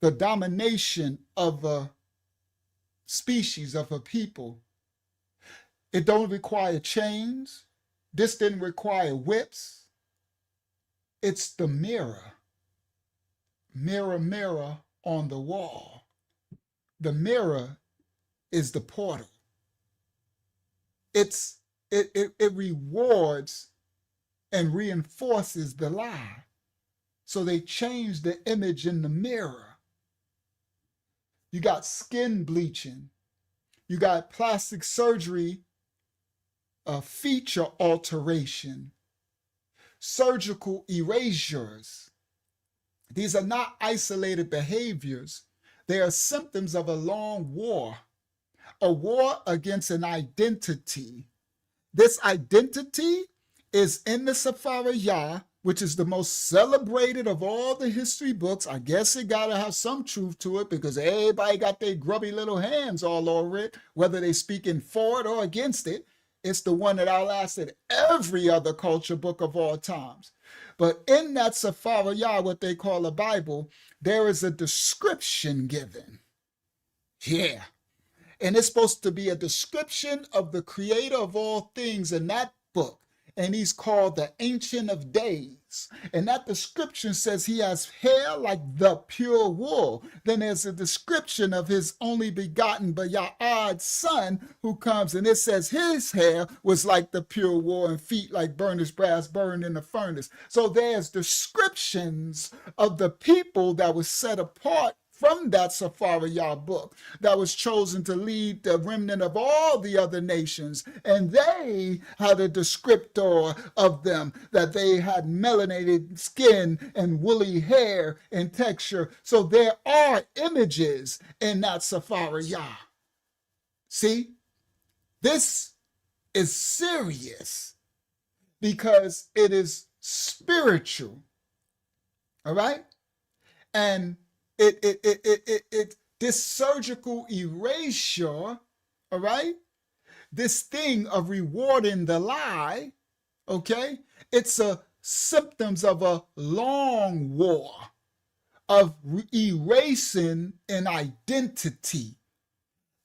The domination of a species, of a people. It don't require chains. This didn't require whips. It's the mirror. Mirror, mirror on the wall. The mirror is the portal. It rewards and reinforces the lie. So they change the image in the mirror. You got skin bleaching. You got plastic surgery, feature alteration, surgical erasures. These are not isolated behaviors. They are symptoms of a long war, a war against an identity. This identity is in the Sephara Yah, which is the most celebrated of all the history books. I guess it got to have some truth to it, because everybody got their grubby little hands all over it, whether they speaking for it or against it. It's the one that outlasted every other culture book of all times. But in that Sephara Yah, what they call a Bible, there is a description given. Yeah. And it's supposed to be a description of the creator of all things in that book. And he's called the Ancient of Days. And that description says he has hair like the pure wool. Then there's a description of his only begotten Ya'ad's son who comes, and it says his hair was like the pure wool and feet like burnished brass burned in the furnace. So there's descriptions of the people that was set apart from that Safariyah book that was chosen to lead the remnant of all the other nations. And they had a descriptor of them, that they had melanated skin and woolly hair and texture. So there are images in that Safariyah. See, this is serious because it is spiritual. All right? And this surgical erasure, all right? This thing of rewarding the lie, okay? It's a symptoms of a long war of erasing an identity.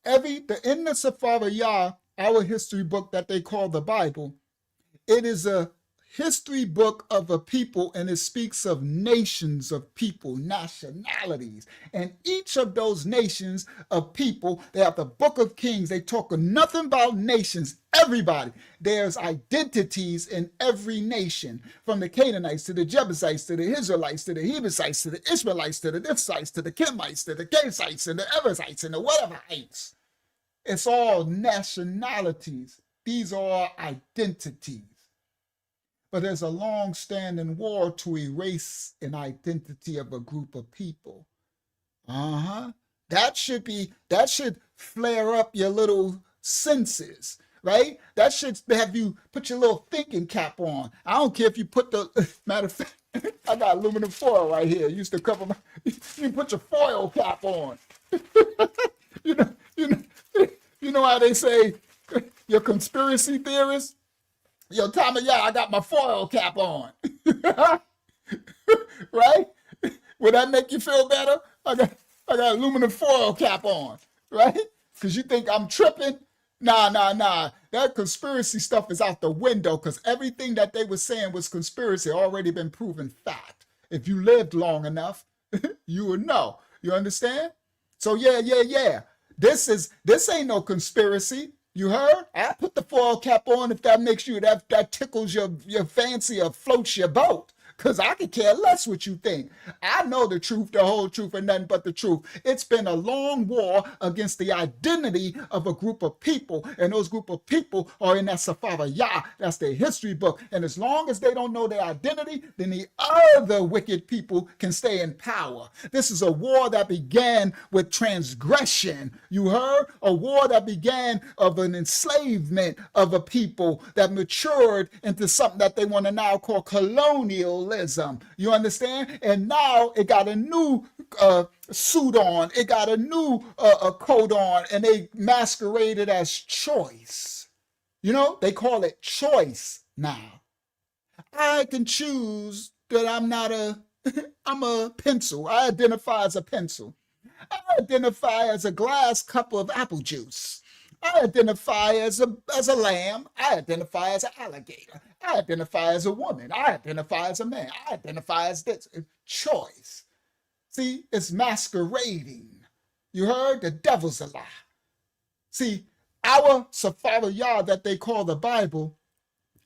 In the Safariyah, our history book that they call the Bible, it is a history book of a people, and it speaks of nations of people, nationalities. And each of those nations of people, they have the book of Kings. They talk nothing about nations. Everybody. There's identities in every nation, from the Canaanites to the Jebusites to the Israelites to the Hebusites to the Ishmaelites to the Nipsites to the Kemites to the Casites and the Eversites and the whateverites. It's all nationalities. These are identities. But there's a long-standing war to erase an identity of a group of people. That should flare up your little senses, right? That should have you put your little thinking cap on. I don't care if you put the, matter of fact, I got aluminum foil right here. Used to cover my, you put your foil cap on. You know how they say, your conspiracy theorists? Yo, Tommy, yeah, I got my foil cap on. Right? Would that make you feel better? I got aluminum foil cap on, right? Because you think I'm tripping? Nah. That conspiracy stuff is out the window, because everything that they were saying was conspiracy already been proven fact. If you lived long enough, you would know. You understand? So yeah. This ain't no conspiracy. You heard? I put the foil cap on if that makes you, that tickles your fancy or floats your boat. Because I could care less what you think. I know the truth, the whole truth, and nothing but the truth. It's been a long war against the identity of a group of people. And those group of people are in that Safariyah. That's their history book. And as long as they don't know their identity, then the other wicked people can stay in power. This is a war that began with transgression. You heard? A war that began of an enslavement of a people that matured into something that they want to now call colonialism. You understand? And now it got a new suit on. It got a new coat on, and they masquerade it as choice. You know, they call it choice now. I can choose that I'm a pencil. I identify as a pencil. I identify as a glass cup of apple juice. I identify as a lamb. I identify as an alligator. I identify as a woman. I identify as a man. I identify as this. Choice. See, it's masquerading. You heard? The devil's a lie. See, our Safariyah that they call the Bible,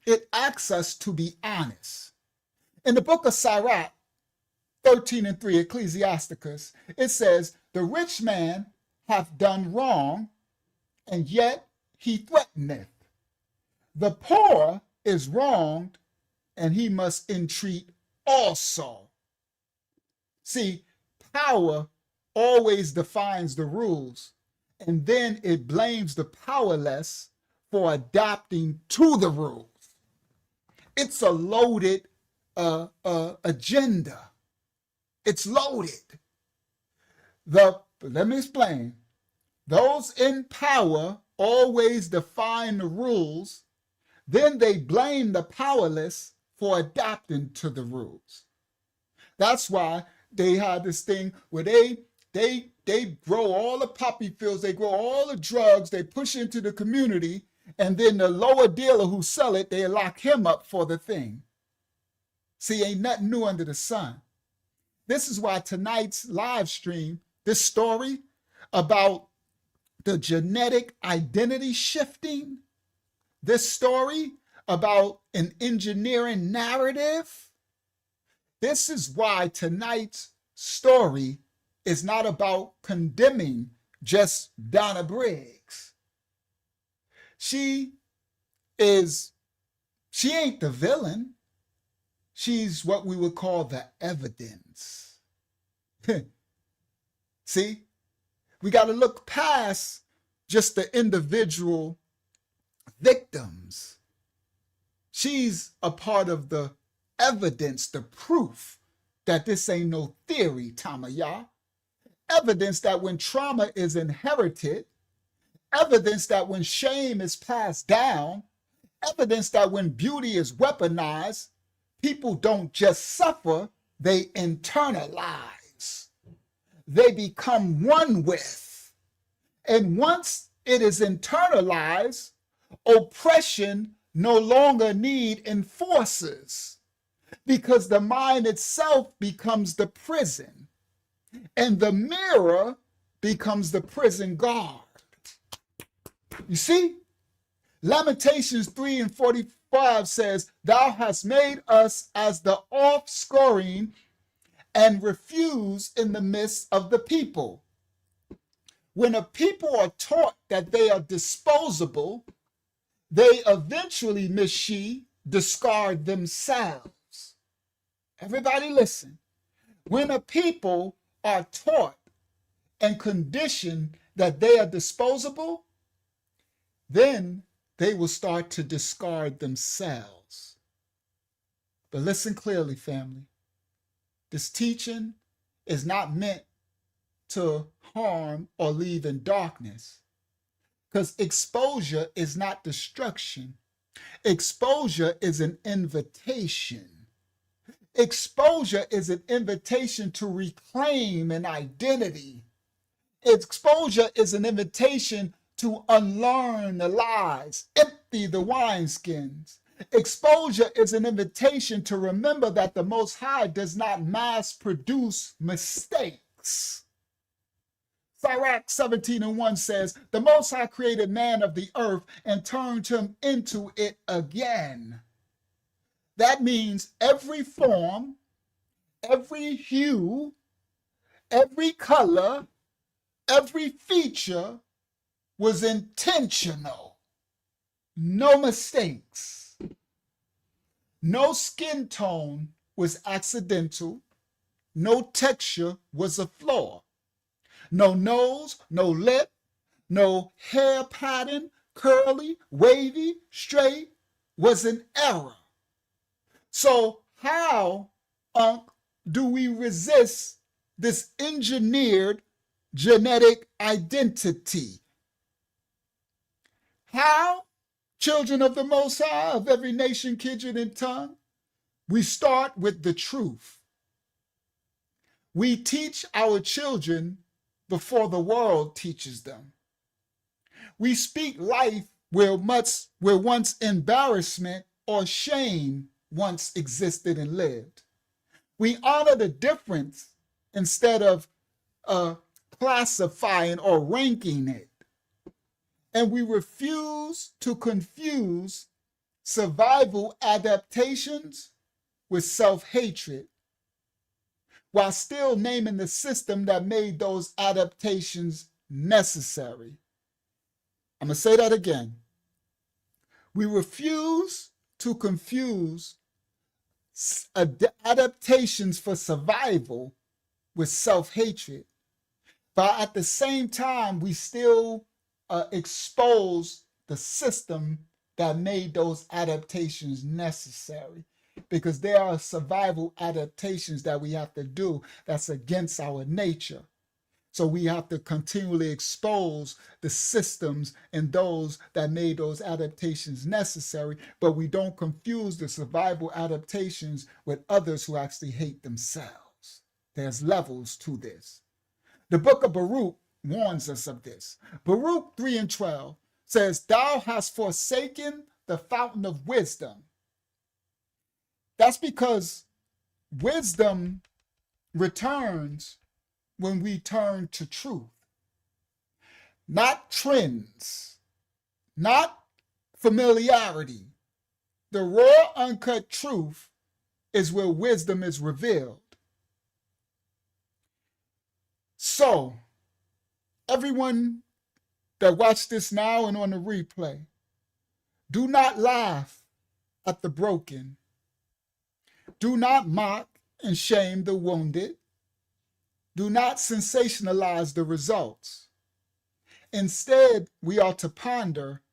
it asks us to be honest. In the book of Sirach, 13:3, Ecclesiasticus, it says, the rich man hath done wrong, and yet he threateneth. The poor is wronged, and he must entreat also. See, power always defines the rules, and then it blames the powerless for adapting to the rules. It's a loaded agenda. It's loaded. Let me explain. Those in power always define the rules, then they blame the powerless for adapting to the rules. That's why they had this thing where they grow all the poppy fields, they grow all the drugs, they push into the community, and then the lower dealer who sell it, they lock him up for the thing. See, ain't nothing new under the sun. This is why tonight's live stream, this story about the genetic identity shifting, this story about an engineering narrative, this is why tonight's story is not about condemning just Donna Briggs. She ain't the villain. She's what we would call the evidence. See, we got to look past just the individual victims. She's a part of the evidence, the proof that this ain't no theory, Tamaya. Evidence that when trauma is inherited, evidence that when shame is passed down, evidence that when beauty is weaponized, people don't just suffer, they internalize. They become one with. And once it is internalized, oppression no longer need enforcers, because the mind itself becomes the prison and the mirror becomes the prison guard. You see? Lamentations 3:45 says, "Thou hast made us as the offscouring and refuse in the midst of the people." When a people are taught that they are disposable, they eventually, Miss She, discard themselves. Everybody listen. When a people are taught and conditioned that they are disposable, then they will start to discard themselves. But listen clearly, family. This teaching is not meant to harm or leave in darkness, because exposure is not destruction. Exposure is an invitation. Exposure is an invitation to reclaim an identity. Exposure is an invitation to unlearn the lies, empty the wineskins. Exposure is an invitation to remember that the Most High does not mass produce mistakes. Sirach 17:1 says, "The Most High created man of the earth and turned him into it again." That means every form, every hue, every color, every feature was intentional. No mistakes. No skin tone was accidental. No texture was a flaw. No nose, no lip, no hair pattern, curly, wavy, straight, was an error. So how, do we resist this engineered genetic identity? How, children of the Most High, of every nation, kindred, and tongue? We start with the truth. We teach our children before the world teaches them. We speak life where once embarrassment or shame once existed and lived. We honor the difference instead of classifying or ranking it. And we refuse to confuse survival adaptations with self-hatred, while still naming the system that made those adaptations necessary. I'm going to say that again. We refuse to confuse adaptations for survival with self-hatred, but at the same time, we still expose the system that made those adaptations necessary, because there are survival adaptations that we have to do that's against our nature. So we have to continually expose the systems and those that made those adaptations necessary, but we don't confuse the survival adaptations with others who actually hate themselves. There's levels to this. The book of Baruch warns us of this. Baruch 3:12 says, "Thou hast forsaken the fountain of wisdom." That's because wisdom returns when we turn to truth. Not trends, not familiarity. The raw, uncut truth is where wisdom is revealed. So, everyone that watch this now and on the replay, do not laugh at the broken. Do not mock and shame the wounded. Do not sensationalize the results. Instead, we are to ponder.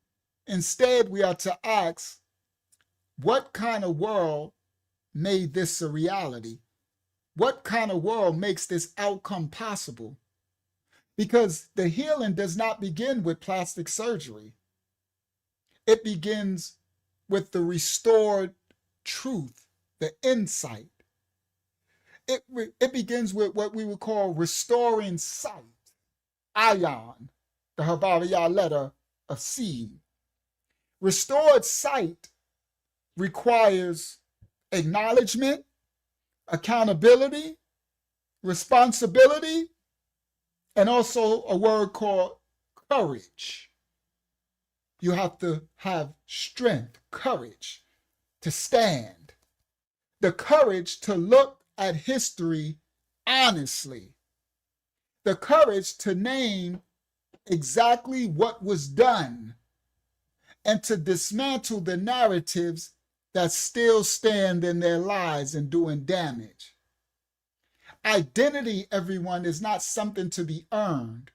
Instead, we are to ask, what kind of world made this a reality? What kind of world makes this outcome possible? Because the healing does not begin with plastic surgery. It begins with the restored truth, the insight. It begins with what we would call restoring sight, ion, the Habariya letter of seed. Restored sight requires acknowledgement, accountability, responsibility, and also a word called courage. You have to have strength, courage to stand, the courage to look at history honestly, the courage to name exactly what was done, and to dismantle the narratives that still stand in their lies and doing damage. Identity, everyone, is not something to be earned.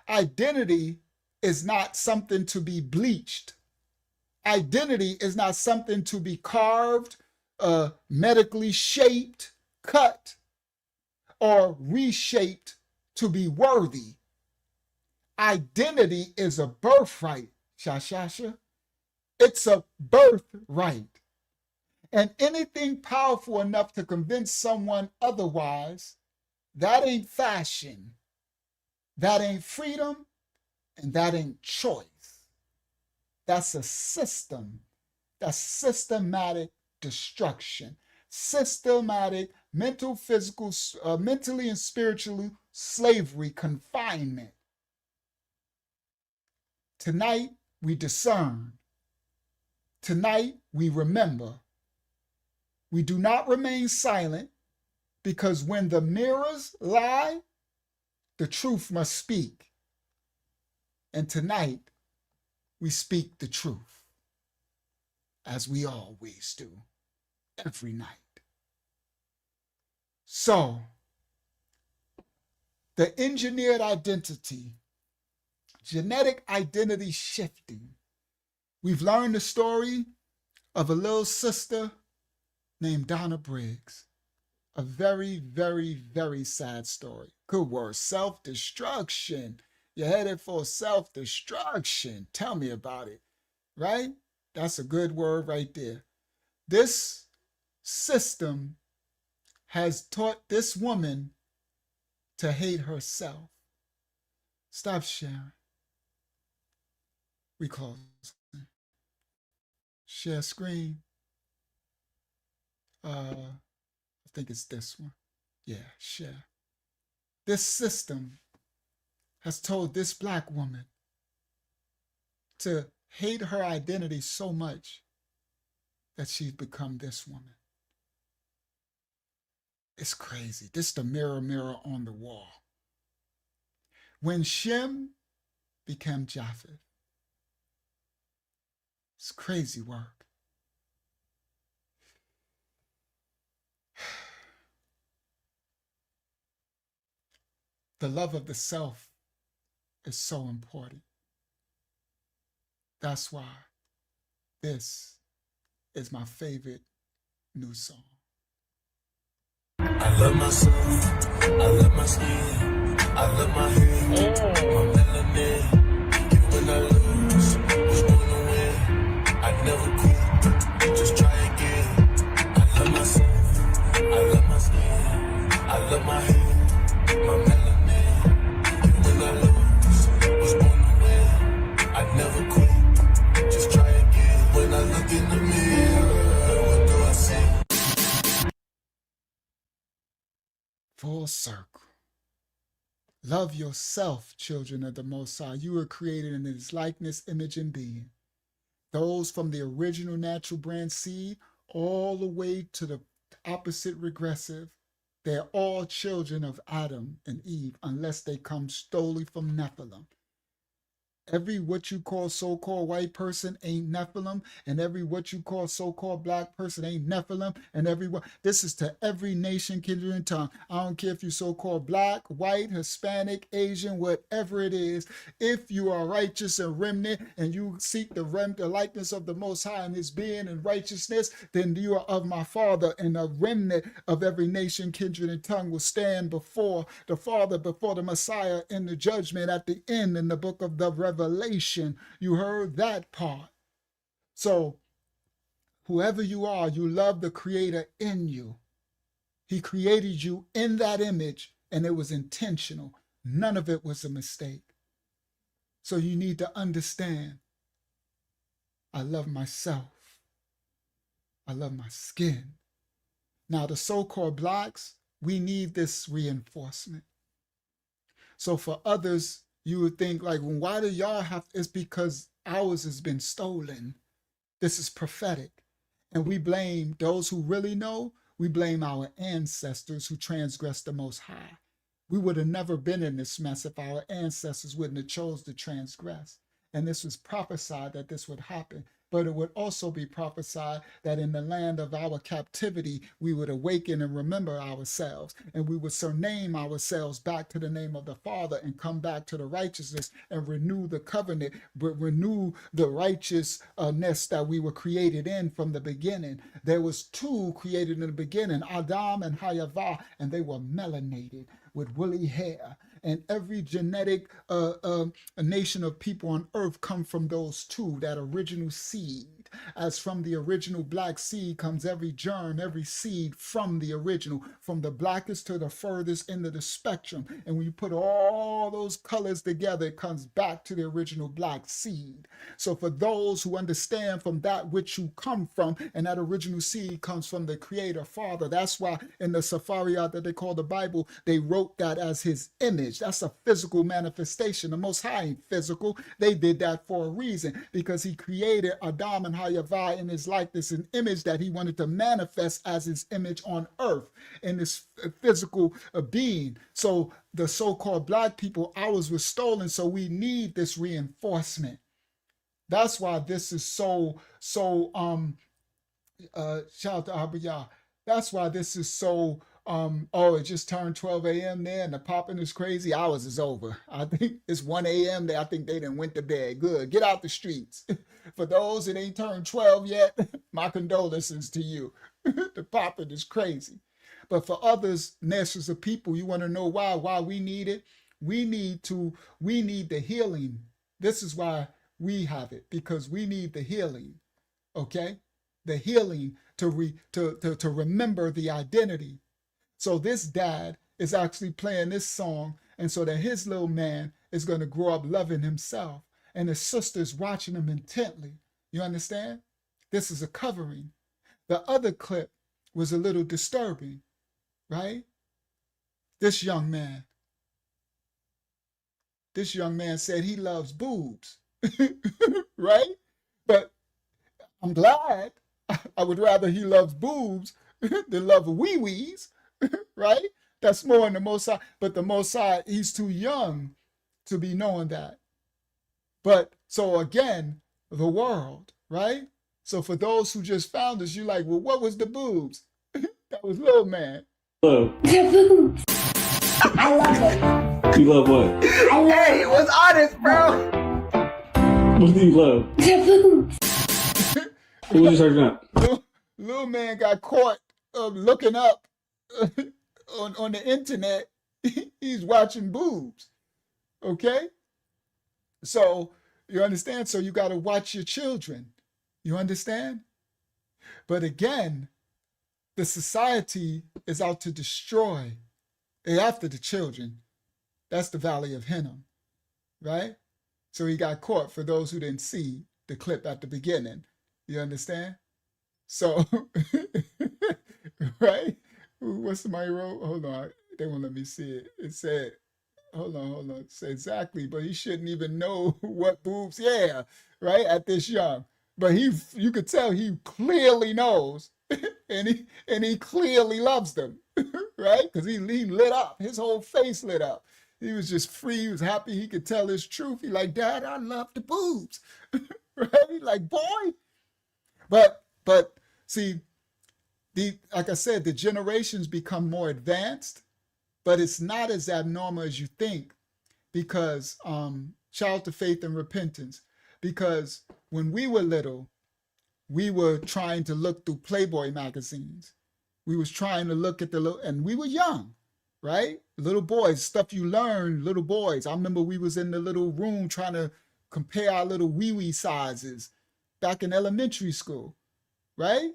Identity is not something to be bleached. Identity is not something to be carved, medically shaped, cut, or reshaped to be worthy. Identity is a birthright, Shashasha. It's a birthright. And anything powerful enough to convince someone otherwise, that ain't fashion, that ain't freedom, and that ain't choice. That's a system. That's systematic destruction, systematic mental, physical, mentally and spiritually slavery, confinement. Tonight, we discern. Tonight, we remember. We do not remain silent, because when the mirrors lie, the truth must speak. And tonight, we speak the truth, as we always do, every night. So, the engineered identity, genetic identity shifting. We've learned the story of a little sister named Donna Briggs. A very, very, very sad story. Good word, self-destruction. You're headed for self-destruction. Tell me about it, right? That's a good word right there. This system has taught this woman to hate herself. Stop sharing. We close. Share screen. I think it's this one. Yeah, share. This system has told this Black woman to hate her identity so much that she's become this woman. It's crazy. This is the mirror, mirror on the wall. When Shem became Japheth, it's crazy work. The love of the self is so important. That's why this is my favorite new song. I love myself, I love my skin, I love my hair, my melanin. Even when I lose, was born to win. I never quit, just try again. I love myself, I love my skin, I love my hair, my melanin. Even when I lose, was born to win. I never quit, just try again. When I look in the mirror, what do I see? Full circle. Love yourself, children of the Most High. You were created in His likeness, image, and being. Those from the original natural brand seed all the way to the opposite regressive They're all children of Adam and Eve, unless they come solely from Nephilim. Every what you call so-called white person ain't Nephilim, and every what you call so-called black person ain't Nephilim, and everyone. This is to every nation, kindred, and tongue. I don't care if you so-called black, white, Hispanic, Asian, whatever it is. If you are righteous and remnant, and you seek the likeness of the Most High and His being and righteousness, then you are of my Father, and a remnant of every nation, kindred, and tongue will stand before the Father, before the Messiah in the judgment at the end in the book of the Revelation. You heard that part. So whoever you are, you love the Creator in you. He created you in that image, and it was intentional. None of it was a mistake. So you need to understand, I love myself. I love my skin. Now the so-called blacks, we need this reinforcement. So for others, you would think like, well, why do y'all have, it's because ours has been stolen. This is prophetic. And we blame those who really know, we blame our ancestors who transgressed the Most High. We would have never been in this mess if our ancestors wouldn't have chose to transgress. And this was prophesied that this would happen. But it would also be prophesied that in the land of our captivity, we would awaken and remember ourselves, and we would surname ourselves back to the name of the Father and come back to the righteousness and renew the covenant, but renew the righteousness that we were created in from the beginning. There was two created in the beginning, Adam and Hayavah, and they were melanated with woolly hair. And every genetic nation of people on earth come from those two, that original seed. As from the original black seed comes every germ, every seed from the original, from the blackest to the furthest end of the spectrum. And when you put all those colors together, it comes back to the original black seed. So for those who understand from that which you come from, and that original seed comes from the Creator Father, that's why in the Safariyat that they call the Bible, they wrote that as His image. That's a physical manifestation. The Most High ain't physical. They did that for a reason, because He created Adam and Hayavah in His likeness, an image that He wanted to manifest as His image on earth in this physical being. So the so-called black people, ours was stolen, so we need this reinforcement. That's why this is shout out to Abiyah. That's why this is so oh, it just turned 12 a.m. there and the popping is crazy. Ours is over. I think it's 1 a.m. there. I think they done went to bed. Good. Get out the streets. For those that ain't turned 12 yet, my condolences to you. The popping is crazy. But for others, nations of people, you want to know why we need it? We need the healing. This is why we have it, because we need the healing. Okay? The healing to remember the identity. So this dad is actually playing this song, and so that his little man is going to grow up loving himself, and his sister's watching him intently. You understand? This is a covering. The other clip was a little disturbing, right? This young man said he loves boobs, right? But I'm glad. I would rather he loves boobs than love wee-wees. Right? That's more in the Most High. But the Most High, He's too young to be knowing that. But so again, the world, right? So for those who just found us, you're like, well, what was the boobs? That was little man. Hello. The boobs. I love it. You love what? I love it. Hey, what's honest, bro? What do you love? The boobs. What was you searching up? Little man got caught looking up on the internet. He's watching boobs. Okay? So you understand? So you got to watch your children. You understand? But again, the society is out to destroy. They're after the children. That's the Valley of Hinnom, right? So he got caught, for those who didn't see the clip at the beginning. You understand? So, right? What somebody wrote? Hold on. They won't let me see it. It said, hold on. It said exactly, but he shouldn't even know what boobs, yeah, right? At this young. But you could tell he clearly knows, and he clearly loves them. right? Because he lit up. His whole face lit up. He was just free. He was happy. He could tell his truth. He like, Dad, I love the boobs. Right? Like, boy. But see, like I said, the generations become more advanced, but it's not as abnormal as you think, because child to faith and repentance. Because when we were little, we were trying to look through Playboy magazines. We was trying to look at and we were young, right? Little boys, stuff you learn, little boys. I remember we was in the little room trying to compare our little wee-wee sizes back in elementary school, right?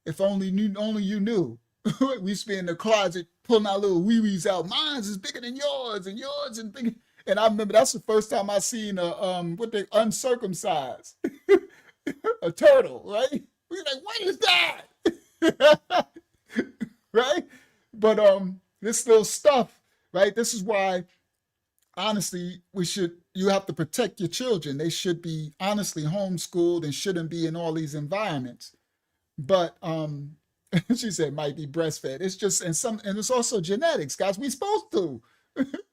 If only you knew. We used to be in the closet pulling our little wee-wees out. Mine's is bigger than yours, and yours is bigger. And I remember that's the first time I seen uncircumcised a turtle, right? We like, what is that? Right? But this little stuff, right? This is why, honestly, you have to protect your children. They should be honestly homeschooled and shouldn't be in all these environments. But she said might be breastfed. It's just and it's also genetics, guys. We supposed to.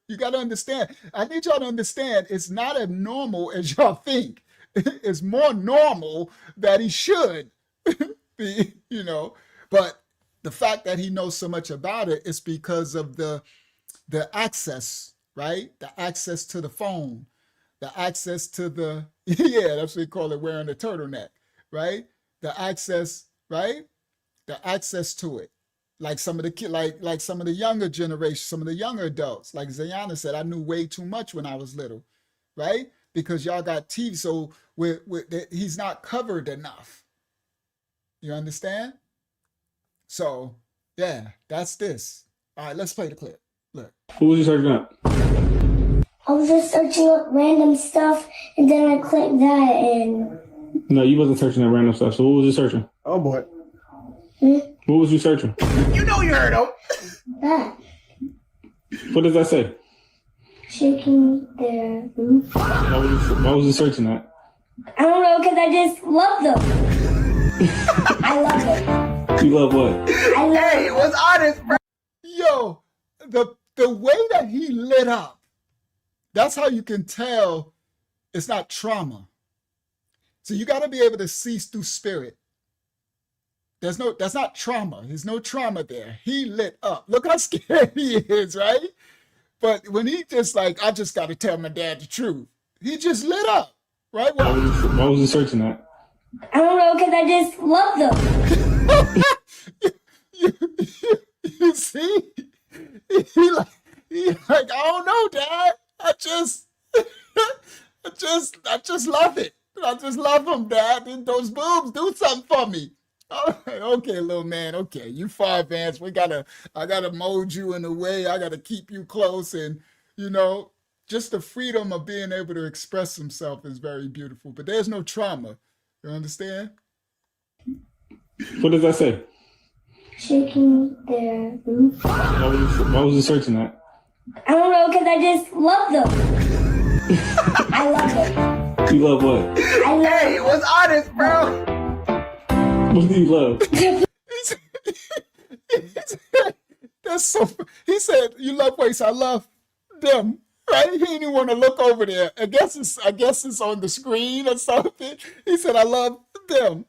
You got to understand. I need y'all to understand. It's not as normal as y'all think. It's more normal that he should be, But the fact that he knows so much about it is because of the access, right? The access to the phone, the access to the that's what they call it, wearing a turtleneck, right? The access, right? The access to it. Like some of the like some of the younger generation, some of the younger adults, like Zayana said, I knew way too much when I was little, right? Because y'all got TV, so he's not covered enough. You understand? So yeah, that's this. All right, let's play the clip. Look. What was you searching up? I was just searching up random stuff, and then I clicked that, and No, you wasn't searching that random stuff. So what was you searching? Oh boy. What was you searching? You know you heard him. that What does that say? shaking their boobs. Why was you searching that? I don't know, because I just love them. I love them. You love what? I love Hey, it was honest, bro. Yo, the way that he lit up, that's how you can tell it's not trauma. So you got to be able to see through spirit. That's not trauma. There's no trauma there. He lit up. Look how scared he is, right? But when he just like, I just got to tell my dad the truth. He just lit up, right? Why was you searching that? I don't know, because I just love them. You see? He like, I don't know, Dad. I just love it. I just love them, Dad. And those boobs do something for me. All right, okay, little man. Okay, you far advanced. I gotta mold you in a way. I gotta keep you close, and just the freedom of being able to express himself is very beautiful. But there's no trauma. You understand? What does that say? Shaking their boobs. Why was you searching that? I don't know, because I just love them. I love them. You love what? I love Hey, it was honest, bro. What do you love? That's so. He said, "You love weights. I love them." Right? He didn't even want to look over there. I guess it's on the screen or something. He said, "I love them."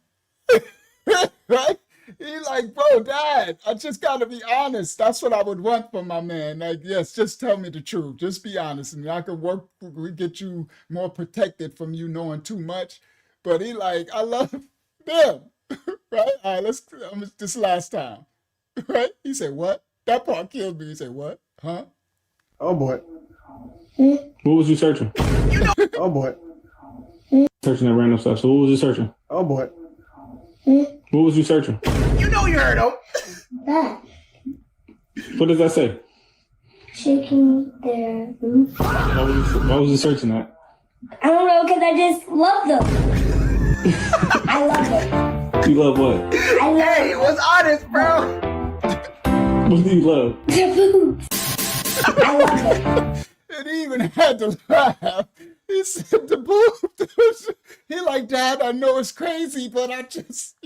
Right? He like, bro, Dad, I just gotta be honest. That's what I would want from my man. Like, yes, just tell me the truth. Just be honest, and I could we get you more protected from you knowing too much. But he like, I love them. Right? All right, this last time. Right? He said, what? That part killed me. He said, what? Huh? Oh boy. What was you searching? Oh boy. Searching that random stuff. So what was you searching? Oh boy. What was you searching? You know you heard him. that. What does that say? Shaking their boobs. Why was you searching that? I don't know, because I just love them. I love them. You love what? I love Hey, it was honest, bro. What do you love? their boobs. I love them. And he even had to laugh. He said the boobs. He like, Dad, I know it's crazy, but I just,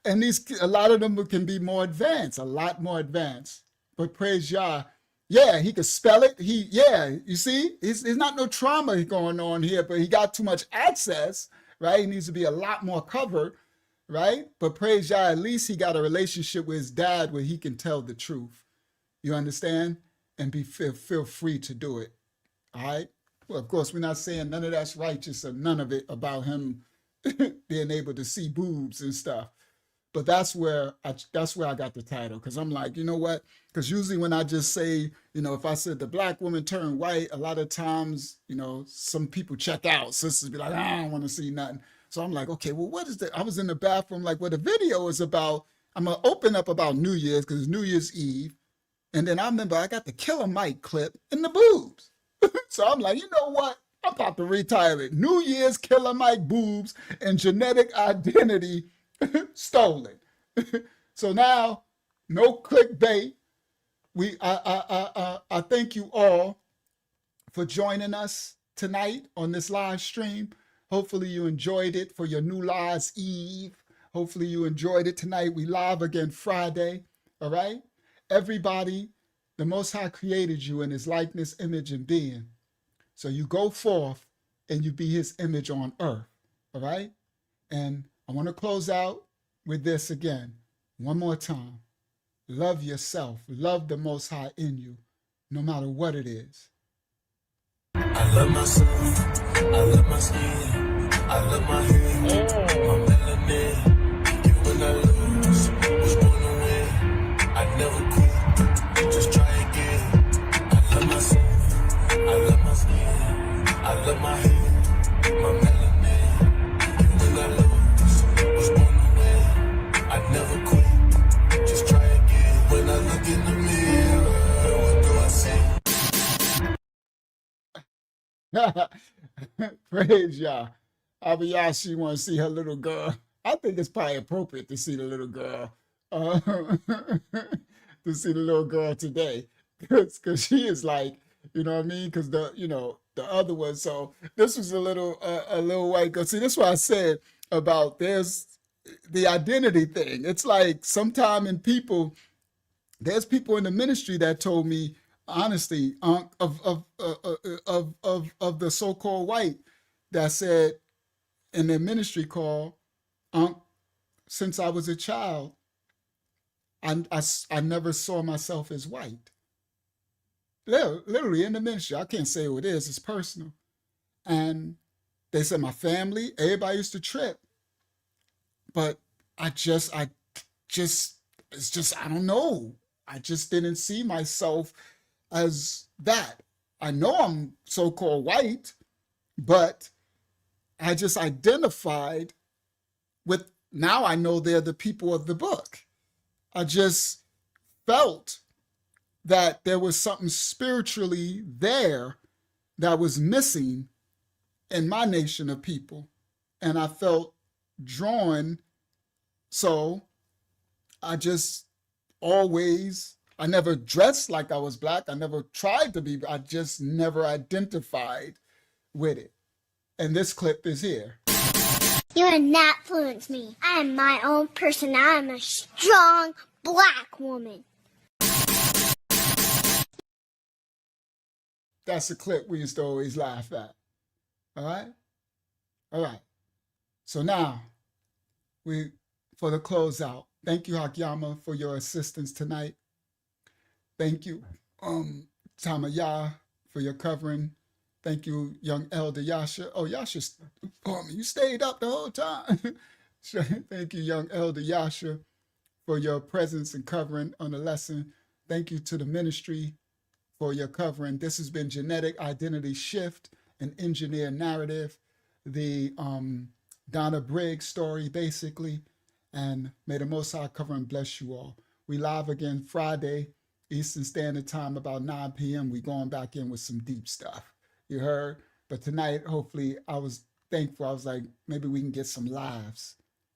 And a lot of them can be more advanced, a lot more advanced. But praise Yah, yeah, he could spell it. You see, it's not no trauma going on here, but he got too much access, right? He needs to be a lot more covered, right? But praise Yah, at least he got a relationship with his dad where he can tell the truth. You understand? And feel free to do it. All right? Well, of course, we're not saying none of that's righteous or none of it about him being able to see boobs and stuff. But that's where I got the title, because I'm like, you know what? Because usually when I just say, if I said the black woman turned white, a lot of times, some people check out. Sisters be like, I don't want to see nothing. So I'm like, okay, well, what is that? I was in the bathroom, like, what the video is about. I'm going to open up about New Year's, because it's New Year's Eve. And then I remember I got the Killa Mike clip in the boobs. So I'm like, you know what? I'm about to retitle it. New Year's Killa Mike boobs and genetic identity stolen. So now, no clickbait. I thank you all for joining us tonight on this live stream. Hopefully you enjoyed it for your New Lives Eve. Hopefully you enjoyed it tonight. We live again Friday. All right? Everybody, the Most High created you in his likeness, image, and being. So you go forth and you be his image on earth. All right? And I want to close out with this again, one more time. Love yourself. Love the Most High in you, no matter what it is. I love myself. I love my skin. I love my hair. My melanin. Even I lose. Was born to win. I never quit. Just try again. I love myself. I love my skin. I love my hair. My melanin. Even I lose. Was born to win. I never quit. Just try again. When I look in the mirror, what do I see? Praise Yah. Abayashi want to see her little girl. I think it's probably appropriate to see the little girl. To see the little girl today. Because she is like, you know what I mean? Because the other one. So this was a little white girl. See, this is what I said about there's the identity thing. It's like sometime there's people in the ministry that told me, honestly, of the so-called white that said in their ministry call, since I was a child, I never saw myself as white. Literally in the ministry. I can't say who it is, it's personal. And they said my family, everybody used to trip. But I don't know. I just didn't see myself as that. I know I'm so-called white, but I just identified with, now I know they're the people of the book. I just felt that there was something spiritually there that was missing in my nation of people. And I felt drawn. So I just I never dressed like I was black. I never tried to be. I just never identified with it. And this clip is here. You have not influenced me. I am my own person. I am a strong black woman. That's a clip we used to always laugh at. All right? All right. So now, for the closeout, thank you, Hakyama, for your assistance tonight. Thank you, Tamaya, for your covering. Thank you, young elder Yasha. Oh, Yasha, you stayed up the whole time. Thank you, young elder Yasha, for your presence and covering on the lesson. Thank you to the ministry for your covering. This has been Genetic Identity Shift, an engineered narrative, the Donna Briggs story, basically. And may the Most High cover and bless you all. We live again Friday, Eastern Standard Time, about 9 p.m. We going back in with some deep stuff. You heard? But tonight, hopefully, I was thankful. I was like, maybe we can get some lives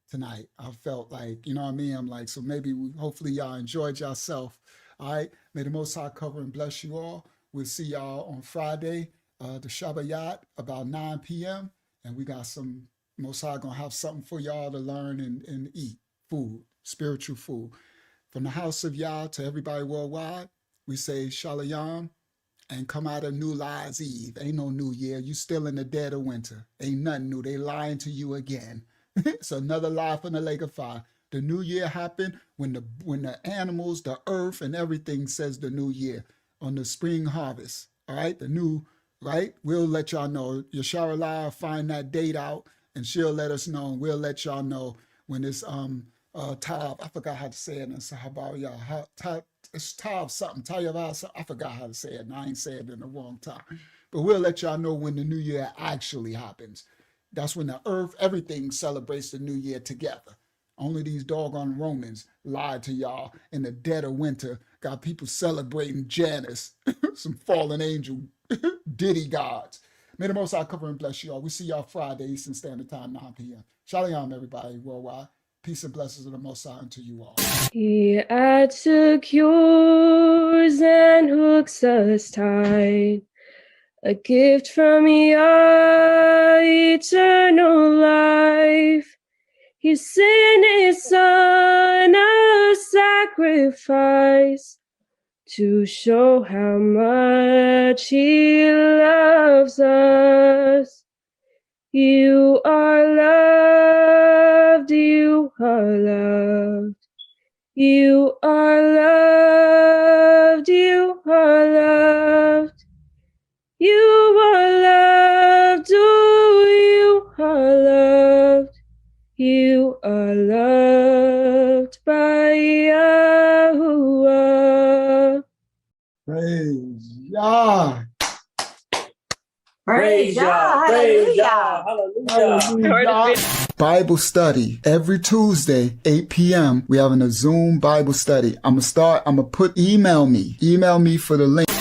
tonight. I felt like, you know what I mean? I'm like, so maybe, hopefully, y'all enjoyed yourself. All right? May the Most High cover and bless you all. We'll see y'all on Friday, the Shabbat, about 9 p.m. And we got some, Most High gonna have something for y'all to learn and eat. food, spiritual food. From the house of Yah to everybody worldwide, we say Shalom and come out of New Lies Eve. Ain't no new year. You still in the dead of winter. Ain't nothing new. They lying to you again. It's another lie from the lake of fire. The new year happened when the animals, the earth, and everything says the new year on the spring harvest. All right, the new, right? We'll let y'all know. Yasharallah will find that date out, and she'll let us know, and we'll let y'all know when it's Tav. I forgot how to say it in Sahabar. It's Tav something. Tav, I forgot how to say it, and I ain't saying it in the wrong time. But we'll let y'all know when the new year actually happens. That's when the earth, everything celebrates the new year together. Only these doggone Romans lied to y'all in the dead of winter. Got people celebrating Janus, some fallen angel diddy gods. May the Most High cover and bless you all. We see y'all Friday, Eastern Standard Time, 9 p.m. Shalom, everybody worldwide. Peace and blessings of the Most High unto you all. He adds secures and hooks us tight. A gift from Yah, eternal life. He sent his son a sacrifice to show how much he loves us. You are loved, you are loved. You are loved, you are loved. You are loved, oh, you are loved. You are loved by Yahuwah. Praise Yah. Praise Yah. Hallelujah. Hallelujah. Bible study every Tuesday, 8 p.m. We having a Zoom Bible study. I'm gonna put email me for the link. I'm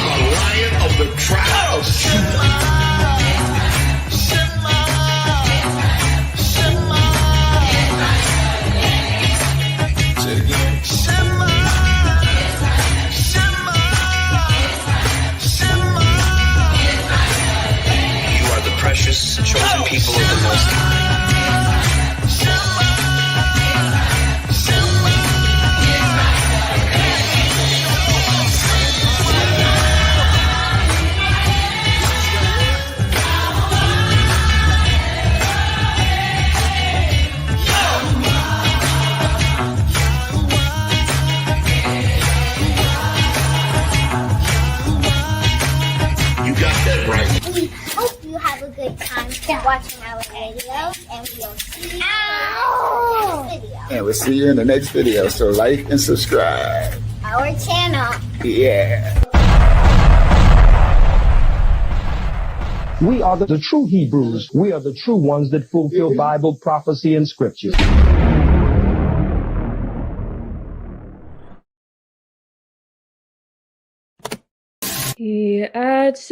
a lion of the tribe of Judah. Precious chosen people of the Most High. You got that right. We hope you have a good time watching our videos, and we'll see you in the next video. And we'll see you in the next video. So like and subscribe. Our channel. Yeah. We are the true Hebrews. We are the true ones that fulfill Bible prophecy and scripture. He adds